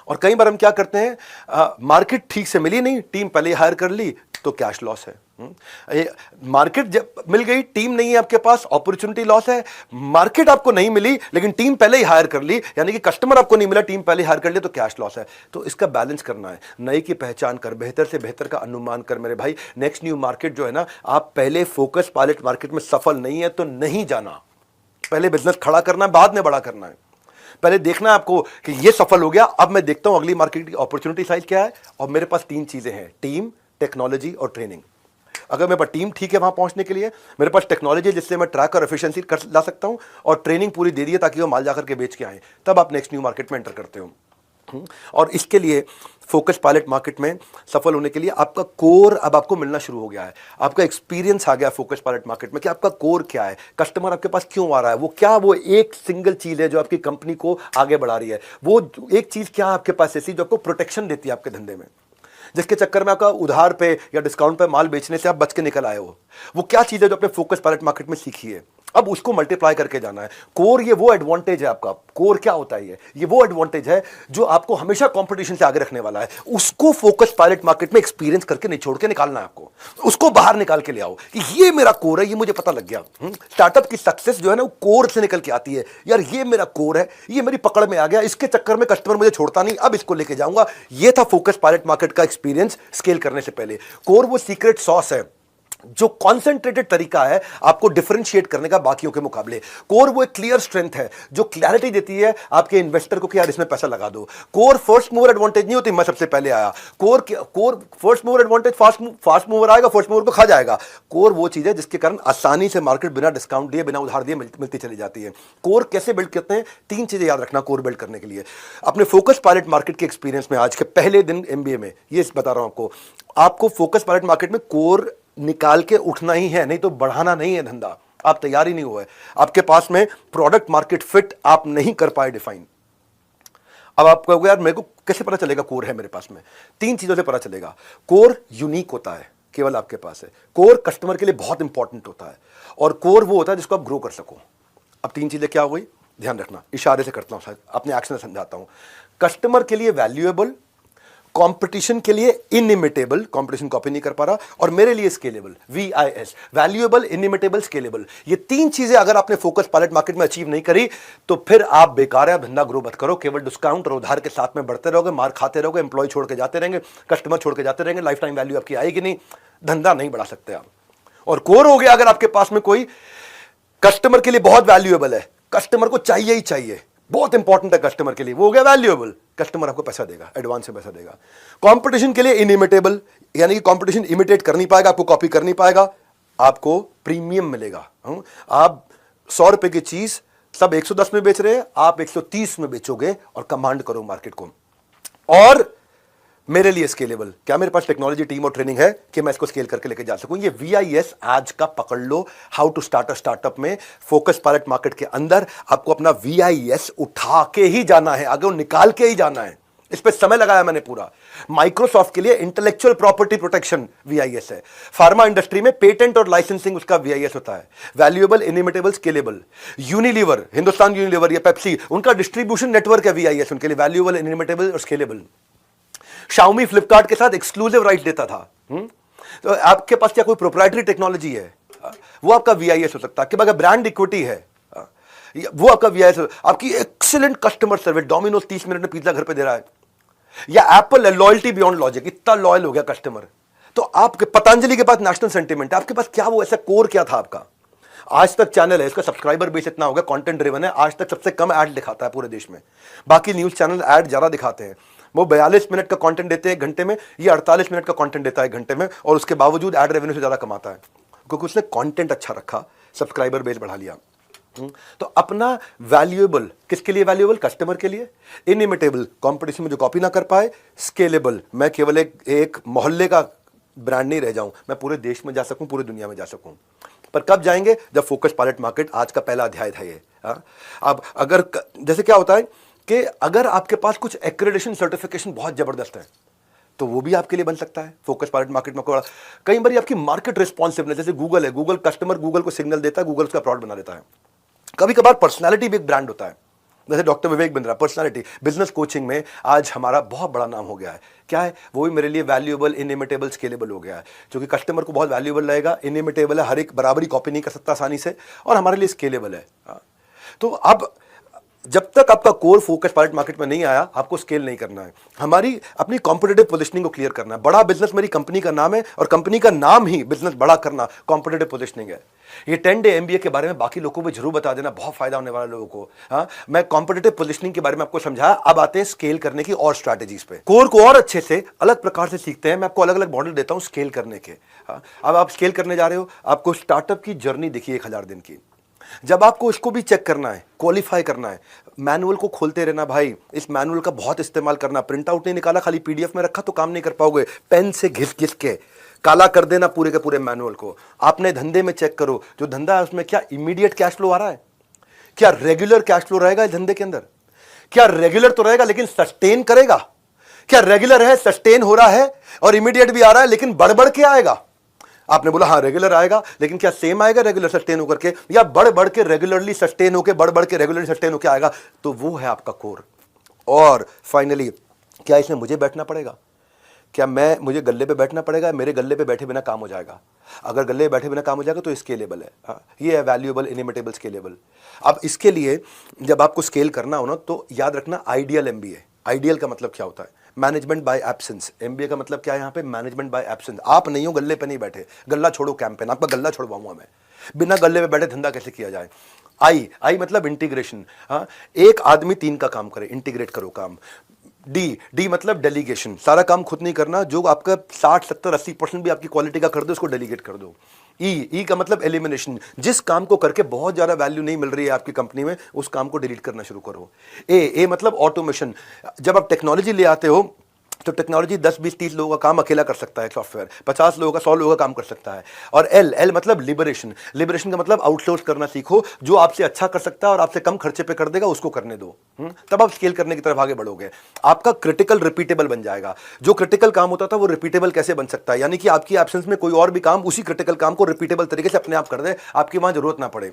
और कई बार हम क्या करते हैं, मार्केट ठीक से मिली नहीं, टीम पहले हायर कर ली तो कैश लॉस है। मार्केट जब मिल गई, टीम नहीं है आपके पास, अपॉर्चुनिटी लॉस है। मार्केट आपको नहीं मिली लेकिन टीम पहले ही हायर कर ली, यानी कि कस्टमर आपको नहीं मिला, टीम पहले हायर कर लिया, तो कैश लॉस है। तो इसका बैलेंस करना है। नई की पहचान कर, बेहतर से बेहतर का अनुमान कर मेरे भाई। नेक्स्ट न्यू मार्केट जो है ना, आप पहले फोकस पायलट मार्केट में सफल नहीं है तो नहीं जाना। पहले बिजनेस खड़ा करना है, बाद में बड़ा करना है। पहले देखना है आपको कि ये सफल हो गया, अब मैं देखता हूं अगली मार्केट की अपॉर्चुनिटी साइज क्या है। और मेरे पास 3 चीजें हैं, टीम, टेक्नोलॉजी और ट्रेनिंग। अगर मेरे पास टीम ठीक है वहां पहुंचने के लिए, मेरे पास टेक्नोलॉजी जिससे मैं ट्रैक और एफिशिएंसी कर ला सकता हूं, और ट्रेनिंग पूरी दे दी है ताकि वो माल जाकर के बेच के आए, तब आप नेक्स्ट न्यू मार्केट में एंटर करते हो। और इसके लिए फोकस पायलट मार्केट में सफल होने के लिए आपका कोर अब आपको मिलना शुरू हो गया है। आपका एक्सपीरियंस आ गया फोकस पायलट मार्केट में कि आपका कोर क्या है, कस्टमर आपके पास क्यों आ रहा है, वो एक सिंगल चीज है जो आपकी कंपनी को आगे बढ़ा रही है, वो एक चीज क्या आपके पास ऐसी जो आपको प्रोटेक्शन देती है आपके धंधे में, जिसके चक्कर में आपका उधार पे या डिस्काउंट पे माल बेचने से आप बच के निकल आए हो। वो क्या चीज है जो आपने फोकस पायलट मार्केट में सीखी है, अब उसको मल्टीप्लाई करके जाना है। कोर ये वो एडवांटेज है आपका। कोर क्या होता है? ये वो एडवांटेज है जो आपको हमेशा कंपटीशन से आगे रखने वाला है। उसको फोकस पायलट मार्केट में एक्सपीरियंस करके निचोड़ के निकालना है आपको, उसको बाहर निकाल के ले आओ कि ये मेरा कोर है, ये मुझे पता लग गया। स्टार्टअप की सक्सेस जो है ना वो कोर से निकल के आती है। यार ये मेरा कोर है, ये मेरी पकड़ में आ गया, इसके चक्कर में कस्टमर मुझे छोड़ता नहीं, अब इसको लेके जाऊंगा। ये था फोकस पायलट मार्केट का एक्सपीरियंस स्केल करने से पहले। कोर वो सीक्रेट सॉस है जो कॉन्सेंट्रेटेड तरीका है आपको डिफरेंशिएट करने का बाकियों के मुकाबले। कोर वो एक क्लियर स्ट्रेंथ है जो क्लैरिटी देती है आपके इन्वेस्टर को कि यार इसमें पैसा लगा दो। कोर फर्स्ट मूवर एडवांटेज नहीं होती, मैं सबसे पहले आया। Core first mover advantage, fast mover आएगा, फर्स्ट मूवर को खा जाएगा। कोर वो चीज है जिसके कारण आसानी से मार्केट बिना डिस्काउंट दिए, बिना उधार दिए मिलती चली जाती है। कोर कैसे बिल्ड करते हैं? 3 चीजें याद रखना कोर बिल्ड करने के लिए। अपने फोकस पायलट मार्केट के एक्सपीरियंस में आज के पहले दिन एमबीए में ये बता रहा हूं आपको फोकस पायलट मार्केट में कोर निकाल के उठना ही है, नहीं तो बढ़ाना नहीं है धंधा। आप तैयार ही नहीं हुए, आपके पास में प्रोडक्ट मार्केट फिट आप नहीं कर पाए डिफाइन। अब आप कहोगे यार मेरे को कैसे पता चलेगा कोर है मेरे पास में? 3 चीजों से पता चलेगा। कोर यूनिक होता है, केवल आपके पास है। कोर कस्टमर के लिए बहुत इंपॉर्टेंट होता है, और कोर वो होता है जिसको आप ग्रो कर सको। अब 3 चीजें क्या हो गई, ध्यान रखना, इशारे से करता हूं, अपने एक्शन से समझाता हूं। कस्टमर के लिए वैल्यूएबल, कंपटीशन के लिए इनइमिटेबल, कंपटीशन कॉपी नहीं कर पा रहा, और मेरे लिए scalable, VIS, valuable, inimitable, scalable. ये 3 चीजें अगर आपने फोकस पायलट मार्केट में अचीव नहीं करी तो फिर आप बेकार है, धंधा ग्रो मत करो। केवल डिस्काउंट और उधार के साथ में बढ़ते रहोगे, मार खाते रहोगे, एम्प्लॉय छोड़ के जाते रहेंगे, कस्टमर छोड़ के जाते रहेंगे, लाइफ टाइम वैल्यू आपकी आएगी नहीं, धंधा नहीं बढ़ा सकते आप। और कोर हो गया अगर आपके पास में कोई कस्टमर के लिए बहुत वैल्यूएबल है, कस्टमर को चाहिए ही चाहिए, बहुत इंपॉर्टेंट है कस्टमर के लिए, वो हो गया वैल्यूएबल, कस्टमर आपको पैसा देगा, एडवांस से पैसा देगा। कंपटीशन के लिए इनइमिटेबल, यानी कि कंपटीशन इमिटेट कर नहीं पाएगा, आपको कॉपी कर नहीं पाएगा, आपको प्रीमियम मिलेगा। आप 100 रुपए की चीज सब 110 में बेच रहे हैं, आप 130 में बेचोगे और कमांड करो मार्केट को। और मेरे लिए स्केलेबल, क्या मेरे पास टेक्नोलॉजी, टीम और ट्रेनिंग है कि मैं इसको स्केल करके लेके जा सकूं? ये VIS आज का पकड़ लो। How to start a startup में फोकस पायलट मार्केट के अंदर आपको अपना VIS उठा के ही जाना है, आगे निकाल के ही जाना है। इस पे समय लगाया मैंने पूरा। माइक्रोसॉफ्ट के लिए इंटेलेक्चुअल प्रॉपर्टी प्रोटेक्शन VIS है। फार्मा इंडस्ट्री में पेटेंट और लाइसेंसिंग उसका VIS होता है, valuable, inimitable, scalable. Unilever, Hindustan Unilever या पेप्सी, उनका डिस्ट्रीब्यूशन नेटवर्क है VIS, उनके लिए वैल्यूएबल, इनइमिटेबल और स्केलेबल। Xiaomi फ्लिपकार्ट के साथ एक्सक्लूसिव राइट देता था। तो आपके पास क्या कोई प्रोप्राइटरी टेक्नोलॉजी है, वो आपका VIS हो सकता है। कि अगर ब्रांड इक्विटी है, वो आपका VIS। आपकी excellent customer service, Domino's 30 minute में पिज्जा घर पे दे रहा है, या एप्पल है, लॉयल्टी बियॉन्ड लॉजिक, इतना लॉयल हो गया कस्टमर। तो आपके पतंजलि के पास नेशनल सेंटिमेंट है, आपके पास क्या वो ऐसा कोर क्या था आपका? आज तक चैनल है, इसका सब्सक्राइबर बेस इतना होगा, कंटेंट ड्रिवन है, आज तक सबसे कम ऐड दिखाता है पूरे देश में। बाकी न्यूज चैनल ऐड ज्यादा दिखाते हैं, वो 42 मिनट का कंटेंट देते हैं एक घंटे में, ये 48 मिनट का कंटेंट देता है एक घंटे में, और उसके बावजूद ऐड रेवेन्यू से ज्यादा कमाता है, क्योंकि उसने कंटेंट अच्छा रखा, सब्सक्राइबर बेस बढ़ा लिया। तो अपना वैल्यूएबल, किसके लिए वैल्यूएबल? कस्टमर के लिए। इनइमिटेबल, कंपटीशन में जो कॉपी ना कर पाए। स्केलेबल, मैं केवल एक मोहल्ले का ब्रांड नहीं रह जाऊं, मैं पूरे देश में जा सकूं, पूरी दुनिया में जा सकूं। पर कब जाएंगे? जब फोकस पायलट मार्केट, आज का पहला अध्याय था ये। अब अगर जैसे क्या होता है कि अगर आपके पास कुछ एक्रेडिटेशन सर्टिफिकेशन बहुत जबरदस्त है तो वो भी आपके लिए बन सकता है फोकस पायलट मार्केट में। कई बार आपकी मार्केट रिस्पॉन्सिवनेस, जैसे गूगल है, गूगल कस्टमर गूगल को सिग्नल देता है, गूगल उसका प्रोडक्ट बना देता है। कभी कभार पर्सनालिटी भी एक ब्रांड होता है, जैसे doctor Vivek Bindra, personality. Business coaching में आज हमारा बहुत बड़ा नाम हो गया है। क्या है वो? भी मेरे लिए वैल्यूएबल, इनइमिटेबल, स्केलेबल हो गया है, क्योंकि कस्टमर को बहुत वैल्यूएबल लगेगा, इनइमिटेबल है, हर एक बराबरी कॉपी नहीं कर सकता आसानी से, और हमारे लिए स्केलेबल है। तो अब जब तक आपका कोर फोकस पायलट मार्केट में नहीं आया, आपको स्केल नहीं करना है। हमारी अपनी कॉम्पिटिटिव पोजीशनिंग को क्लियर करना है। बड़ा बिजनेस मेरी कंपनी का नाम है और कंपनी का नाम ही बिजनेस बड़ा करना कॉम्पिटिटिव पोजीशनिंग है। ये 10 डे एमबीए के बारे में बाकी लोगों को भी जरूर बता देना, बहुत फायदा होने वाला लोगों को। हाँ, मैं कॉम्पिटिटिव पोजीशनिंग के बारे में आपको समझाया, अब आते हैं स्केल करने की और स्ट्रैटेजीज पे। कोर को और अच्छे से अलग प्रकार से सीखते हैं। मैं आपको अलग अलग मॉडल देता हूं स्केल करने के। हाँ, अब आप स्केल करने जा रहे हो, आपको स्टार्टअप की जर्नी देखिए 1000 दिन की। जब आपको इसको भी चेक करना है, क्वालिफाई करना है, मैनुअल को खोलते रहना भाई, इस मैनुअल का बहुत इस्तेमाल करना। प्रिंट आउट नहीं निकाला, खाली पीडीएफ में रखा तो काम नहीं कर पाओगे। पेन से घिस घिस के काला कर देना पूरे के पूरे मैनुअल को। आपने धंधे में चेक करो, जो धंधा है उसमें क्या इमीडिएट कैश फ्लो आ रहा है, क्या रेगुलर कैश फ्लो रहेगा इस धंधे के अंदर, क्या रेगुलर तो रहेगा लेकिन सस्टेन करेगा, क्या रेगुलर है, सस्टेन हो रहा है और इमीडिएट भी आ रहा है लेकिन बढ़ बढ़ के आएगा। आपने बोला हाँ रेगुलर आएगा, लेकिन क्या सेम आएगा रेगुलर सस्टेन होकर के, या बढ़ बढ़ के रेगुलरली सस्टेन होकर, बढ़ बढ़ के रेगुलरली सस्टेन होकर आएगा। तो वो है आपका कोर। और फाइनली, क्या इसमें मुझे बैठना पड़ेगा, क्या मुझे गल्ले पे बैठना पड़ेगा, मेरे गल्ले पे बैठे बिना काम हो जाएगा। अगर गल्ले पे बैठे बिना काम हो जाएगा तो स्केलेबल है। हाँ, ये है वैल्यूएबल, इनिमिटेबल, स्केलेबल। अब इसके लिए जब आपको स्केल करना हो ना, तो याद रखना आइडियल एमबीए। आइडियल का मतलब क्या होता है, मैनेजमेंट बाय एब्सेंस। एमबीए का मतलब क्या है यहाँ पे, मैनेजमेंट बाय एब्सेंस। आप नहीं हो, गल्ले पे नहीं बैठे, गल्ला छोड़ो कैंपेन, आपका गल्ला छोड़वाऊंगा मैं। बिना गल्ले पे बैठे धंधा कैसे किया जाए। आई मतलब इंटीग्रेशन। हाँ, एक आदमी 3 का काम करे, इंटीग्रेट करो काम। डी मतलब डेलीगेशन, सारा काम खुद नहीं करना, जो आपका 60, 70, 80% भी आपकी क्वालिटी का कर दो, उसको डेलीगेट कर दो। ई का मतलब एलिमिनेशन, जिस काम को करके बहुत ज्यादा वैल्यू नहीं मिल रही है आपकी कंपनी में, उस काम को डिलीट करना शुरू करो। ए मतलब ऑटोमेशन, जब आप टेक्नोलॉजी ले आते हो तो टेक्नोलॉजी 10, 20, 30 लोगों का काम अकेला कर सकता है, सॉफ्टवेयर 50 लोगों का, 100 लोगों का काम कर सकता है। और एल मतलब लिबरेशन। लिबरेशन का मतलब आउटसोर्स करना सीखो, जो आपसे अच्छा कर सकता है और आपसे कम खर्चे पे कर देगा, उसको करने दो। तब आप स्केल करने की तरफ आगे बढ़ोगे। आपका क्रिटिकल रिपीटेबल बन जाएगा। जो क्रिटिकल काम होता था वो रिपीटेबल कैसे बन सकता है, यानी कि आपकी एब्सेंस में कोई और भी काम उसी क्रिटिकल काम को रिपीटेबल तरीके से अपने आप कर दे, आपकी वहां जरूरत ना पड़े।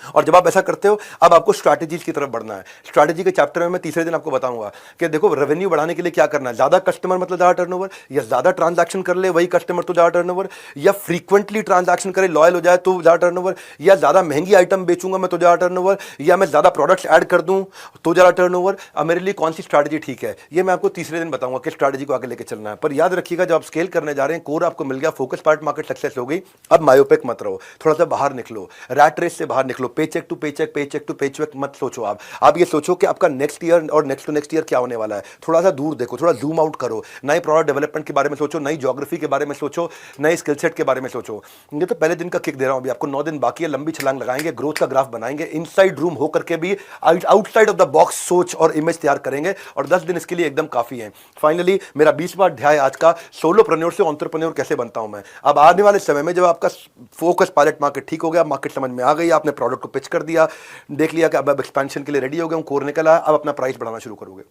और जब आप ऐसा करते हो, अब आपको स्ट्रैटेजीज की तरफ बढ़ना है। स्ट्रैटेजी के चैप्टर में मैं तीसरे दिन आपको बताऊंगा कि देखो रेवेन्यू बढ़ाने के लिए क्या करना है। ज्यादा कस्टमर मतलब ज्यादा टर्नओवर, या ज्यादा ट्रांजैक्शन कर ले वही कस्टमर तो ज्यादा टर्नओवर, या फ्रीक्वेंटली ट्रांजैक्शन करे लॉयल हो जाए तो ज्यादा टर्नओवर, या ज्यादा महंगी आइटम बेचूंगा मैं तो ज्यादा टर्नओवर, या मैं ज्यादा प्रोडक्ट्स ऐड कर दूं तो ज्यादा टर्नओवर। अब मेरे लिए कौन सी स्ट्रैटेजी ठीक है, ये मैं आपको तीसरे दिन बताऊंगा कि स्ट्रैटेजी को आगे लेकर चलना है। पर याद रखिएगा, जब आप स्केल करने जा रहे हैं, कोर आपको मिल गया, फोकस पार्ट मार्केट सक्सेस हो गई, अब मायोपिक मत रहो, थोड़ा सा बाहर निकलो, रैट रेस से बाहर निकलो। पेचेक टू पेचेक मत सोचो। आप ये सोचो कि आपका नेक्स्ट ईयर और नेक्स्ट टू नेक्स्ट ईयर क्या होने वाला है। थोड़ा सा दूर देखो, थोड़ा जूम आउट करो, नए प्रोडक्ट डेवलपमेंट के बारे में सोचो, नई ज्योग्राफी के बारे में सोचो, नए स्किल सेट के बारे में सोचो। ये तो पहले दिन का किक दे रहा हूं, अभी आपको 9 दिन बाकी है, लंबी छलांग लगाएंगे, ग्रोथ का ग्राफ बनाएंगे, इनसाइड रूम होकर के भी आउटसाइड ऑफ द बॉक्स सोच और इमेज तैयार करेंगे, और 10 दिन इसके लिए एकदम काफी है। फाइनली मेरा 20वां अध्याय आज का, सोलोप्रेन्योर से एंटरप्रेन्योर कैसे बनता हूं मैं। अब आने वाले समय में जब आपका फोकस पायलट मार्केट ठीक हो गया, मार्केट समझ में आ गई, आपने प्रोडक्ट को पिच कर दिया, देख लिया कि अब एक्सपेंशन के लिए रेडी हो गए, कोर निकल आया, अब अपना प्राइस बढ़ाना शुरू करोगे।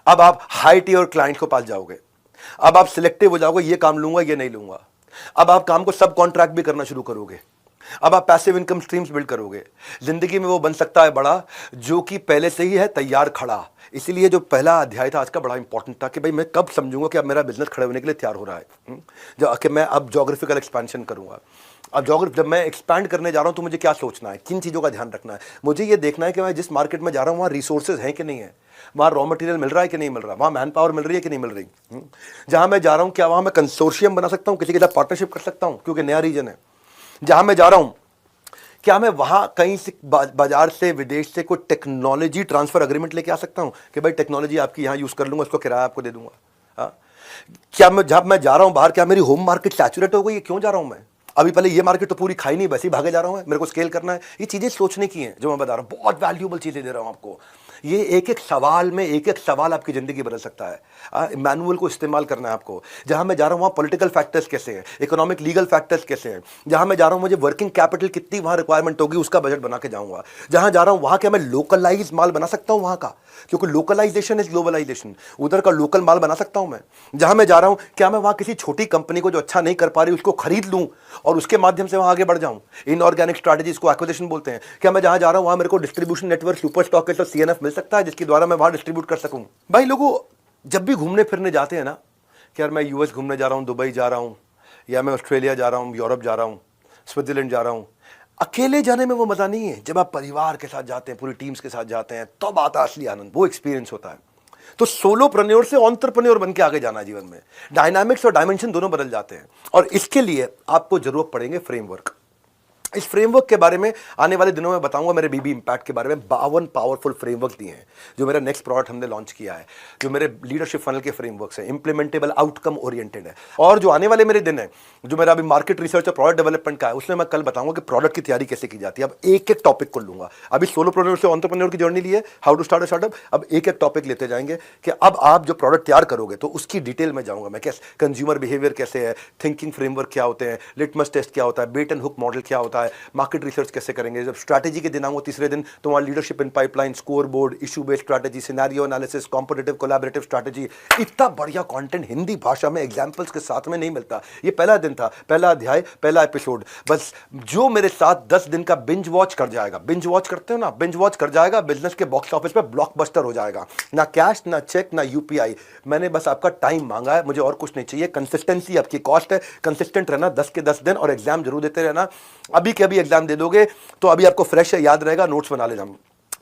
अब आप हाई टियर क्लाइंट को पास जाओगे, अब आप सिलेक्टिव हो जाओगे, ये काम लूंगा ये नहीं लूंगा। अब आप काम को सब कॉन्ट्रैक्ट भी करना शुरू करोगे, अब आप पैसिव इनकम स्ट्रीम्स बिल्ड करोगे। जिंदगी में वो बन सकता है बड़ा जो कि पहले से ही है तैयार खड़ा। इसीलिए जो पहला अध्याय था आज का बड़ा इंपॉर्टेंट था कि भाई मैं कब समझूंगा कि अब मेरा बिजनेस खड़े होने के लिए तैयार हो रहा है, जो कि मैं अब जोग्राफिकल एक्सपेंशन करूंगा। अब जब मैं एक्सपैंड करने जा रहा हूं तो मुझे क्या सोचना है, किन चीज़ों का ध्यान रखना है। मुझे ये देखना है कि मैं जिस मार्केट में जा रहा हूं वहाँ रिसोर्सेज हैं कि नहीं है, वहाँ रॉ मटेरियल मिल रहा है कि नहीं मिल रहा, वहाँ मैन पावर मिल रही है कि नहीं मिल रही। जहाँ मैं जा रहा हूँ क्या वहाँ मैं कंसोर्शियम बना सकता हूँ, किसी के साथ पार्टनरशिप कर सकता हूँ, क्योंकि नया रीजन है। जहाँ मैं जा रहा हूँ क्या मैं वहाँ कहीं से बाजार से, विदेश से कोई टेक्नोलॉजी ट्रांसफर अग्रीमेंट लेके आ सकता हूँ कि भाई टेक्नोलॉजी आपकी यहाँ यूज़ कर लूँगा, उसको किराया आपको दे दूंगा। हाँ, क्या मैं जब मैं जा रहा हूँ बाहर, क्या मेरी होम मार्केट सैचुरेट हो गई है, क्यों जा रहा हूँ मैं। अभी पहले ये मार्केट तो पूरी खाई नहीं, वैसे ही भागे जा रहा हूँ, मेरे को स्केल करना है। ये चीज़ें सोचने की हैं जो मैं बता रहा हूँ, बहुत वैल्यूएबल चीज़ें दे रहा हूँ आपको। ये एक एक सवाल में एक एक सवाल आपकी ज़िंदगी बदल सकता है। मैनुअल को इस्तेमाल करना है आपको। जहाँ मैं जा रहा हूँ वहाँ पॉलिटिकल फैक्टर्स कैसे हैं, इकोनॉमिक लीगल फैक्टर्स कैसे हैं। जहाँ मैं जा रहा हूँ मुझे वर्किंग कैपिटल कितनी वहाँ रिक्वायरमेंट होगी, उसका बजट बना के जाऊँगा। जहाँ जा रहा हूँ वहाँ क्या मैं लोकलाइज माल बना सकता हूँ वहाँ का, क्योंकि लोकलाइजेशन इज ग्लोबलाइजेशन, उधर का लोकल माल बना सकता हूँ मैं। जहाँ मैं जा रहा हूँ क्या मैं वहाँ किसी छोटी कंपनी को जो अच्छा नहीं कर पा रही उसको खरीद लूँ और उसके माध्यम से वहाँ आगे बढ़ जाऊँ। इनऑर्गेनिक स्ट्रैटेजीज को एक्विजिशन बोलते हैं। क्या मैं जहाँ जा रहा हूँ वहाँ मेरे को डिस्ट्रीब्यूशन नेटवर्क, सुपर स्टॉकेस्ट और सीएनएफ मिल सकता है जिसके द्वारा मैं वहाँ डिस्ट्रीब्यूट कर सकूँ। भाई लोगों जब भी घूमने फिरने जाते हैं ना कि यार मैं यूएस घूमने जा रहा हूँ, दुबई जा रहा हूँ, या मैं ऑस्ट्रेलिया जा रहा हूँ, यूरोप जा रहा हूँ, स्विट्जरलैंड जा रहा हूँ, अकेले जाने में वो मजा नहीं है, जब आप परिवार के साथ जाते हैं, पूरी टीम्स के साथ जाते हैं, तब आता असली आनंद, वो एक्सपीरियंस होता है। तो सोलोप्रेन्योर से एंटरप्रेन्योर बन के आगे जाना है जीवन में। डायनामिक्स और डायमेंशन दोनों बदल जाते हैं, और इसके लिए आपको जरूरत पड़ेंगे फ्रेमवर्क। इस फ्रेमवर्क के बारे में आने वाले दिनों में बताऊंगा। मेरे बीबी इम्पैक्ट के बारे में 52 पावरफुल फ्रेमवर्क दिए हैं, जो मेरा नेक्स्ट प्रोडक्ट हमने लॉन्च किया है, जो मेरे लीडरशिप फनल के फ्रेमवर्क्स हैं, इंप्लीमेंटेबल, आउटकम ओरिएंटेड है। और जो आने वाले मेरे दिन है, जो मेरा अभी मार्केट रिसर्च और प्रोडक्ट डेवलपमेंट का है, उसमें मैं कल बताऊंगा कि प्रोडक्ट की तैयारी कैसे की जाती है। अब एक एक टॉपिक को लूंगा। अभी सोलोप्रेन्योर से एंटरप्रेन्योर की जर्नी ली है, how to start a startup. अब एक एक टॉपिक लेते जाएंगे कि अब आप जो प्रोडक्ट तैयार करोगे तो उसकी डिटेल में जाऊंगा मैं, कैसे कंज्यूमर बिहेवियर कैसे है, थिंकिंग फ्रेमवर्क क्या होते हैं, लिटमस टेस्ट क्या होता है, बेट एंड हुक मॉडल क्या होता है, मार्केट रिसर्च कैसे करेंगे। जब स्ट्रैटेजी के दिन आऊंगा तीसरे दिन, तो वहां leadership in pipeline, score board, issue based strategy, scenario analysis, competitive collaborative strategy. इतना बढ़िया कंटेंट हिंदी भाषा में एग्जांपल्स के साथ में नहीं मिलता। ये पहला दिन था, पहला अध्याय, पहला एपिसोड। बस जो मेरे साथ 10 दिन का बिंज वॉच कर जाएगा, बिंज वॉच करते हो ना, बिंज वॉच कर जाएगा, बिजनेस के बॉक्स ऑफिस पे ब्लॉकबस्टर हो जाएगा। ना कैश, ना चेक, ना यूपीआई। मैंने बस आपका टाइम मांगा है, मुझे और कुछ नहीं चाहिए। कंसिस्टेंसी आपकी कॉस्ट है। कंसिस्टेंट रहना 10 के 10 दिन, और एग्जाम जरूर देते रहना। अभी के अभी एग्जाम दे दोगे तो अभी आपको फ्रेश है, याद रहेगा, नोट्स बना लेना।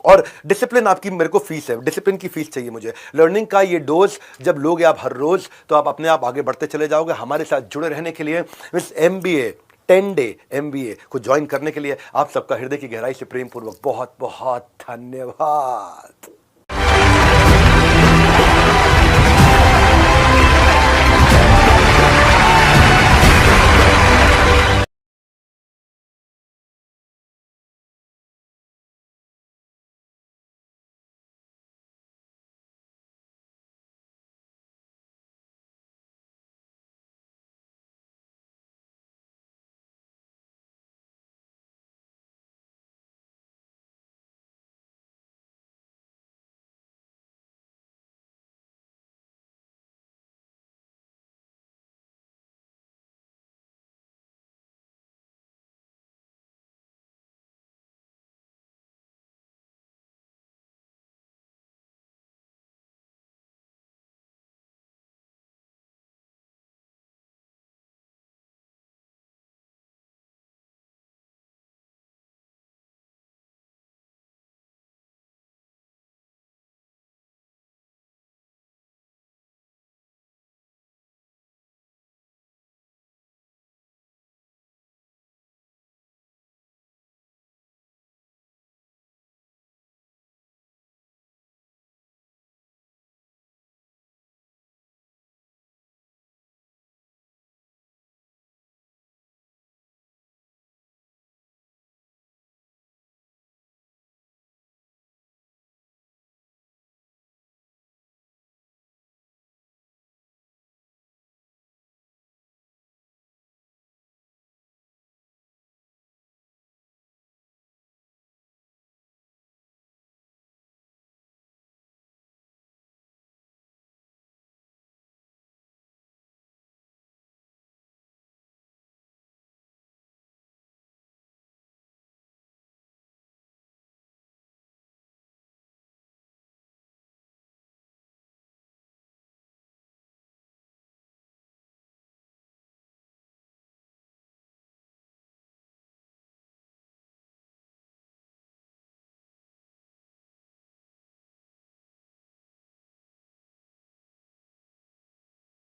और डिसिप्लिन आपकी मेरे को फीस है, डिसिप्लिन की फीस चाहिए मुझे। लर्निंग का ये डोज जब लोगे आप हर रोज, तो आप अपने आप आगे बढ़ते चले जाओगे। हमारे साथ जुड़े रहने के लिए, इस MBA 10 डे MBA को ज्वाइन करने के लिए आप सबका हृदय की गहराई से प्रेम पूर्वक बहुत बहुत धन्यवाद।